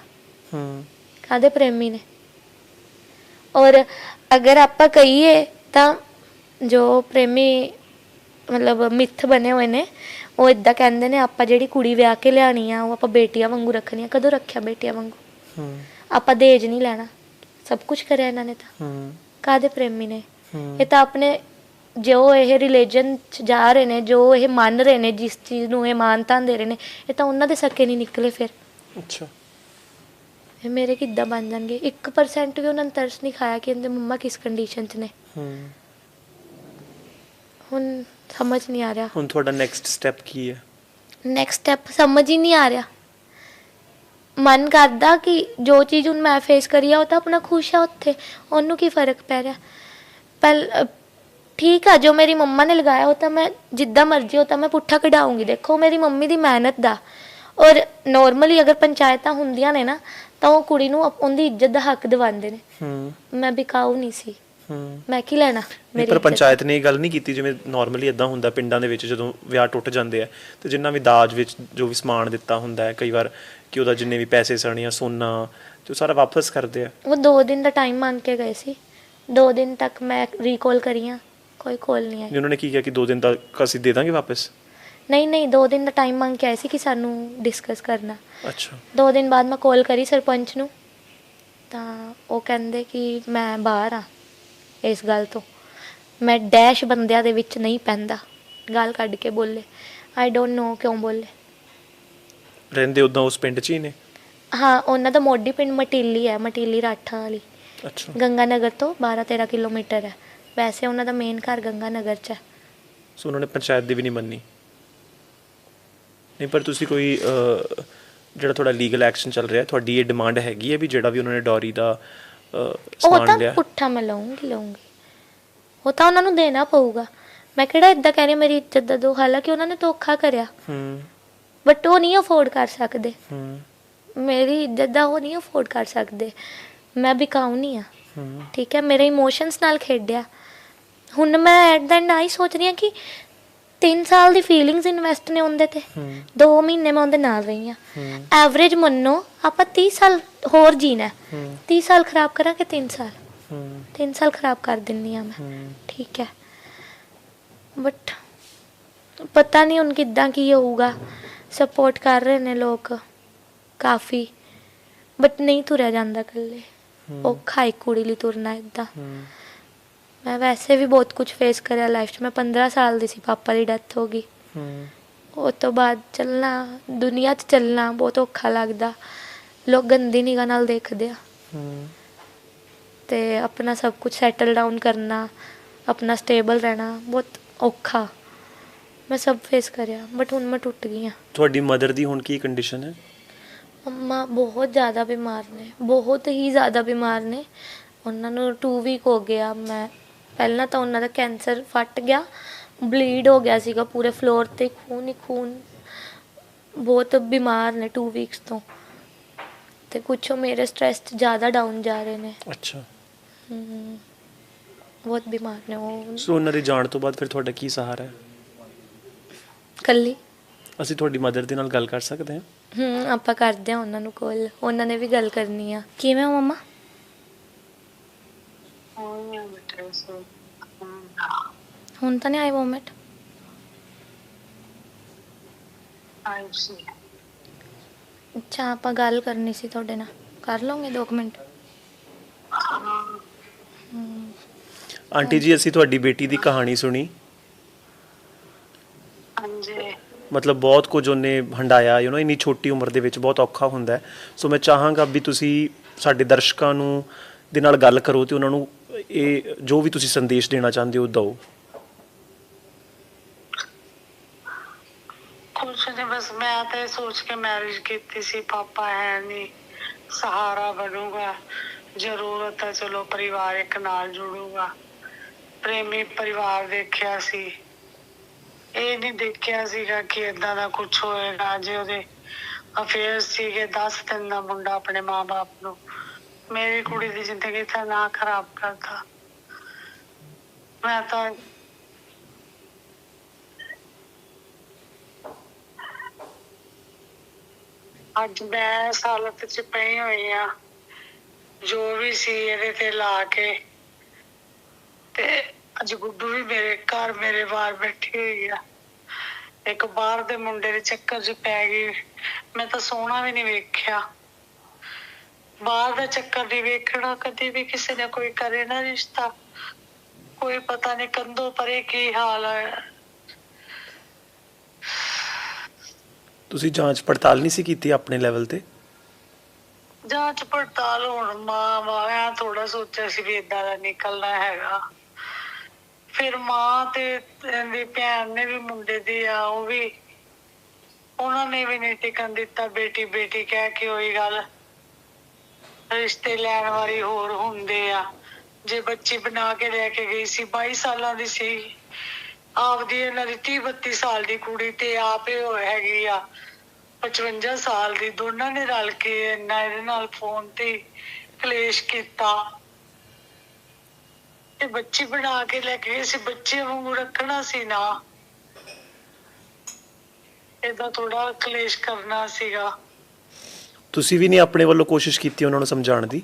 ਕਾਹਦੇ ਪ੍ਰੇਮੀ ਨੇ। ਔਰ ਅਗਰ ਆਪਾਂ ਕਹੀਏ ਤਾਂ ਜੋ ਪ੍ਰੇਮੀ ਮਤਲਬ ਮਿੱਥ ਬਣੇ ਹੋਏ ਨੇ, ਉਹ ਇੱਦਾਂ ਕਹਿੰਦੇ ਨੇ ਆਪਾਂ ਜਿਹੜੀ ਕੁੜੀ ਵਿਆਹ ਕੇ ਲਿਆਉਣੀ ਆ ਉਹ ਆਪਾਂ ਬੇਟੀਆਂ ਵਾਂਗੂ ਰੱਖਣੀ ਆ। ਕਦੋਂ ਰੱਖਿਆ ਬੇਟੀਆਂ ਵਾਂਗੂ? ਆਪਾਂ ਦਹੇਜ ਨਹੀਂ ਲੈਣਾ, ਸਭ ਕੁਝ ਕਰਿਆ ਇਹਨਾਂ ਨੇ ਤਾਂ। ਕਾਹਦੇ ਪ੍ਰੇਮੀ ਨੇ ਇਹ? ਤਾਂ ਆਪਣੇ ਜੋ ਇਹ ਰਿਲੀਜਨ 'ਚ ਜਾ ਰਹੇ ਨੇ, ਜੋ ਇਹ ਮੰਨ ਰਹੇ ਨੇ, ਜਿਸ ਚੀਜ਼ ਨੂੰ ਇਹ ਮਾਨਤਾ ਦੇ ਰਹੇ ਨੇ, ਇਹ ਤਾਂ ਉਹਨਾਂ ਦੇ ਸਕੇ ਨਹੀਂ ਨਿਕਲੇ ਫਿਰ। ਅੱਛਾ, ਇਹ ਮੇਰੇ ਕਿੱਦਾਂ ਬਣ ਜਾਣਗੇ? 1% ਵੀ ਉਹਨਾਂ ਨੇ ਤਰਸ ਨਹੀਂ ਖਾਇਆ ਕਿ ਇਹਦੇ ਮੰਮਾ ਕਿਸ ਕੰਡੀਸ਼ਨ 'ਚ ਨੇ। ਹੁਣ ਸਮਝ ਨਹੀਂ ਆ ਰਿਹਾ। ਹੁਣ ਤੁਹਾਡਾ ਨੈਕਸਟ ਸਟੈਪ ਕੀ ਹੈ? ਨੈਕਸਟ ਸਟੈਪ ਸਮਝ ਹੀ ਨਹੀਂ ਆ ਰਿਹਾ। ਮਨ ਕਰਦਾ ਕਿ ਜੋ ਚੀਜ਼ ਹੁਣ ਮੈਂ ਫੇਸ ਕਰੀ ਆ, ਉਹ ਤਾਂ ਆਪਣਾ ਖੁਸ਼ ਆ ਉੱਥੇ, ਉਹਨੂੰ ਕੀ ਫਰਕ ਪੈ ਰਿਹਾ। ਠੀਕ ਆ, ਜੋ ਮੇਰੀ ਮੰਮਾ ਨੇ ਲਗਾਇਆ ਉਹ ਤਾਂ ਮੈਂ ਜਿੱਦਾਂ ਮਰਜ਼ੀ, ਉਹ ਤਾਂ ਮੈਂ ਪੁੱਠਾ ਕਢਾਊਂਗੀ। ਦੇਖੋ, ਮੇਰੀ ਮੰਮੀ ਦੀ ਮਿਹਨਤ ਦਾ। ਔਰ ਨੋਰਮਲੀ ਅਗਰ ਪੰਚਾਇਤਾਂ ਹੁੰਦੀਆਂ ਨੇ ਨਾ, ਤਾਂ ਉਹ ਕੁੜੀ ਨੂੰ ਉਹਦੀ ਇੱਜ਼ਤ ਦਾ ਹੱਕ ਦਿਵਾਉਂਦੇ ਨੇ। ਮੈਂ ਬਿਕਾਊ ਨਹੀਂ ਸੀ, ਮੈਂ ਕੀ ਲੈਣਾ। ਪਰ ਪੰਚਾਇਤ ਨੇ ਇਹ ਗੱਲ ਨਹੀਂ ਕੀਤੀ ਜਿਵੇਂ ਨਾਰਮਲੀ ਇਦਾਂ ਹੁੰਦਾ ਪਿੰਡਾਂ ਦੇ ਵਿੱਚ, ਜਦੋਂ ਵਿਆਹ ਟੁੱਟ ਜਾਂਦੇ ਆ ਤੇ ਜਿੰਨਾ ਵੀ ਦਾਜ ਵਿੱਚ ਜੋ ਵੀ ਸਮਾਨ ਦਿੱਤਾ ਹੁੰਦਾ ਹੈ, ਕਈ ਵਾਰ ਕਿ ਉਹਦਾ ਜਿੰਨੇ ਵੀ ਪੈਸੇ ਸਣ ਜਾਂ ਸੋਨਾ, ਤੇ ਉਹ ਸਾਰਾ ਵਾਪਸ ਕਰਦੇ ਆ। ਉਹ 2 ਦਿਨ ਦਾ ਟਾਈਮ ਮੰਗ ਕੇ ਗਏ ਸੀ। 2 ਦਿਨ ਤੱਕ ਮੈਂ ਰੀਕਾਲ ਕਰੀਆਂ, ਕੋਈ ਕਾਲ ਨਹੀਂ ਆਈ। ਉਹਨਾਂ ਨੇ ਕੀ ਕਿਹਾ ਕਿ 2 ਦਿਨ ਤੱਕ ਅਸੀਂ ਦੇ ਦਾਂਗੇ ਵਾਪਸ? ਨਹੀਂ, 2 ਦਿਨ ਦਾ ਟਾਈਮ ਮੰਗ ਕੇ ਆਏ ਸੀ ਕਿ ਸਾਨੂੰ ਡਿਸਕਸ ਕਰਨਾ। ਅੱਛਾ। 2 ਦਿਨ ਬਾਅਦ ਮੈਂ ਕਾਲ ਕਰੀ ਸਰਪੰਚ ਨੂੰ, ਤਾਂ ਉਹ ਕਹਿੰਦੇ ਕਿ ਮੈਂ ਬਾਹਰ ਆ ਇਸ ਗੱਲ ਤੋਂ। ਮੈਂ ਡੈਸ਼ ਬੰਦਿਆਂ ਦੇ ਵਿੱਚ ਨਹੀਂ ਪੈਂਦਾ, ਗੱਲ ਕੱਢ ਕੇ ਬੋਲੇ। ਆਈ ਡੋਂਟ ਨੋ ਕਿਉਂ ਬੋਲੇ। ਰਹਿੰਦੇ ਉਦਾਂ ਉਸ ਪਿੰਡ 'ਚ ਹੀ ਨੇ? ਹਾਂ, ਉਹਨਾਂ ਦਾ ਮੋਢੀ ਪਿੰਡ ਮਟੀਲੀ ਹੈ, ਮਟੀਲੀ ਰਾਠਾਂ ਵਾਲੀ। ਅੱਛਾ। ਗੰਗਾ ਨਗਰ ਤੋਂ 12-13 ਕਿਲੋਮੀਟਰ ਹੈ। ਵੈਸੇ ਉਹਨਾਂ ਦਾ ਮੇਨ ਘਰ ਗੰਗਾ ਨਗਰ 'ਚ ਹੈ। ਸੋ ਉਹਨਾਂ ਨੇ ਪੰਚਾਇਤ ਦੀ ਵੀ ਨਹੀਂ ਮੰਨੀ? ਨਹੀਂ, ਪਰ ਤੁਸੀਂ ਕੋਈ ਜਿਹੜਾ ਤੁਹਾਡਾ ਲੀਗਲ ਐਕਸ਼ਨ ਚੱਲ ਰਿਹਾ, ਤੁਹਾਡੀ ਇਹ ਡਿਮਾਂਡ ਹੈਗੀ ਹੈ ਵੀ ਜਿਹੜਾ ਵੀ ਉਹਨਾਂ ਨੇ ਡੌਰੀ ਦਾ ਉਹ ਤਾਂ ਪੁੱਠਾ ਮੈਂ ਲਊਂਗੀ, ਉਹ ਤਾਂ ਉਹਨਾਂ ਨੂੰ ਦੇਣਾ ਪਊਗਾ। ਮੈਂ ਕਿਹੜਾ ਇੱਦਾਂ ਕਹਿ ਰਹੀ ਮੇਰੀ ਇੱਜ਼ਤ ਦਾ ਦੋ, ਹਾਲਾਂਕਿ ਉਹਨਾਂ ਨੇ ਧੋਖਾ ਕਰਿਆ, ਬਟ ਉਹ ਨਹੀਂ ਅਫੋਰਡ ਕਰ ਸਕਦੇ। ਮੇਰੀ ਇੱਜ਼ਤ ਦਾ ਉਹ ਨਹੀਂ ਅਫੋਰਡ ਕਰ ਸਕਦੇ। ਮੈਂ ਬਿਕਾਊ ਨਹੀਂ ਆ, ਠੀਕ ਹੈ। ਮੇਰੇ ਇਮੋਸ਼ਨਸ ਨਾਲ ਖੇਡਿਆ। ਹੁਣ ਮੈਂ ਐਟ ਦਾ ਐਂਡ ਆਈ ਸੋਚ ਰਹੀ ਹਾਂ ਕਿ 3 ਸਾਲ ਦੀ ਫੀਲਿੰਗਸ ਇਨਵੈਸਟ ਨੇ ਉਹਦੇ ਤੇ। 2 ਮਹੀਨੇ ਮੈਂ ਉਹਦੇ ਨਾਲ ਰਹੀ ਹਾਂ। ਐਵਰੇਜ ਮੰਨੋ ਆਪਾਂ 30 ਸਾਲ ਹੋਰ ਜੀਣਾ, 30 ਸਾਲ ਖਰਾਬ ਕਰਾਂ ਕਿ 3 ਸਾਲ? 3 ਸਾਲ ਖਰਾਬ ਕਰ ਦਿੰਦੀ ਹਾਂ ਮੈਂ, ਠੀਕ ਹੈ। ਬਟ ਪਤਾ ਨਹੀਂ ਹੁਣ ਕਿੱਦਾਂ ਕੀ ਹੋਊਗਾ। ਸਪੋਰਟ ਕਰ ਰਹੇ ਨੇ ਲੋਕ ਕਾਫੀ, ਬਟ ਨਹੀਂ ਤੁਰਿਆ ਜਾਂਦਾ ਇਕੱਲੇ। ਔਖਾ ਇੱਕ ਕੁੜੀ ਲਈ ਤੁਰਨਾ ਇੱਦਾਂ। ਮੈਂ ਵੈਸੇ ਵੀ ਬਹੁਤ ਕੁਝ ਫੇਸ ਕਰਿਆ ਲਾਈਫ 'ਚ। ਮੈਂ 15 ਸਾਲ ਦੀ ਸੀ, ਪਾਪਾ ਦੀ ਡੈਥ ਹੋ ਗਈ। ਉਸ ਤੋਂ ਬਾਅਦ ਚੱਲਣਾ, ਦੁਨੀਆ 'ਚ ਚੱਲਣਾ ਬਹੁਤ ਔਖਾ ਲੱਗਦਾ। ਲੋਕ ਗੰਦੀ ਨਿਗਾਹ ਨਾਲ ਦੇਖਦੇ ਆ। ਤੇ ਆਪਣਾ ਸਭ ਕੁਝ ਸੈਟਲ ਡਾਊਨ ਕਰਨਾ, ਆਪਣਾ ਸਟੇਬਲ ਰਹਿਣਾ ਬਹੁਤ ਔਖਾ। ਮੈਂ ਸਭ ਫੇਸ ਕਰਿਆ, ਬਟ ਹੁਣ ਮੈਂ ਟੁੱਟ ਗਈ ਹਾਂ। ਤੁਹਾਡੀ ਮਦਰ ਦੀ ਹੁਣ ਕੀ ਕੰਡੀਸ਼ਨ ਹੈ? ਮੰਮਾ ਬਹੁਤ ਜ਼ਿਆਦਾ ਬਿਮਾਰ ਨੇ, ਬਹੁਤ ਹੀ ਜ਼ਿਆਦਾ ਬਿਮਾਰ ਨੇ। ਉਹਨਾਂ ਨੂੰ 2 ਵੀਕ ਹੋ ਗਿਆ। ਮੈਂ ਪਹਿਲਾਂ ਤਾਂ ਉਹਨਾਂ ਦਾ ਕੈਂਸਰ ਫਟ ਗਿਆ, ਬਲੀਡ ਹੋ ਗਿਆ ਸੀਗਾ ਪੂਰੇ ਫਲੋਰ 'ਤੇ, ਖੂਨ ਹੀ ਖੂਨ। ਬਹੁਤ ਬਿਮਾਰ ਨੇ 2 ਵੀਕਸ ਤੋਂ। ਤੇ ਕੁਛ ਉਹ ਮੇਰੇ ਸਟ੍ਰੈਸ 'ਚ ਜ਼ਿਆਦਾ ਡਾਊਨ ਜਾ ਰਹੇ ਨੇ। ਅੱਛਾ, ਬਹੁਤ ਬਿਮਾਰ ਨੇ ਉਹ। ਸੋ ਉਹਨਾਂ ਦੇ ਜਾਣ ਤੋਂ ਬਾਅਦ ਫਿਰ ਤੁਹਾਡਾ ਕੀ ਸਹਾਰਾ ਹੈ? ਕੱਲੀ। ਅਸੀਂ ਤੁਹਾਡੀ ਮਦਰ ਦੇ ਨਾਲ ਗੱਲ ਕਰ ਸਕਦੇ ਹਾਂ? ਆਪਾਂ ਕਰਦੇ ਹਾਂ ਉਹਨਾਂ ਨੂੰ ਕੋਲ, ਉਹਨਾਂ ਨੇ ਵੀ ਗੱਲ ਕਰਨੀ ਆ। ਕਿਵੇਂ ਹੋ ਮੰਮਾ? ਹੁਣ ਤਾਂ ਨਹੀਂ ਆਈ ਵੋਮਿਟ? ਅੱਛਾ, ਆਪਾਂ ਗੱਲ ਕਰਨੀ ਸੀ ਤੁਹਾਡੇ ਨਾਲ, ਕਰ ਲਓਗੇ 2 ਮਿੰਟ? ਆਂਟੀ ਜੀ, ਅਸੀਂ ਤੁਹਾਡੀ ਬੇਟੀ ਦੀ ਕਹਾਣੀ ਸੁਣੀ। ਹਾਂਜੀ। ਮਤਲਬ ਬਹੁਤ ਕੁਝ ਉਹਨੇ ਹੰਡਾਇਆ, ਇੰਨੀ ਛੋਟੀ ਉਮਰ ਦੇ ਵਿੱਚ ਬਹੁਤ ਔਖਾ ਹੁੰਦਾ ਹੈ। ਸੋ ਮੈਂ ਚਾਹਾਂਗਾ ਵੀ ਤੁਸੀਂ ਸਾਡੇ ਦਰਸ਼ਕਾਂ ਨੂੰ ਦੇ ਨਾਲ ਗੱਲ ਕਰੋ ਤੇ ਉਹਨਾਂ ਨੂੰ ਇਹ ਜੋ ਵੀ ਤੁਸੀਂ ਸੰਦੇਸ਼ ਦੇਣਾ ਚਾਹੁੰਦੇ ਹੋ ਦਿਓ। ਕੁਛ ਨਹੀਂ, ਬਸ ਮੈਂ ਤਾਂ ਸੋਚ ਕੇ ਮੈਰਿਜ ਕੀਤੀ ਸੀ, ਪਾਪਾ ਹੈ ਨਹੀਂ, ਸਹਾਰਾ ਬਣੂਗਾ, ਜ਼ਰੂਰਤ ਹੈ ਚਲੋ ਪਰਿਵਾਰ ਇੱਕ ਨਾਲ ਜੁੜੂਗਾ। ਪ੍ਰੇਮੀ ਪਰਿਵਾਰ ਦੇਖਿਆ ਸੀ, ਇਹ ਨਹੀਂ ਦੇਖਿਆ ਸੀਗਾ ਕਿ ਏਦਾਂ ਦਾ ਕੁਛ ਹੋਏਗਾ। ਜੇ ਉਹਦੇ ਅਫੇਅਰ ਸੀਗੇ 10 ਦਿਨ ਦਾ ਮੁੰਡਾ ਆਪਣੇ ਮਾਂ-ਬਾਪ ਨੂੰ, ਮੇਰੀ ਕੁੜੀ ਦੀ ਜ਼ਿੰਦਗੀ ਤਾਂ ਨਾ ਖਰਾਬ ਕਰਤਾ। ਮੈਂ ਤਾਂ ਅੱਜ ਮੈਂ ਇਸ ਹਾਲਤ 'ਚ ਪਈ ਹੋਈ ਆ, ਜੋ ਵੀ ਸੀ ਇਹਦੇ ਤੇ ਲਾ ਕੇ। ਤੇ ਅੱਜ ਗੁੱਡੂ ਵੀ ਮੇਰੇ ਘਰ ਮੇਰੇ ਬਾਹਰ ਬੈਠੀ ਹੋਈ ਆ। ਇੱਕ ਬਾਹਰ ਦੇ ਮੁੰਡੇ ਦੇ ਚੱਕਰ 'ਚ ਪੈ ਗਈ। ਮੈਂ ਤਾਂ ਸੋਹਣਾ ਵੀ ਨਹੀਂ ਵੇਖਿਆ, ਬਾਹਰ ਦਾ ਚੱਕਰ ਨਹੀਂ ਵੇਖਣਾ ਕਦੇ ਵੀ। ਕਿਸੇ ਨੇ ਕੋਈ ਕਰੇ ਨਾ ਰਿਸ਼ਤਾ, ਕੋਈ ਪਤਾ ਨਹੀਂ ਕੰਧੋਂ ਪਰੇ ਕੀ ਹਾਲ ਹੈ। ਤੁਸੀਂ ਜਾਂਚ ਪੜਤਾਲ ਨਹੀਂ ਸੀ ਕੀਤੀ ਆਪਣੇ ਲੈਵਲ ਤੇ? ਜਾਂਚ ਪੜਤਾਲ ਹੁਣ ਮਾਂ ਐ ਥੋੜਾ ਸੋਚਿਆ ਸੀ ਵੀ ਏਦਾਂ ਦਾ ਨਿਕਲਣਾ ਹੈਗਾ। ਫਿਰ ਮਾਂ ਤੇ ਇਹਦੀ ਭੈਣ ਨੇ ਵੀ ਮੁੰਡੇ ਦੀ ਆ, ਉਹ ਵੀ ਉਹਨਾਂ ਨੇ ਵੀ ਨਹੀਂ ਟਿਕਣ ਦਿੱਤਾ। ਬੇਟੀ ਬੇਟੀ ਕਹਿ ਕੇ ਉਹੀ ਗੱਲ, ਰਿਸ਼ਤੇ ਲੈਣ ਵਾਲੀ ਹੋਰ ਹੁੰਦੇ ਆ। ਜੇ ਬੱਚੀ ਬਣਾ ਕੇ ਲੈ ਕੇ ਗਈ ਸੀ, 22 ਸਾਲਾਂ ਦੀ ਸੀ, ਆਪਦੀ ਇਹਨਾਂ ਦੀ 30-32 ਸਾਲ ਦੀ ਕੁੜੀ ਤੇ ਆਪ ਹੀ ਹੈਗੀ ਆ 55 ਸਾਲ ਦੀ। ਦੋਨਾਂ ਨੇ ਰਲ ਕੇ ਇੰਨਾ ਇਹਦੇ ਨਾਲ ਫੋਨ ਤੇ ਕਲੇਸ਼ ਕੀਤਾ ਤੇ ਬੱਚੀ ਬਣਾ ਕੇ ਲੈ ਕੇ ਗਏ ਸੀ। ਬੱਚੇ ਵਾਂਗੂ ਰੱਖਣਾ ਸੀ ਨਾ, ਏਦਾਂ ਥੋੜਾ ਕਲੇਸ਼ ਕਰਨਾ ਸੀਗਾ। ਤੁਸੀਂ ਵੀ ਨਹੀਂ ਆਪਣੇ ਵੱਲੋਂ ਕੋਸ਼ਿਸ਼ ਕੀਤੀ ਉਹਨਾਂ ਨੂੰ ਸਮਝਾਉਣ ਦੀ?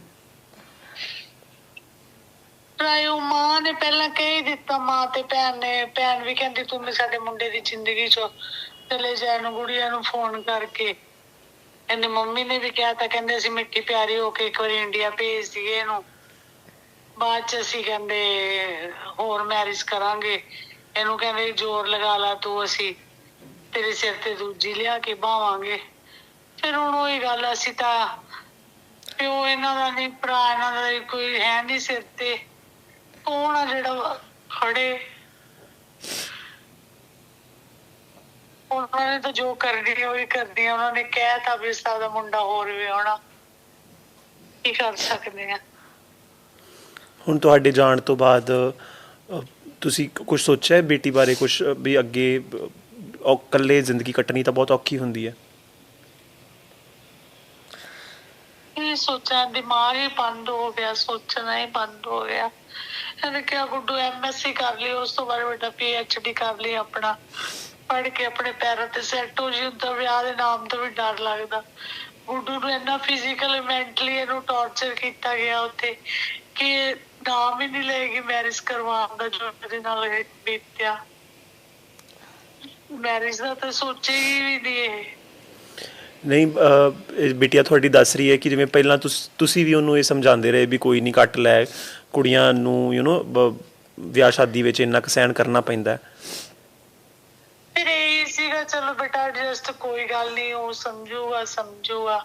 ਉਹ ਮਾਂ ਨੇ ਪਹਿਲਾਂ ਕਹਿ ਹੀ ਦਿੱਤਾ, ਮਾਂ ਤੇ ਭੈਣ ਨੇ। ਭੈਣ ਵੀ ਕਹਿੰਦੀ ਤੂੰ ਸਾਡੇ ਮੁੰਡੇ ਦੀ ਜ਼ਿੰਦਗੀ ਚੋਂ ਚਲੇ ਜਾ, ਇਹਨੂੰ ਗੁੜੀਆ ਨੂੰ ਫੋਨ ਕਰਕੇ। ਇਹਦੀ ਮੰਮੀ ਨੇ ਵੀ ਕਿਹਾ ਤਾਂ ਕਹਿੰਦੇ ਅਸੀਂ ਮਿੱਠੀ ਪਿਆਰੀ ਹੋ ਕੇ ਇੱਕ ਵਾਰੀ ਇੰਡੀਆ ਭੇਜ ਦਈਏ ਇਹਨੂੰ, ਬਾਅਦ ਚ ਅਸੀਂ ਕਹਿੰਦੇ ਹੋਰ ਮੈਰਿਜ ਕਰਾਂਗੇ। ਇਹਨੂੰ ਕਹਿੰਦੇ ਜ਼ੋਰ ਲਗਾ ਲਾ ਤੂੰ, ਅਸੀਂ ਤੇਰੇ ਸਿਰ ਤੇ ਦੂਜੀ ਲਿਆ ਕੇ ਬਾਵਾਂਗੇ। ਫਿਰ ਹੁਣ ਉਹੀ ਗੱਲ, ਅਸੀਂ ਤਾਂ ਪਿਓ ਇਹਨਾਂ ਦਾ ਨਹੀਂ, ਭਰਾ ਇਹਨਾਂ ਦਾ ਕੋਈ ਹੈ ਨਹੀਂ ਸਿਰ ਤੇ, ਕੌਣ ਆ ਜਿਹੜਾ ਖੜੇ। ਉਹਨਾਂ ਨੇ ਤਾਂ ਜੋ ਕਰਨੀ ਉਹੀ ਕਰਨੀ ਆ। ਉਹਨਾਂ ਨੇ ਕਹਿ ਤਾ ਵੀ ਸਾਡਾ ਮੁੰਡਾ ਹੋਰ ਵਿਆਹੁਣਾ, ਕੀ ਕਰ ਸਕਦੇ ਆ। ਹੁਣ ਤੁਹਾਡੇ ਜਾਣ ਤੋਂ ਬਾਅਦ ਤੁਸੀਂ ਕੁਝ ਸੋਚਿਆ ਬੇਟੀ ਬਾਰੇ? ਕੁਝ ਵੀ ਅੱਗੇ ਇਕੱਲੇ ਜ਼ਿੰਦਗੀ ਕੱਟਣੀ ਤਾਂ ਬਹੁਤ ਔਖੀ ਹੁੰਦੀ ਹੈ। ਇਹ ਸੋਚਿਆ, ਦਿਮਾਗ ਹੀ ਬੰਦ ਹੋ ਗਿਆ, ਸੋਚਣਾ ਹੀ ਬੰਦ ਹੋ ਗਿਆ। ਇਹਨੇ ਕਿਹਾ ਗੁੱਡੂ MSc ਕਰ ਲਈ, ਉਸ ਤੋਂ ਬਾਅਦ ਵੱਡਾ PhD ਕਰ ਲਈ, ਆਪਣਾ ਪੜ੍ਹ ਕੇ ਆਪਣੇ ਪੈਰਾਂ ਤੇ ਸੈੱਟ ਹੋ ਜੀ। ਉਦਾਂ ਵਿਆਹ ਦੇ ਨਾਮ ਤੋਂ ਵੀ ਡਰ ਲੱਗਦਾ। ਗੁੱਡੂ ਨੂੰ ਇੰਨਾ ਫਿਜ਼ੀਕਲੀ ਮੈਂਟਲੀ ਇਹਨੂੰ ਟੌਰਚਰ ਕੀਤਾ ਗਿਆ ਉੱਥੇ ਕਿ ਨਾਮ ਹੀ ਨਹੀਂ ਲਏਗੀ ਮੈਰਿਜ ਕਰਵਾਉਣ ਦਾ, ਜੋ ਇਹਦੇ ਨਾਲ ਇਹ ਬੀਤਿਆ। ਮੈਰਿਜ ਦਾ ਤਾਂ ਸੋਚੇਗੀ ਵੀ ਨਹੀਂ ਇਹ। ਨਹੀਂ, ਬਿਟੀਆ ਤੁਹਾਡੀ ਦੱਸ ਰਹੀ ਹੈ ਕਿ ਜਿਵੇਂ ਪਹਿਲਾਂ ਤੁਸੀਂ ਵੀ ਉਹਨੂੰ ਇਹ ਸਮਝਾਉਂਦੇ ਰਹੇ ਵੀ ਕੋਈ ਨਹੀਂ, ਕੱਟ ਲੈ, ਕੁੜੀਆਂ ਨੂੰ ਵਿਆਹ ਸ਼ਾਦੀ ਵਿੱਚ ਇੰਨਾ ਕੁ ਸਹਿਣ ਕਰਨਾ ਪੈਂਦਾ। ਫਿਰ ਇਹੀ ਸੀਗਾ ਚਲੋ ਬੇਟਾ ਐਡਜਸਟ, ਕੋਈ ਗੱਲ ਨਹੀਂ, ਉਹ ਸਮਝੂਗਾ।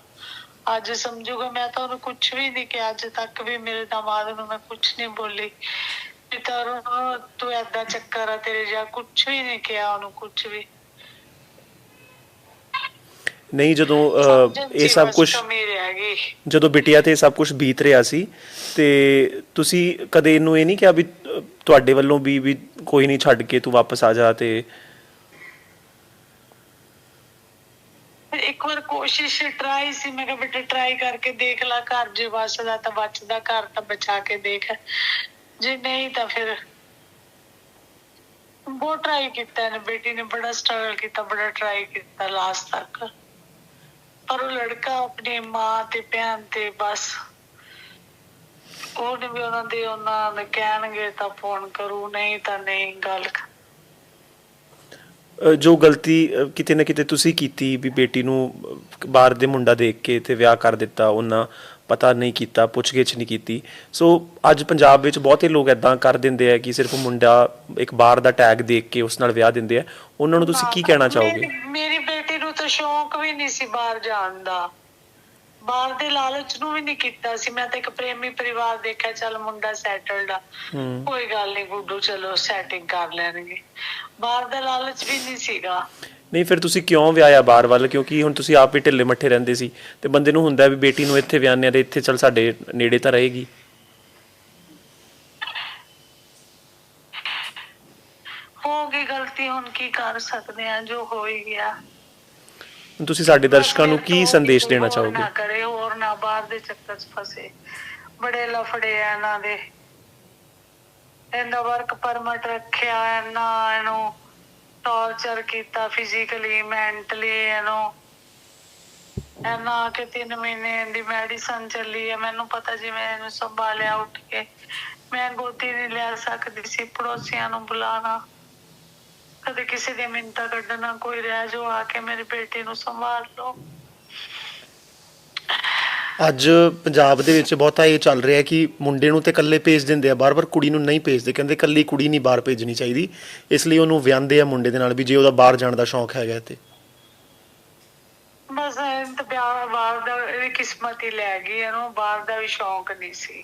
ਅੱਜ ਸਮਝੂਗਾ। ਮੈਂ ਤਾਂ ਉਹਨੂੰ ਕੁਛ ਵੀ ਨਹੀਂ ਕਿਹਾ ਅੱਜ ਤੱਕ ਵੀ, ਮੇਰੇ ਦਾਮਾਦ ਨੂੰ ਮੈਂ ਕੁਛ ਨਹੀਂ ਬੋਲੀ ਵੀ ਤੂੰ ਏਦਾਂ ਚੱਕਰ ਆ ਤੇਰੇ, ਜਾਂ ਕੁਛ ਵੀ ਨਹੀਂ ਕਿਹਾ ਉਹਨੂੰ, ਕੁਛ ਵੀ ਨਹੀਂ। ਜਦੋਂ ਇਹ ਸਭ ਕੁਝ, ਜਦੋਂ ਬਿਟੀਆ ਤੇ ਸਭ ਕੁਝ ਬੀਤ ਰਿਹਾ ਸੀ, ਤੇ ਤੁਸੀਂ ਕਦੇ ਇਹਨੂੰ ਇਹ ਨਹੀਂ ਕਿਹਾ ਵੀ ਤੁਹਾਡੇ ਵੱਲੋਂ ਵੀ ਕੋਈ ਨਹੀਂ, ਛੱਡ ਕੇ ਤੂੰ ਵਾਪਸ ਆ ਜਾ? ਤੇ ਇੱਕ ਇੱਕ ਵਾਰ ਕੋਸ਼ਿਸ਼ ਟਰਾਈ ਸੀ, ਮੈਂ ਕਿਹਾ ਬੇਟੇ ਟਰਾਈ ਕਰਕੇ ਦੇਖ ਲੈ, ਘਰ ਜੇ ਬਚਦਾ ਤਾਂ ਬਚਦਾ, ਘਰ ਤਾਂ ਬਚਾ ਕੇ ਦੇਖ, ਜੇ ਨਹੀਂ ਤਾਂ ਫਿਰ ਬਹੁਤ ਟਰਾਈ ਕੀਤਾ ਇਹਨੇ, ਬੇਟੀ ਨੇ ਬੜਾ ਸਟਰਗਲ ਕੀਤਾ, ਬੜਾ ਟਰਾਈ ਕੀਤਾ ਲਾਸਟ ਤੱਕ, ਪਰ ਉਹ ਲੜਕਾ ਆਪਣੀ ਮਾਂ ਤੇ ਭੈਣ ਤੇ ਬਸ ਉਹਨੇ ਵੀ ਉਹਨਾਂ ਨੇ ਕਹਿਣਗੇ ਤਾਂ ਫੋਨ ਕਰੂ, ਨਹੀਂ ਤਾਂ ਨਹੀਂ ਗੱਲ। ਜੋ ਗਲਤੀ ਕਿਤੇ ਨਾ ਕਿਤੇ ਤੁਸੀਂ ਕੀਤੀ ਵੀ ਬੇਟੀ ਨੂੰ ਬਾਹਰ ਦੇ ਮੁੰਡਾ ਦੇਖ ਕੇ ਤੇ ਵਿਆਹ ਕਰ ਦਿੱਤਾ, ਉਹਨਾਂ ਪਤਾ ਨਹੀਂ ਕੀਤਾ, ਪੁੱਛਗਿੱਛ ਨਹੀਂ ਕੀਤੀ। ਸੋ ਅੱਜ ਪੰਜਾਬ ਵਿੱਚ ਬਹੁਤੇ ਲੋਕ ਇੱਦਾਂ ਕਰ ਦਿੰਦੇ ਆ ਕਿ ਸਿਰਫ ਮੁੰਡਾ ਇੱਕ ਬਾਹਰ ਦਾ ਟੈਗ ਦੇਖ ਕੇ ਉਸ ਨਾਲ ਵਿਆਹ ਦਿੰਦੇ ਆ, ਉਹਨਾਂ ਨੂੰ ਤੁਸੀਂ ਕੀ ਕਹਿਣਾ ਚਾਹੋਗੇ? ਮੇਰੀ ਬੇਟੀ ਨੂੰ ਤਾਂ ਸ਼ੌਂਕ ਵੀ ਨਹੀਂ ਸੀ ਬਾਹਰ ਜਾਣ ਦਾ, ਬਾਹਰ ਦੇ ਲਾਲਚ ਨੂੰ ਵੀ ਨਹੀਂ ਕੀਤਾ ਸੀ। ਮੈਂ ਤਾਂ ਇੱਕ ਪ੍ਰੇਮੀ ਪਰਿਵਾਰ ਦੇਖਿਆ, ਚੱਲ ਮੁੰਡਾ ਸੈਟਲਡ ਆ, ਕੋਈ ਗੱਲ ਨਹੀਂ ਗੁੱਡੂ, ਚਲੋ ਸੈਟਿੰਗ ਕਰ ਲੈਣਗੇ, ਬਾਹਰ ਦਾ ਲਾਲਚ ਵੀ ਨਹੀਂ ਸੀਗਾ। ਨਹੀਂ ਫਿਰ ਤੁਸੀਂ ਕਿਉਂ ਵਿਆਹਿਆ ਬਾਹਰ ਵੱਲ? ਕਿਉਂਕਿ ਹੁਣ ਤੁਸੀਂ ਆਪ ਹੀ ਢਿੱਲੇ ਮੱਠੇ ਰਹਿੰਦੇ ਸੀ ਤੇ ਬੰਦੇ ਨੂੰ ਹੁੰਦਾ ਵੀ ਬੇਟੀ ਨੂੰ ਇੱਥੇ ਵਿਆਹੁੰਦੇ ਆ ਤੇ ਇੱਥੇ ਚੱਲ ਸਾਡੇ ਨੇੜੇ ਤਾਂ ਰਹੇਗੀ। ਹੋ ਗਈ ਗਲਤੀ, ਹੁਣ ਕੀ ਕਰ ਸਕਦੇ ਆ, ਜੋ ਹੋ ਹੀ ਗਿਆ। ਤੁਸੀਂ ਸਾਡੇ ਦਰਸ਼ਕਾਂ ਨੂੰ ਕੀ ਸੰਦੇਸ਼ ਦੇਣਾ ਚਾਹੋਗੇ? ਨਾ ਕਰੇ ਹੋਰ, ਨਾ ਬਾਹਰ ਦੇ ਚੱਕਰ 'ਚ ਫਸੇ, ਬੜੇ ਲਫੜੇ ਆ ਇਹਨਾਂ ਦੇ। ਇਹਦਾ ਵਰਕ ਪਰਮਿਟ ਰੱਖਿਆ, ਇਹਨੂੰ ਟੌਰਚਰ ਕੀਤਾ ਫਿਜ਼ੀਕਲੀ, ਮੈਂਟਲੀ, ਇਹਨੂੰ ਕਿ 3 ਮਹੀਨੇ ਦੀ ਮੈਡੀਸਨ ਚੱਲੀ ਹੈ। ਮੈਨੂੰ ਪਤਾ ਜਿਵੇਂ ਇਹਨੂੰ ਸੰਭਾਲਿਆ, ਉੱਠ ਕੇ ਮੈਂ ਗੋਦੀ ਨਹੀਂ ਲੈ ਸਕਦੀ ਸੀ, ਪੜੋਸੀਆਂ ਨੂੰ ਬੁਲਾਣਾ, ਕਦੇ ਕਿਸੇ ਦੀ ਮਿੰਨਤਾਂ ਕੱਢਣਾ, ਕੋਈ ਰਹਿ ਜੋ ਆ ਕੇ ਮੇਰੀ ਬੇਟੀ ਨੂੰ ਸੰਭਾਲ ਲਓ। ਅੱਜ ਪੰਜਾਬ ਦੇ ਵਿੱਚ ਬਹੁਤਾ ਇਹ ਚੱਲ ਰਿਹਾ ਕਿ ਮੁੰਡੇ ਨੂੰ ਤੇ ਇਕੱਲੇ ਭੇਜ ਦਿੰਦੇ ਆ ਬਾਰ-ਬਾਰ, ਕੁੜੀ ਨੂੰ ਨਹੀਂ ਭੇਜਦੇ, ਕਹਿੰਦੇ ਇਕੱਲੀ ਕੁੜੀ ਨਹੀਂ ਬਾਹਰ ਭੇਜਣੀ ਚਾਹੀਦੀ, ਇਸ ਲਈ ਉਹਨੂੰ ਵਿਆਹੁੰਦੇ ਆ ਮੁੰਡੇ ਦੇ ਨਾਲ ਵੀ ਜੇ ਉਹਦਾ ਬਾਹਰ ਜਾਣ ਦਾ ਸ਼ੌਂਕ ਹੈਗਾ ਤੇ। ਬਸ ਬਾਹਰ ਦਾ ਇਹਦੀ ਕਿਸਮਤ ਹੀ ਲੈ ਗਈ, ਇਹਨੂੰ ਬਾਹਰ ਦਾ ਵੀ ਸ਼ੌਂਕ ਨਹੀਂ ਸੀ।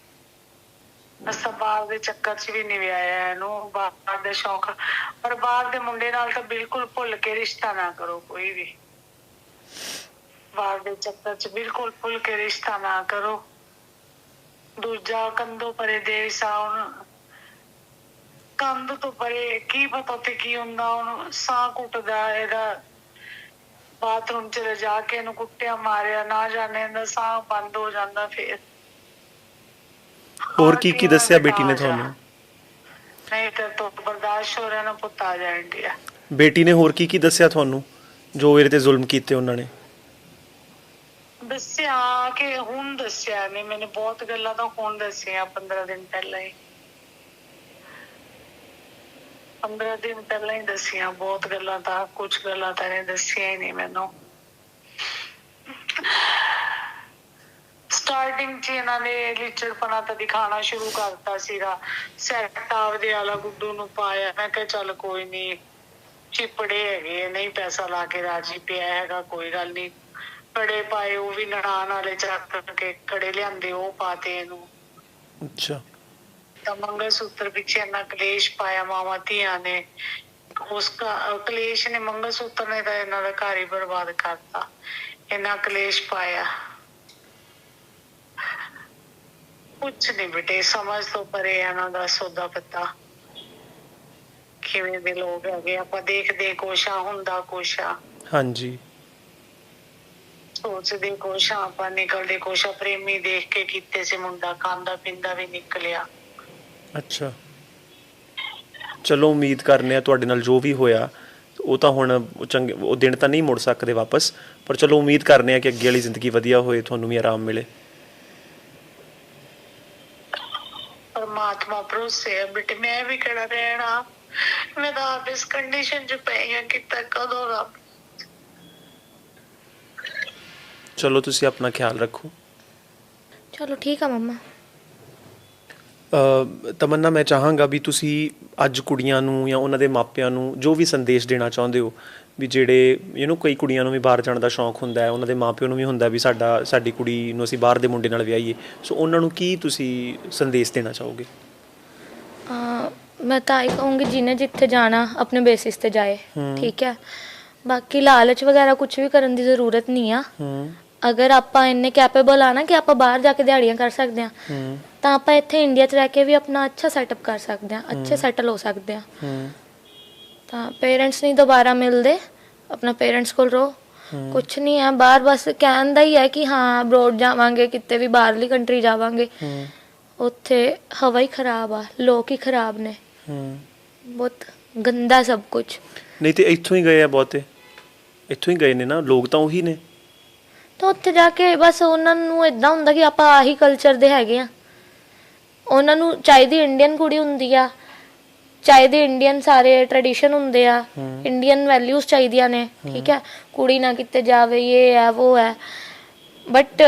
ਅਸਾਂ ਬਾਹਰ ਦੇ ਚੱਕਰ 'ਚ ਵੀ ਨਹੀਂ ਵਿਆਹਿਆ ਇਹਨੂੰ, ਬਾਹਰ ਦੇ ਸ਼ੌਂਕ, ਪਰ ਬਾਹਰ ਦੇ ਮੁੰਡੇ ਨਾਲ ਤਾਂ ਬਿਲਕੁਲ ਭੁੱਲ ਕੇ ਰਿਸ਼ਤਾ ਨਾ ਕਰੋ ਕੋਈ ਵੀ, ਬਾਹਰ ਦੇ ਚੱਕਰ 'ਚ ਬਿਲਕੁਲ ਭੁੱਲ ਕੇ ਰਿਸ਼ਤਾ ਨਾ ਕਰੋ। ਦੂਜਾ ਕੰਧੋਂ ਪਰੇ ਦੇਸ਼ ਆ, ਹੁਣ ਕੰਧ ਤੋਂ ਪਰੇ ਕੀ ਪਤਾ ਉੱਥੇ ਕੀ ਹੁੰਦਾ, ਹੁਣ ਸਾਹ ਘੁੱਟਦਾ ਇਹਦਾ, ਬਾਥਰੂਮ 'ਚ ਲਿਜਾ ਕੇ ਇਹਨੂੰ ਕੁੱਟਿਆ ਮਾਰਿਆ, ਨਾ ਜਾਣੇ ਇਹਦਾ ਸਾਹ ਬੰਦ ਹੋ ਜਾਂਦਾ। ਫਿਰ ਹੋਰ ਕੀ ਕੀ ਦੱਸਿਆ ਬੇਟੀ ਨੇ ਤੁਹਾਨੂੰ? ਨਹੀਂ ਤੇ ਤੋਂ ਬਰਦਾਸ਼ਤ ਹੋ ਰਿਹਾ ਨਾ, ਪੁੱਤ ਆ ਜਾ ਇੰਡੀਆ। ਬੇਟੀ ਨੇ ਹੋਰ ਕੀ ਕੀ ਦੱਸਿਆ ਤੁਹਾਨੂੰ ਜੋ ਇਹਦੇ ਤੇ ਜ਼ੁਲਮ ਕੀਤੇ ਉਹਨਾਂ ਨੇ? ਦੱਸਿਆ ਕਿ ਹੁਣ ਦੱਸਿਆ ਨਹੀਂ, ਮੈਨੂੰ ਬਹੁਤ ਗੱਲਾਂ ਤਾਂ ਹੁਣ ਦੱਸੀਆਂ, 15 ਦਿਨ ਪਹਿਲਾਂ ਹੀ, 15 ਦਿਨ ਪਹਿਲਾਂ ਹੀ ਦੱਸੀਆਂ ਬਹੁਤ ਗੱਲਾਂ, ਤਾਂ ਕੁਛ ਗੱਲਾਂ ਤਾਂ ਇਹਨੇ ਦੱਸੀਆਂ ਹੀ ਨਹੀਂ ਮੈਨੂੰ। ਸਟਾਰਟਿੰਗ 'ਚ ਇਹਨਾਂ ਨੇ ਲਿਚੜਪਣਾ ਤਾਂ ਦਿਖਾਣਾ ਸ਼ੁਰੂ ਕਰਤਾ ਸੀਗਾ, ਸੈੱਟ ਆਪਦੇ ਵਾਲਾ ਗੁੱਡੂ ਨੂੰ ਪਾਇਆ, ਮੈਂ ਕਿਹਾ ਚੱਲ ਕੋਈ ਨੀ, ਚਿਪੜੇ ਹੈਗੇ, ਨਹੀਂ ਪੈਸਾ ਲਾ ਕੇ ਰਾਜੀ ਪਿਆ ਹੈਗਾ, ਕੋਈ ਗੱਲ ਨੀ। ਕੜੇ ਪਾਏ, ਉਹ ਵੀ ਨਨਾਣ ਵਾਲੇ ਚੱਕ ਕੇ ਕੜੇ ਲਿਆਂਦੇ, ਉਹ ਪਾਤੇ ਇਹਨੂੰ। ਅੱਛਾ। ਤਾਂ ਮੰਗਲ ਸੂਤਰ ਪਿੱਛੇ ਇੰਨਾ ਕਲੇਸ਼ ਪਾਇਆ ਮਾਵਾਂ ਧੀਆਂ ਨੇ, ਉਸ ਕਲੇਸ਼ ਨੇ, ਮੰਗਲ ਸੂਤਰ ਨੇ ਤਾਂ ਇਹਨਾਂ ਦਾ ਘਰ ਹੀ ਬਰਬਾਦ ਕਰਤਾ, ਇੰਨਾ ਕਲੇਸ਼ ਪਾਇਆ। ਕੁਛ ਨੀ ਬੇਟੇ, ਸਮਝ ਤੋਂ ਪਰੇ ਇਹਨਾਂ ਦਾ ਸੌਦਾ ਪੱਤਾ, ਕਿਵੇਂ ਦੇ ਲੋਕ ਹੈਗੇ। ਆਪਾਂ ਦੇਖਦੇ ਕੁਛ ਆ, ਹੁੰਦਾ ਕੁਛ ਆ। ਹਾਂਜੀ। ਸੋਚਦੇ ਕੁਛ ਆ, ਆਪਾਂ ਨਿਕਲਦੇ ਕੁਛ ਆ। ਪ੍ਰੇਮੀ ਦੇਖ ਕੇ ਕੀਤੇ ਸੀ ਮੁੰਡਾ, ਖਾਂਦਾ ਪੀਂਦਾ ਵੀ ਨਿਕਲਿਆ। ਅੱਛਾ, ਚਲੋ ਉਮੀਦ ਕਰਨੇ ਆ ਤੁਹਾਡੇ ਨਾਲ ਜੋ ਵੀ ਹੋਇਆ ਉਹ ਤਾਂ ਹੁਣ ਚੰਗੇ, ਉਹ ਦਿਨ ਤਾਂ ਨਹੀਂ ਮੁੜ ਸਕਦੇ ਵਾਪਸ, ਪਰ ਚਲੋ ਉਮੀਦ ਕਰਨੇ ਆ ਕਿ ਅੱਗੇ ਵਾਲੀ ਜ਼ਿੰਦਗੀ ਵਧੀਆ ਹੋਏ, ਤੁਹਾਨੂੰ ਵੀ ਆਰਾਮ ਮਿਲੇ। ਪਰਮਾਤਮਾ ਭਰੋਸੇ ਆ ਬੇਟੇ, ਮੈਂ ਵੀ ਕਿਹੜਾ ਰਹਿਣਾ, ਮੈਂ ਤਾਂ ਆਪ ਇਸ ਕੰਡੀਸ਼ਨ 'ਚ ਪਈ ਆ ਕਿ ਕਦੋਂ ਰੱਬ। ਚਲੋ ਤੁਸੀਂ ਆਪਣਾ ਖਿਆਲ ਰੱਖੋ। ਚਲੋ ਠੀਕ ਆ ਮੰਮਾ। ਤਮੰਨਾ, ਮੈਂ ਚਾਹਾਂਗਾ ਵੀ ਤੁਸੀਂ ਅੱਜ ਕੁੜੀਆਂ ਨੂੰ ਜਾਂ ਉਹਨਾਂ ਦੇ ਮਾਪਿਆਂ ਨੂੰ ਜੋ ਵੀ ਸੰਦੇਸ਼ ਦੇਣਾ ਚਾਹੁੰਦੇ ਹੋ, ਵੀ ਜਿਹੜੇ ਕਈ ਕੁੜੀਆਂ ਨੂੰ ਵੀ ਬਾਹਰ ਜਾਣ ਦਾ ਸ਼ੌਂਕ ਹੁੰਦਾ ਹੈ, ਉਹਨਾਂ ਦੇ ਮਾਪਿਓ ਨੂੰ ਵੀ ਹੁੰਦਾ ਵੀ ਸਾਡੀ ਕੁੜੀ ਨੂੰ ਅਸੀਂ ਬਾਹਰ ਦੇ ਮੁੰਡੇ ਨਾਲ ਵਿਆਹੀਏ, ਸੋ ਉਹਨਾਂ ਨੂੰ ਕੀ ਤੁਸੀਂ ਸੰਦੇਸ਼ ਦੇਣਾ ਚਾਹੋਗੇ? ਮੈਂ ਤਾਂ ਇਹ ਕਹੂੰਗੀ ਜਿਹਨੇ ਜਿੱਥੇ ਜਾਣਾ ਆਪਣੇ ਬੇਸਿਸ ਤੇ ਜਾਏ, ਠੀਕ ਹੈ। ਬਾਕੀ ਲਾਲਚ ਵਗੈਰਾ ਕੁਝ ਵੀ ਕਰਨ ਦੀ ਜ਼ਰੂਰਤ ਨਹੀਂ ਆ। ਅਗਰ ਆਪਾਂ ਇੰਨੇ ਕੈਪੇਬਲ ਆ ਨਾ ਕਿ ਆਪਾਂ ਬਾਹਰ ਜਾ ਕੇ ਦਿਹਾੜੀਆਂ ਕਰ ਸਕਦੇ ਹਾਂ, ਤਾਂ ਆਪਾਂ ਇੱਥੇ ਇੰਡੀਆ 'ਚ ਰਹਿ ਕੇ ਵੀ ਆਪਣਾ ਅੱਛਾ ਸੈਟਅਪ ਕਰ ਸਕਦੇ ਹਾਂ, ਅੱਛੇ ਸੈਟਲ ਹੋ ਸਕਦੇ ਹਾਂ। ਤਾਂ ਪੇਰੈਂਟਸ ਨਹੀਂ ਦੁਬਾਰਾ ਮਿਲਦੇ, ਆਪਣਾ ਪੇਰੈਂਟਸ ਕੋਲ ਰਹੋ, ਕੁਛ ਨਹੀਂ ਹੈ ਬਾਹਰ, ਬਸ ਕਹਿਣ ਦਾ ਹੀ ਹੈ ਕਿ ਹਾਂ ਅਬਰੋਡ ਜਾਵਾਂਗੇ, ਕਿਤੇ ਵੀ ਬਾਹਰਲੀ ਕੰਟਰੀ ਜਾਵਾਂਗੇ। ਉੱਥੇ ਹਵਾ ਹੀ ਖਰਾਬ ਆ, ਲੋਕ ਹੀ ਖਰਾਬ ਨੇ, ਬਹੁਤ ਗੰਦਾ ਸਭ ਕੁਝ। ਨਹੀਂ ਤੇ ਇੱਥੋਂ ਹੀ ਗਏ ਆ ਬਹੁਤੇ, ਇੱਥੋਂ ਹੀ ਗਏ ਨੇ ਨਾ, ਲੋਕ ਤਾਂ ਉਹੀ ਨੇ। ਤਾਂ ਉੱਥੇ ਜਾ ਕੇ ਬਸ ਉਹਨਾਂ ਨੂੰ ਇਦਾਂ ਹੁੰਦਾ ਕਿ ਆਪਾਂ ਆਹੀ ਕਲਚਰ ਦੇ ਹੈਗੇ ਆ। ਉਹਨਾਂ ਨੂੰ ਚਾਹੀਦੀ ਇੰਡੀਅਨ ਕੁੜੀ ਹੁੰਦੀ ਆ, ਚਾਹੀਦੇ ਇੰਡੀਅਨ ਸਾਰੇ ਟ੍ਰੈਡੀਸ਼ਨ ਹੁੰਦੇ ਆ, ਇੰਡੀਅਨ ਵੈਲਿਊਜ਼ ਚਾਹੀਦੀਆਂ ਨੇ, ਠੀਕ ਹੈ। ਕੁੜੀ ਨਾ ਕਿਤੇ ਜਾਵੇ, ਇਹ ਹੈ ਉਹ ਹੈ, ਬਟ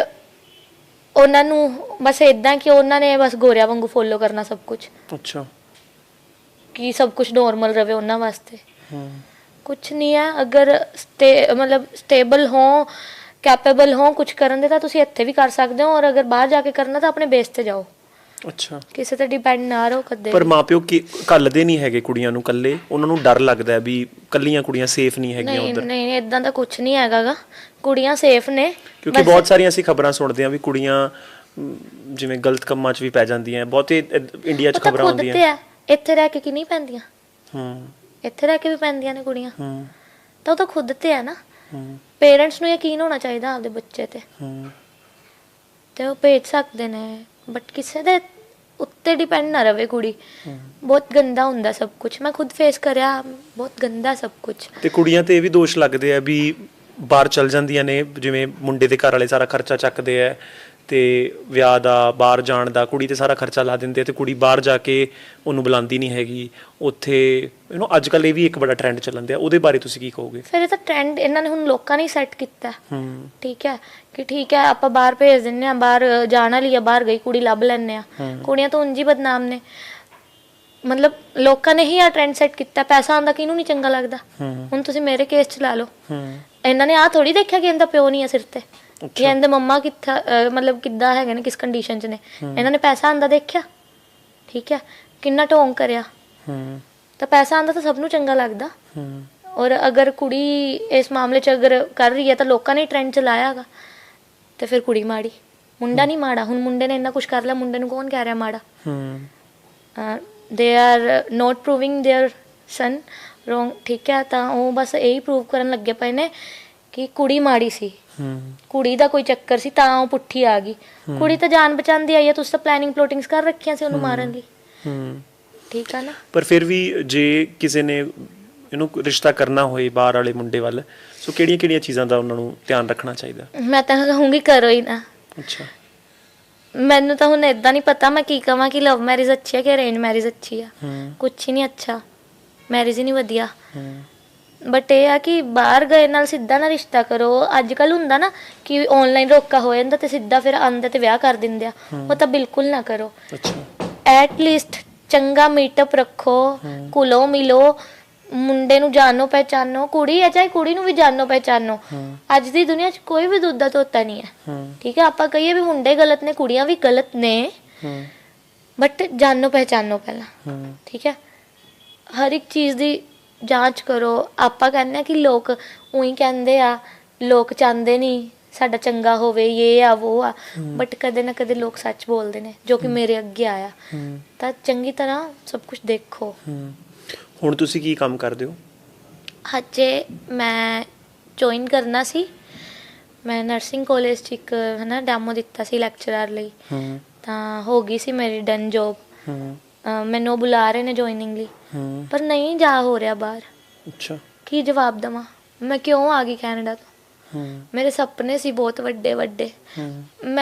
ਉਹਨਾਂ ਨੂੰ ਬਸ ਇਦਾਂ ਕਿ ਉਹਨਾਂ ਨੇ ਬਸ ਗੋਰਿਆਂ ਵਾਂਗੂ ਫੋਲੋ ਕਰਨਾ ਸਭ ਕੁਝ। ਅੱਛਾ, ਕਿ ਸਭ ਕੁਝ ਨੋਰਮਲ ਰਵੇ ਉਹਨਾਂ ਵਾਸਤੇ। ਕੁਛ ਨਹੀਂ ਹੈ, ਅਗਰ ਮਤਲਬ ਸਟੇਬਲ ਹੋ, ਕੈਪੇਬਲ ਹੋ ਕੁਝ ਕਰਨ ਦੇ, ਤਾਂ ਤੁਸੀਂ ਇੱਥੇ ਵੀ ਕਰ ਸਕਦੇ ਹੋ, ਔਰ ਅਗਰ ਬਾਹਰ ਜਾ ਕੇ ਕਰਨਾ ਤਾਂ ਆਪਣੇ ਬੇਸ ਤੇ ਜਾਓ। ਅੱਛਾ, ਕਿਸੇ ਤੇ ਡਿਪੈਂਡ ਨਾ ਰਹੋ ਕਦੇ। ਪਰ ਮਾਪਿਓ ਕਿ ਕੱਲਦੇ ਨਹੀਂ ਹੈਗੇ ਕੁੜੀਆਂ ਨੂੰ ਕੱਲੇ, ਉਹਨਾਂ ਨੂੰ ਡਰ ਲੱਗਦਾ ਵੀ ਕੱਲੀਆਂ ਕੁੜੀਆਂ ਸੇਫ ਨਹੀਂ ਹੈਗੀਆਂ ਉੱਧਰ। ਨਹੀਂ ਇਦਾਂ ਦਾ ਕੁਝ ਨਹੀਂ ਹੈਗਾਗਾ, ਕੁੜੀਆਂ ਸੇਫ ਨੇ। ਕਿਉਂਕਿ ਬਹੁਤ ਸਾਰੀਆਂ ਅਸੀਂ ਖਬਰਾਂ ਸੁਣਦੇ ਹਾਂ ਵੀ ਕੁੜੀਆਂ ਜਿਵੇਂ ਗਲਤ ਕੰਮਾਂ 'ਚ ਵੀ ਪੈ ਜਾਂਦੀਆਂ, ਬਹੁਤੇ ਇੰਡੀਆ 'ਚ ਖਬਰਾਂ ਆਉਂਦੀਆਂ। ਇੱਥੇ ਰਹਿ ਕੇ ਕਿ ਨਹੀਂ ਪੈਂਦੀਆਂ? ਇੱਥੇ ਰਹਿ ਕੇ ਵੀ ਪੈਂਦੀਆਂ ਨੇ ਕੁੜੀਆਂ, ਤਾਂ ਉਹ ਤਾਂ ਖੁਦ ਤੇ ਹੈ ਨਾ। ਪੇਰੈਂਟਸ ਨੂੰ ਯਕੀਨ ਹੋਣਾ ਚਾਹੀਦਾ ਆਪਦੇ ਬੱਚੇ ਤੇ ਉਹ ਭੇਜ ਸਕਦੇ ਨੇ, ਬਟ ਕਿਸੇ ਦੇ ਉੱਤੇ ਡਿਪੈਂਡ ਨਾ ਰਵੇ ਕੁੜੀ। ਬਹੁਤ ਗੰਦਾ ਹੁੰਦਾ ਸਭ ਕੁਝ, ਮੈਂ ਖੁਦ ਫੇਸ ਕਰਿਆ, ਬਹੁਤ ਗੰਦਾ ਸਭ ਕੁਝ। ਤੇ ਕੁੜੀਆਂ ਤੇ ਇਹ ਵੀ ਦੋਸ਼ ਲੱਗਦੇ ਆ ਵੀ ਬਾਹਰ ਚਲ ਜਾਂਦੀਆਂ ਨੇ, ਜਿਵੇਂ ਮੁੰਡੇ ਦੇ ਘਰ ਵਾਲੇ ਸਾਰਾ ਖਰਚਾ ਚੱਕਦੇ ਆ, ਤੇ ਵਿਆਹ ਦਾ, ਬਾਹਰ ਜਾਣ ਦਾ, ਕੁੜੀ ਤੇ ਸਾਰਾ ਖਰਚਾ ਲਾ ਦਿੰਦੇ ਆ, ਤੇ ਕੁੜੀ ਬਾਹਰ ਜਾ ਕੇ ਉਹਨੂੰ ਬੁਲਾਉਂਦੀ ਨਹੀਂ ਹੈਗੀ ਉੱਥੇ। ਅੱਜ ਕੱਲ੍ਹ ਇਹ ਵੀ ਇੱਕ ਬੜਾ ਟ੍ਰੈਂਡ ਚੱਲਣ ਦਿਆ, ਉਹਦੇ ਬਾਰੇ ਤੁਸੀਂ ਕੀ ਕਹੋਗੇ? ਫਿਰ ਇਹ ਤਾਂ ਟ੍ਰੈਂਡ ਇਹਨਾਂ ਨੇ ਹੁਣ ਲੋਕਾਂ ਨੇ ਸੈੱਟ ਕੀਤਾ, ਠੀਕ ਹੈ, ਕਿ ਠੀਕ ਹੈ ਆਪਾਂ ਬਾਹਰ ਭੇਜ ਦਿੰਦੇ ਹਾਂ, ਬਾਹਰ ਜਾਣ ਵਾਲੀ ਆ, ਬਾਹਰ ਗਈ ਕੁੜੀ ਲੱਭ ਲੈਂਦੇ ਆ। ਕੁੜੀਆਂ ਤਾਂ ਉਂਝ ਹੀ ਬਦਨਾਮ ਨੇ, ਮਤਲਬ ਲੋਕਾਂ ਨੇ ਹੀ ਆ ਟ੍ਰੈਂਡ ਸੈੱਟ ਕੀਤਾ। ਪੈਸਾ ਆਉਂਦਾ ਕਿਹਨੂੰ ਨਹੀਂ ਚੰਗਾ ਲੱਗਦਾ? ਹੁਣ ਤੁਸੀਂ ਮੇਰੇ ਕੇਸ 'ਚ ਲਾ ਲਓ, ਇਹਨਾਂ ਨੇ ਆਹ ਥੋੜੀ ਦੇਖਿਆ ਕਿ ਇਹਦਾ ਪਿਓ ਨਹੀਂ ਹੈ ਸਿਰ ਤੇ, ਕਿ ਇਹਦੇ ਮੰਮਾ ਕਿੱਥਾ, ਮਤਲਬ ਕਿੱਦਾਂ ਹੈਗੇ ਨੇ, ਕਿਸ ਕੰਡੀਸ਼ਨ 'ਚ ਨੇ। ਇਹਨਾਂ ਨੇ ਪੈਸਾ ਆਉਂਦਾ ਦੇਖਿਆ, ਠੀਕ ਹੈ, ਕਿੰਨਾ ਢੋਂਗ ਕਰਿਆ। ਤਾਂ ਪੈਸਾ ਆਉਂਦਾ ਤਾਂ ਸਭ ਨੂੰ ਚੰਗਾ ਲੱਗਦਾ। ਔਰ ਅਗਰ ਕੁੜੀ ਇਸ ਮਾਮਲੇ 'ਚ ਅਗਰ ਕਰ ਰਹੀ ਹੈ ਤਾਂ ਲੋਕਾਂ ਨੇ ਟ੍ਰੈਂਡ ਚਲਾਇਆ ਹੈਗਾ, ਤੇ ਫਿਰ ਕੁੜੀ ਮਾੜੀ, ਮੁੰਡਾ ਨਹੀਂ ਮਾੜਾ। ਹੁਣ ਮੁੰਡੇ ਨੇ ਇੰਨਾ ਕੁਛ ਕਰ ਲਿਆ, ਮੁੰਡੇ ਨੂੰ ਕੌਣ ਕਹਿ ਰਿਹਾ ਮਾੜਾ? They are not proving their son wrong, ਠੀਕ ਹੈ। ਤਾਂ ਉਹ ਬਸ ਇਹੀ ਪ੍ਰੂਵ ਕਰਨ ਲੱਗੇ ਪਏ ਨੇ ਕਿ ਕੁੜੀ ਮਾੜੀ ਸੀ, ਕੁੜੀ ਦਾ ਕੋਈ ਚੱਕਰ ਸੀ ਤਾਂ ਉਹ ਪੁੱਠੀ ਆ ਗਈ। ਕੁੜੀ ਤਾਂ ਜਾਨ ਬਚਾਉਂਦੀ ਆਈ ਹੈ, ਤੁਸੀਂ ਤਾਂ ਪਲੈਨਿੰਗ ਪਲੋਟਿੰਗਸ ਕਰ ਰੱਖੀਆਂ ਸੀ ਉਹਨੂੰ ਮਾਰਨ ਲਈ, ਠੀਕ ਹੈ ਨਾ। ਪਰ ਫਿਰ ਵੀ ਜੇ ਕਿਸੇ ਨੇ ਇਹਨੂੰ ਰਿਸ਼ਤਾ ਕਰਨਾ ਹੋਏ ਬਾਹਰ ਵਾਲੇ ਮੁੰਡੇ ਵੱਲ, ਸੋ ਕਿਹੜੀਆਂ ਚੀਜ਼ਾਂ ਦਾ ਉਹਨਾਂ ਨੂੰ ਧਿਆਨ ਰੱਖਣਾ ਚਾਹੀਦਾ? ਮੈਂ ਤਾਂ ਕਹੂੰਗੀ ਕਰੋ ਹੀ ਨਾ। ਅੱਛਾ, ਮੈਨੂੰ ਤਾਂ ਹੁਣ ਏਦਾਂ ਨਹੀਂ ਪਤਾ ਮੈਂ ਕੀ ਕਹਾਂ ਕਿ ਲਵ ਮੈਰਿਜ ਅੱਛੀ ਹੈ ਕਿ ਅਰੇਂਜ ਮੈਰਿਜ ਅੱਛੀ ਆ। ਕੁਛ ਹੀ ਨਹੀਂ ਅੱਛਾ, ਮੈਰਿਜ ਹੀ ਨਹੀਂ ਵਧੀਆ। ਬਟ ਇਹ ਆ ਕਿ ਬਾਹਰ ਗਏ ਨਾਲ ਸਿੱਧਾ ਨਾ ਰਿਸ਼ਤਾ ਕਰੋ। ਅੱਜ ਕੱਲ੍ਹ ਹੁੰਦਾ ਨਾ ਕਿ ਆਨਲਾਈਨ ਰੋਕਾ ਹੋ ਜਾਂਦਾ ਤੇ ਸਿੱਧਾ ਫਿਰ ਆਉਂਦਾ ਤੇ ਵਿਆਹ ਕਰ ਦਿੰਦੇ ਆ, ਉਹ ਤਾਂ ਬਿਲਕੁਲ ਨਾ ਕਰੋ। ਐਟਲੀਸਟ ਚੰਗਾ ਮੀਟਅਪ ਰੱਖੋ, ਘੁਲੋ ਮਿਲੋ, ਮੁੰਡੇ ਨੂੰ ਜਾਣੋ ਪਹਿਚਾਨੋ, ਕੁੜੀ ਹੈ ਚਾਹੇ ਕੁੜੀ ਨੂੰ ਵੀ ਜਾਣੋ ਪਹਿਚਾਨੋ। ਅੱਜ ਦੀ ਦੁਨੀਆ 'ਚ ਕੋਈ ਵੀ ਦੁੱਧਾ ਧੋਤਾ ਨਹੀਂ ਹੈ, ਠੀਕ ਹੈ। ਆਪਾਂ ਕਹੀਏ ਵੀ ਮੁੰਡੇ ਗਲਤ ਨੇ, ਕੁੜੀਆਂ ਵੀ ਗਲਤ ਨੇ, ਬਟ ਜਾਣੋ ਪਹਿਚਾਨੋ ਪਹਿਲਾਂ, ਠੀਕ ਹੈ। ਹਰ ਇੱਕ ਚੀਜ਼ ਦੀ ਜਾਂਚ ਕਰੋ। ਆਪਾਂ ਕਹਿੰਦੇ ਆ ਕਿ ਲੋਕ ਉਹੀ ਕਹਿੰਦੇ ਆ, ਲੋਕ ਚਾਹੁੰਦੇ ਨਹੀਂ ਸਾਡਾ ਚੰਗਾ ਹੋਵੇ, ਇਹ ਆ ਉਹ ਆ, ਬਟ ਕਦੇ ਨਾ ਕਦੇ ਲੋਕ ਸੱਚ ਬੋਲਦੇ ਨੇ, ਜੋ ਕਿ ਮੇਰੇ ਅੱਗੇ ਆਇਆ। ਤਾਂ ਚੰਗੀ ਤਰ੍ਹਾਂ ਸਭ ਕੁਝ ਦੇਖੋ। ਹੁਣ ਤੁਸੀਂ ਕੀ ਕੰਮ ਕਰਦੇ ਹੋ? ਹਜੇ ਮੈਂ ਜੁਆਇਨ ਕਰਨਾ ਸੀ, ਮੈਂ ਨਰਸਿੰਗ ਕਾਲਜ 'ਚ ਇੱਕ ਹੈ ਨਾ ਡੈਮੋ ਦਿੱਤਾ ਸੀ ਲੈਕਚਰਰ ਲਈ, ਤਾਂ ਹੋ ਗਈ ਸੀ ਮੇਰੀ ਡਨ ਜੋਬ। ਮੈਨੂੰ ਬੁਲਾ ਰਹੇ ਨੇ ਜੁਆਇਨਿੰਗ ਲਈ, ਪਰ ਨਹੀਂ ਜਾ ਹੋ ਰਿਹਾ ਬਾਹਰ। ਅੱਛਾ, ਕੀ ਜਵਾਬ ਦੇਵਾਂ? ਮੈਂ ਕਿਉਂ ਆ ਗਈ ਕੈਨੇਡਾ ਤੋਂ? ਮੇਰੇ ਸੁਪਨੇ ਸੀ ਬਹੁਤ ਵੱਡੇ ਵੱਡੇ।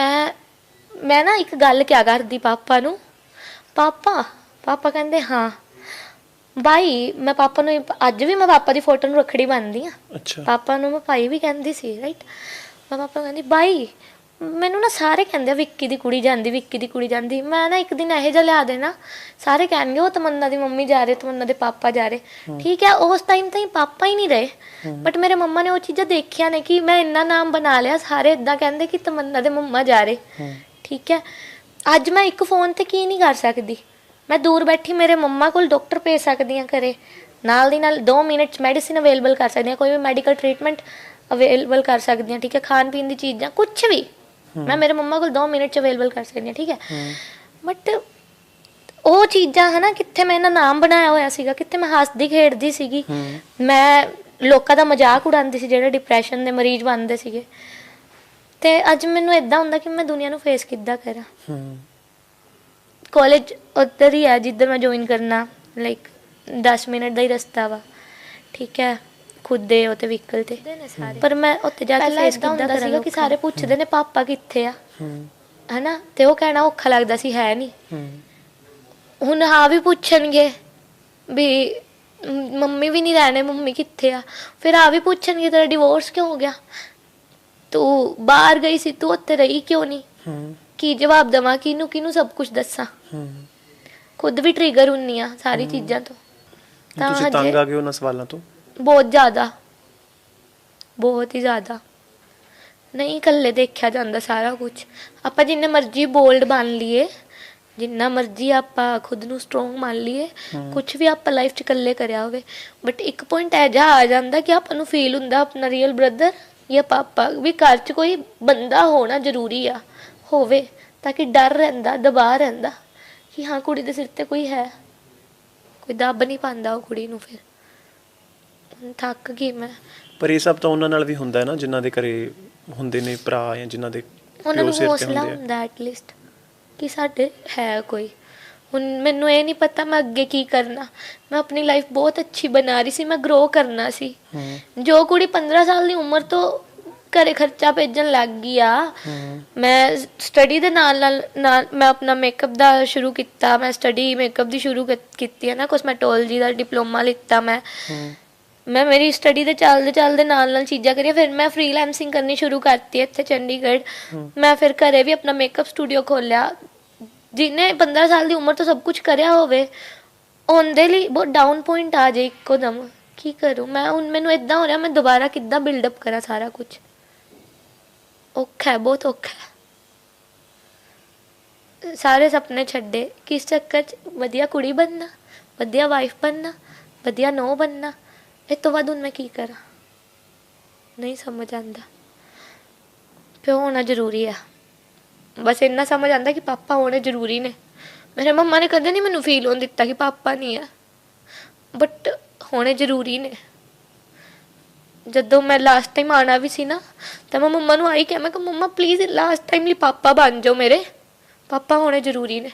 ਮੈਂ ਨਾ ਇੱਕ ਗੱਲ ਕਿਹਾ ਕਰਦੀ ਪਾਪਾ ਨੂੰ, ਪਾਪਾ ਕਹਿੰਦੇ ਹਾਂ ਬਾਈ। ਮੈਂ ਪਾਪਾ ਨੂੰ ਅੱਜ ਵੀ ਮੈਂ ਪਾਪਾ ਦੀ ਫੋਟੋ ਨੂੰ ਰੱਖੜੀ ਬੰਨ੍ਹਦੀ ਆ। ਪਾਪਾ ਨੂੰ ਮੈਂ ਭਾਈ ਵੀ ਕਹਿੰਦੀ ਸੀ, ਰਾਈਟ। ਮੈਂ ਪਾਪਾ ਕਹਿੰਦੀ ਬਾਈ ਮੈਨੂੰ ਨਾ ਸਾਰੇ ਕਹਿੰਦੇ ਵਿੱਕੀ ਦੀ ਕੁੜੀ ਜਾਂਦੀ, ਵਿੱਕੀ ਦੀ ਕੁੜੀ ਜਾਂਦੀ। ਮੈਂ ਨਾ ਇੱਕ ਦਿਨ ਇਹੋ ਜਿਹਾ ਲਿਆ ਦੇਣਾ, ਸਾਰੇ ਕਹਿਣਗੇ ਉਹ ਤਮੰਨਾ ਦੀ ਮੰਮੀ ਜਾ ਰਹੇ, ਤਮੰਨਾ ਦੇ ਪਾਪਾ ਜਾ ਰਹੇ, ਠੀਕ ਹੈ। ਉਸ ਟਾਈਮ ਤਾਂ ਪਾਪਾ ਹੀ ਨਹੀਂ ਰਹੇ, ਬਟ ਮੇਰੇ ਮੰਮਾ ਨੇ ਉਹ ਚੀਜ਼ਾਂ ਦੇਖੀਆਂ ਨੇ ਕਿ ਮੈਂ ਇੰਨਾ ਨਾਮ ਬਣਾ ਲਿਆ, ਸਾਰੇ ਇੱਦਾਂ ਕਹਿੰਦੇ ਕਿ ਤਮੰਨਾ ਦੇ ਮੰਮਾ ਜਾ ਰਹੇ, ਠੀਕ ਹੈ। ਅੱਜ ਮੈਂ ਇੱਕ ਫੋਨ ਤੇ ਕੀ ਨਹੀਂ ਕਰ ਸਕਦੀ? ਮੈਂ ਦੂਰ ਬੈਠੀ ਮੇਰੇ ਮੰਮਾ ਕੋਲ ਡਾਕਟਰ ਭੇਜ ਸਕਦੀ ਹਾਂ ਘਰੇ, ਨਾਲ ਦੀ ਨਾਲ 2 ਮਿੰਟ 'ਚ ਮੈਡੀਸਿਨ ਅਵੇਲੇਬਲ ਕਰ ਸਕਦੀ ਹਾਂ, ਕੋਈ ਵੀ ਮੈਡੀਕਲ ਟਰੀਟਮੈਂਟ ਅਵੇਲੇਬਲ ਕਰ ਸਕਦੀ ਹਾਂ, ਠੀਕ ਹੈ। ਖਾਣ ਪੀਣ ਦੀ ਚੀਜ਼ਾਂ ਕੁਛ ਵੀ ਮੈਂ ਮੇਰੇ ਮੰਮਾ ਕੋਲ 2 ਮਿੰਟ 'ਚ ਅਵੇਲੇਬਲ ਕਰ ਸਕਦੀ ਹਾਂ, ਠੀਕ ਹੈ। ਬਟ ਉਹ ਚੀਜ਼ਾਂ ਹੈ ਨਾ, ਕਿੱਥੇ ਮੈਂ ਇਹਨਾਂ ਨਾਮ ਬਣਾਇਆ ਹੋਇਆ ਸੀਗਾ, ਕਿੱਥੇ ਮੈਂ ਹੱਸਦੀ ਖੇਡਦੀ ਸੀਗੀ। ਮੈਂ ਲੋਕਾਂ ਦਾ ਮਜ਼ਾਕ ਉਡਾਉਂਦੀ ਸੀ, ਜਿਹੜੇ ਡਿਪਰੈਸ਼ਨ ਦੇ ਮਰੀਜ਼ ਬਣਦੇ ਸੀਗੇ। ਤੇ ਅੱਜ ਮੈਨੂੰ ਇਦਾਂ ਹੁੰਦਾ ਕਿ ਮੈਂ ਦੁਨੀਆ ਨੂੰ ਫੇਸ ਕਿੱਦਾਂ ਕਰਾਂ। ਕਾਲਜ ਉੱਧਰ ਹੀ ਹੈ ਜਿੱਧਰ ਮੈਂ ਜੁਆਇਨ ਕਰਨਾ, ਲਾਈਕ 10 ਮਿੰਟ ਦਾ ਹੀ ਰਸਤਾ ਵਾ, ਠੀਕ ਹੈ, ਖੁਦ ਦੇ ਉਹ ਤੇ ਵਹੀਕਲ ਤੇ। ਪਰ ਮੈਂ ਉੱਥੇ ਜਾ ਕੇ ਫੇਸ ਕਿੱਦਾਂ ਹੁੰਦਾ ਸੀਗਾ ਕਿ ਸਾਰੇ ਪੁੱਛਦੇ ਨੇ ਪਾਪਾ ਕਿੱਥੇ ਆ, ਹਨਾ, ਤੇ ਉਹ ਕਹਿਣਾ ਔਖਾ ਲੱਗਦਾ ਸੀ, ਹੈ ਨਹੀਂ। ਹੁਣ ਹਾਂ ਵੀ ਪੁੱਛਣਗੇ ਵੀ ਮੰਮੀ ਵੀ ਨਹੀਂ ਰਹਿਣੇ, ਮੰਮੀ ਕਿੱਥੇ ਆ, ਫਿਰ ਆ ਵੀ ਪੁੱਛਣਗੇ ਤੇਰਾ ਡਿਵੋਰਸ ਕਿਉਂ ਹੋ ਗਿਆ, ਤੂੰ ਬਾਹਰ ਗਈ ਸੀ, ਤੂੰ ਉੱਥੇ ਰਹੀ ਕਿਉਂ ਨਹੀਂ, ਕੀ ਜਵਾਬ ਦੇਵਾਂ, ਕਿਹਨੂੰ ਸਭ ਕੁਝ ਦੱਸਾਂ। ਖੁਦ ਵੀ ਟ੍ਰਿਗਰ ਹੁੰਨੀ ਆ ਸਾਰੀ ਚੀਜ਼ਾਂ ਤੋਂ। ਤਾਂ ਤੁਸੀਂ ਤੰਗ ਆ ਗਏ ਉਹਨਾਂ ਸਵਾਲਾਂ ਤੋਂ? ਬਹੁਤ ਜ਼ਿਆਦਾ, ਬਹੁਤ ਹੀ ਜ਼ਿਆਦਾ। ਨਹੀਂ ਇਕੱਲੇ ਦੇਖਿਆ ਜਾਂਦਾ ਸਾਰਾ ਕੁਝ। ਆਪਾਂ ਜਿੰਨੇ ਮਰਜ਼ੀ ਬੋਲਡ ਬਣ ਲਈਏ, ਜਿੰਨਾ ਮਰਜ਼ੀ ਆਪਾਂ ਖੁਦ ਨੂੰ ਸਟਰੋਂਗ ਮੰਨ ਲਈਏ, ਕੁਝ ਵੀ ਆਪਾਂ ਲਾਈਫ 'ਚ ਇਕੱਲੇ ਕਰਿਆ ਹੋਵੇ, ਬਟ ਇੱਕ ਪੁਆਇੰਟ ਇਹੋ ਜਿਹਾ ਆ ਜਾਂਦਾ ਕਿ ਆਪਾਂ ਨੂੰ ਫੀਲ ਹੁੰਦਾ ਆਪਣਾ ਰੀਅਲ ਬ੍ਰਦਰ ਜਾਂ ਪਾਪਾ ਵੀ ਘਰ 'ਚ ਕੋਈ ਬੰਦਾ ਹੋਣਾ ਜ਼ਰੂਰੀ ਆ, ਹੋਵੇ, ਤਾਂ ਕਿ ਡਰ ਰਹਿੰਦਾ, ਦਬਾਅ ਰਹਿੰਦਾ ਕਿ ਹਾਂ ਕੁੜੀ ਦੇ ਸਿਰ ਤੇ ਕੋਈ ਹੈ, ਕੋਈ ਦੱਬ ਨਹੀਂ ਪਾਉਂਦਾ ਉਹ ਕੁੜੀ ਨੂੰ। ਫਿਰ ਥੱਕ ਗਈ ਮੈਂ। ਪਰ ਇਹ ਸਭ ਤਾਂ ਉਹਨਾਂ ਨਾਲ ਵੀ ਹੁੰਦਾ ਹੈ ਨਾ, ਜਿਨ੍ਹਾਂ ਦੇ ਘਰੇ ਹੁੰਦੇ ਨੇ ਭਰਾ ਜਾਂ ਜਿਨ੍ਹਾਂ ਦੇ ਉਹਨਾਂ ਨੂੰ ਸਿਰ ਤੇ ਹੌਸਲਾ ਹੁੰਦੇ ਆ। ਹੁੰਦਾ ਐਟਲੀਸਟ ਕਿ ਸਾਡੇ ਹੈ ਕੋਈ। ਹੁਣ ਮੈਨੂੰ ਇਹ ਨਹੀਂ ਪਤਾ ਮੈਂ ਅੱਗੇ ਕੀ ਕਰਨਾ। ਮੈਂ ਆਪਣੀ ਲਾਈਫ ਬਹੁਤ ਅੱਛੀ ਬਣਾ ਰਹੀ ਸੀ, ਮੈਂ ਗਰੋ ਕਰਨਾ ਸੀ। ਜੋ ਕੁੜੀ 15 ਸਾਲ ਦੀ ਉਮਰ ਤੋਂ ਘਰੇ ਖਰਚਾ ਭੇਜਣ ਲੱਗ ਗਈ ਆ, ਮੈਂ ਸਟੱਡੀ ਦੇ ਨਾਲ ਮੈਂ ਆਪਣਾ ਮੇਕਅਪ ਦਾ ਸ਼ੁਰੂ ਕੀਤਾ, ਮੈਂ ਸਟੱਡੀ ਮੇਕਅਪ ਦੀ ਸ਼ੁਰੂ ਕੀਤੀ ਹੈ ਨਾ, ਕੋਸਮੈਟੋਲੋਜੀ ਦਾ ਡਿਪਲੋਮਾ ਲਿੱਤਾ ਮੈਂ ਮੇਰੀ ਸਟੱਡੀ ਦੇ ਚੱਲਦੇ ਨਾਲ ਚੀਜ਼ਾਂ ਕਰੀਆਂ। ਫਿਰ ਮੈਂ ਫ੍ਰੀਲੈਂਸਿੰਗ ਕਰਨੀ ਸ਼ੁਰੂ ਕਰਤੀ ਇੱਥੇ ਚੰਡੀਗੜ੍ਹ। ਮੈਂ ਫਿਰ ਘਰੇ ਵੀ ਆਪਣਾ ਮੇਕਅਪ ਸਟੂਡੀਓ ਖੋਲਿਆ। ਜਿਹਨੇ 15 ਸਾਲ ਦੀ ਉਮਰ ਤੋਂ ਸਭ ਕੁਝ ਕਰਿਆ ਹੋਵੇ, ਉਹਦੇ ਲਈ ਬਹੁਤ ਡਾਊਨ ਪੁਆਇੰਟ ਆ ਜਾਏ ਇੱਕੋ ਦਮ, ਕੀ ਕਰੂੰ ਮੈਂ ਹੁਣ? ਮੈਨੂੰ ਇਦਾਂ ਹੋ ਰਿਹਾ ਮੈਂ ਦੁਬਾਰਾ ਕਿੱਦਾਂ ਬਿਲਡਅਪ ਕਰਾਂ ਸਾਰਾ ਕੁਝ। ਔਖਾ ਹੈ, ਬਹੁਤ ਔਖਾ ਹੈ। ਸਾਰੇ ਸੁਪਨੇ ਛੱਡੇ ਕਿਸ ਚੱਕਰ 'ਚ? ਵਧੀਆ ਕੁੜੀ ਬਣਨਾ, ਵਧੀਆ ਵਾਈਫ ਬਣਨਾ, ਵਧੀਆ ਨੂੰਹ ਬਣਨਾ। ਇਹ ਤੋਂ ਬਾਅਦ ਹੁਣ ਮੈਂ ਕੀ ਕਰਾਂ? ਨਹੀਂ ਸਮਝ ਆਉਂਦਾ। ਪਿਓ ਹੋਣਾ ਜ਼ਰੂਰੀ ਆ, ਬਸ ਇੰਨਾ ਸਮਝ ਆਉਂਦਾ ਕਿ ਪਾਪਾ ਹੋਣੇ ਜ਼ਰੂਰੀ ਨੇ। ਮੇਰੇ ਮੰਮਾ ਨੇ ਕਦੇ ਨਹੀਂ ਮੈਨੂੰ ਫੀਲ ਹੋਣ ਦਿੱਤਾ ਕਿ ਪਾਪਾ ਨਹੀਂ ਆ, ਬਟ ਹੋਣੇ ਜ਼ਰੂਰੀ ਨੇ। ਜਦੋਂ ਮੈਂ ਲਾਸਟ ਟਾਈਮ ਆਉਣਾ ਵੀ ਸੀ ਨਾ, ਤਾਂ ਮੈਂ ਮੰਮਾ ਨੂੰ ਆਈ ਕਿਹਾ, ਮੈਂ ਕਿਹਾ ਮੰਮਾ ਪਲੀਜ਼ ਲਾਸਟ ਟਾਈਮ ਲਈ ਪਾਪਾ ਬਣ ਜਾਓ, ਮੇਰੇ ਪਾਪਾ ਹੋਣੇ ਜ਼ਰੂਰੀ ਨੇ।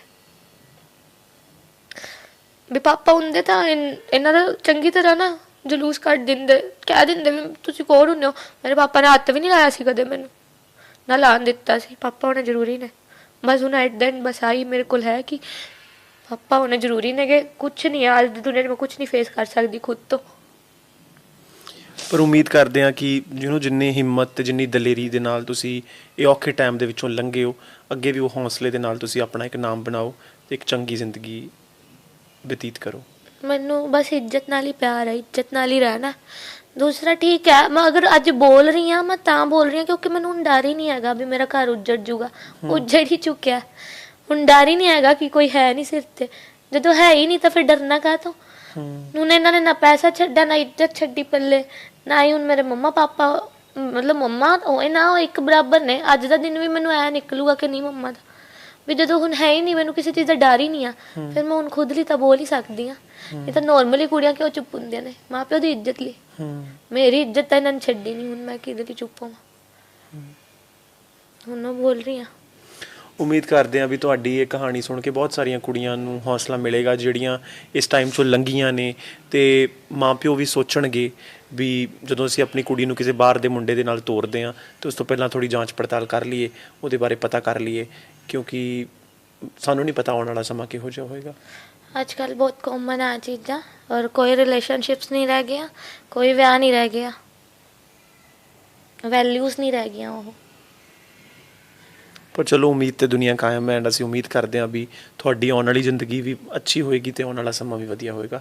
ਵੀ ਪਾਪਾ ਹੁੰਦੇ ਤਾਂ ਇਹਨਾਂ ਦਾ ਚੰਗੀ ਤਰ੍ਹਾਂ ਨਾ ਜਲੂਸ ਕੱਢ ਦਿੰਦੇ, ਕਹਿ ਦਿੰਦੇ ਵੀ ਤੁਸੀਂ ਕੌਣ ਹੁੰਦੇ ਹੋ। ਮੇਰੇ ਪਾਪਾ ਨੇ ਹੱਥ ਵੀ ਨਹੀਂ ਲਾਇਆ ਸੀ ਕਦੇ ਮੈਨੂੰ, ਨਾ ਲਾਉਣ ਦਿੱਤਾ ਸੀ। ਪਾਪਾ ਹੋਣੇ ਜ਼ਰੂਰੀ ਨੇ। ਬਸ ਹੁਣ ਐਟ ਦ ਐਂਡ ਬਸ ਆਹੀ ਮੇਰੇ ਕੋਲ ਹੈ ਕਿ ਪਾਪਾ ਹੋਣੇ ਜ਼ਰੂਰੀ ਨੇ। ਕਿ ਕੁਛ ਨਹੀਂ ਆ ਅੱਜ ਦੀ ਦੁਨੀਆ 'ਚ, ਮੈਂ ਕੁਛ ਨਹੀਂ ਫੇਸ ਕਰ ਸਕਦੀ ਖੁਦ ਤੋਂ। ਪਰ ਉਮੀਦ ਕਰਦੇ ਹਾਂ ਕਿ ਜਿਹਨੂੰ ਜਿੰਨੀ ਹਿੰਮਤ ਤੇ ਜਿੰਨੀ ਦਲੇਰੀ ਦੇ ਨਾਲ ਤੁਸੀਂ ਇਹ ਔਖੇ ਟਾਈਮ ਦੇ ਵਿੱਚੋਂ ਲੰਘੇ ਹੋ, ਅੱਗੇ ਵੀ ਉਹ ਹੌਸਲੇ ਦੇ ਨਾਲ ਤੁਸੀਂ ਆਪਣਾ ਇੱਕ ਨਾਮ ਬਣਾਓ ਤੇ ਇੱਕ ਚੰਗੀ ਜ਼ਿੰਦਗੀ ਬਤੀਤ ਕਰੋ। ਮੈਨੂੰ ਬਸ ਇੱਜ਼ਤ ਨਾਲ ਹੀ ਪਿਆਰ ਹੈ, ਇੱਜ਼ਤ ਨਾਲ ਹੀ ਰਹਿਣਾ। ਦੂਸਰਾ ਠੀਕ ਹੈ, ਮੈਂ ਅਗਰ ਅੱਜ ਬੋਲ ਰਹੀ ਹਾਂ, ਮੈਂ ਤਾਂ ਬੋਲ ਰਹੀ ਹਾਂ ਕਿਉਂਕਿ ਮੈਨੂੰ ਹੁਣ ਡਰ ਹੀ ਨਹੀਂ ਹੈਗਾ ਵੀ ਮੇਰਾ ਘਰ ਉੱਜੜ ਜੂਗਾ। ਉੱਜੜ ਹੀ ਚੁੱਕਿਆ, ਹੁਣ ਡਰ ਹੀ ਨਹੀਂ ਹੈਗਾ ਕਿ ਕੋਈ ਹੈ ਨਹੀਂ ਸਿਰ ਤੇ। ਜਦੋਂ ਹੈ ਹੀ ਨਹੀਂ ਤਾਂ ਫਿਰ ਡਰਨਾ ਕਾਹਤੋਂ? ਹੁਣ ਇਹਨਾਂ ਨੇ ਨਾ ਪੈਸਾ ਛੱਡਿਆ, ਨਾ ਇੱਜ਼ਤ ਛੱਡੀ ਪੱਲੇ, ਨਾ ਹੀ ਹੁਣ ਮੇਰੇ ਮੰਮਾ ਪਾਪਾ, ਮਤਲਬ ਮੰਮਾ ਹੋਏ ਨਾ ਉਹ ਇੱਕ ਬਰਾਬਰ ਨੇ। ਅੱਜ ਦਾ ਦਿਨ ਵੀ ਮੈਨੂੰ ਐ ਨਿਕਲੂਗਾ ਕਿ ਨਹੀਂ ਮੰਮਾ ਦਾ, ਵੀ ਜਦੋਂ ਹੁਣ ਹੈ ਹੀ ਨਹੀਂ, ਮੈਨੂੰ ਕਿਸੇ ਚੀਜ਼ ਦਾ ਡਰ ਹੀ ਨਹੀਂ ਆ, ਫਿਰ ਮੈਂ ਹੁਣ ਖੁਦ ਲਈ ਤਾਂ ਬੋਲ ਹੀ ਸਕਦੀ ਹਾਂ। ਇਹ ਤਾਂ ਨੋਰਮਲੀ ਕੁੜੀਆਂ ਕਿਉਂ ਚੁੱਪ ਹੁੰਦੀਆਂ ਨੇ? ਮਾਂ ਪਿਓ ਦੀ ਇੱਜ਼ਤ ਲਈ। ਮੇਰੀ ਇੱਜ਼ਤ ਤਾਂ ਇਹਨਾਂ ਨੇ ਛੱਡੀ ਨਹੀਂ, ਹੁਣ ਮੈਂ ਕਿਹਦੇ ਲਈ ਚੁੱਪ ਹੋਵਾਂ? ਹੁਣ ਮੈਂ ਬੋਲ ਰਹੀ ਹਾਂ। ਉਮੀਦ ਕਰਦੇ ਹਾਂ ਵੀ ਤੁਹਾਡੀ ਇਹ ਕਹਾਣੀ ਸੁਣ ਕੇ ਬਹੁਤ ਸਾਰੀਆਂ ਕੁੜੀਆਂ ਨੂੰ ਹੌਸਲਾ ਮਿਲੇਗਾ, ਜਿਹੜੀਆਂ ਇਸ ਟਾਈਮ 'ਚੋਂ ਲੰਘੀਆਂ ਨੇ। ਤੇ ਮਾਂ ਪਿਓ ਵੀ ਸੋਚਣਗੇ ਵੀ ਜਦੋਂ ਅਸੀਂ ਆਪਣੀ ਕੁੜੀ ਨੂੰ ਕਿਸੇ ਬਾਹਰ ਦੇ ਮੁੰਡੇ ਦੇ ਨਾਲ ਤੋਰਦੇ ਹਾਂ ਤਾਂ ਉਸ ਤੋਂ ਪਹਿਲਾਂ ਥੋੜ੍ਹੀ ਜਾਂਚ ਪੜਤਾਲ ਕਰ ਲਈਏ, ਉਹਦੇ ਬਾਰੇ ਪਤਾ ਕਰ ਲਈਏ, ਕਿਉਂਕਿ ਸਾਨੂੰ ਨਹੀਂ ਪਤਾ ਆਉਣ ਵਾਲਾ ਸਮਾਂ ਕਿਹੋ ਜਿਹਾ ਹੋਏਗਾ। ਅੱਜ ਕੱਲ੍ਹ ਬਹੁਤ ਕਾਮਨ ਆ ਚੀਜ਼ਾਂ, ਔਰ ਕੋਈ ਰਿਲੇਸ਼ਨਸ਼ਿਪਸ ਨਹੀਂ ਰਹਿ ਗਿਆ, ਕੋਈ ਵਿਆਹ ਨਹੀਂ ਰਹਿ ਗਿਆ, ਵੈਲਿਊਜ਼ ਨਹੀਂ ਰਹਿ ਗਈਆਂ ਉਹ। ਪਰ ਚਲੋ ਉਮੀਦ ਤੇ ਦੁਨੀਆ ਕਾਇਮ ਹੈ, ਐਂਡ ਅਸੀਂ ਉਮੀਦ ਕਰਦੇ ਹਾਂ ਵੀ ਤੁਹਾਡੀ ਆਉਣ ਵਾਲੀ ਜ਼ਿੰਦਗੀ ਵੀ ਅੱਛੀ ਹੋਏਗੀ ਤੇ ਆਉਣ ਵਾਲਾ ਸਮਾਂ ਵੀ ਵਧੀਆ ਹੋਏਗਾ।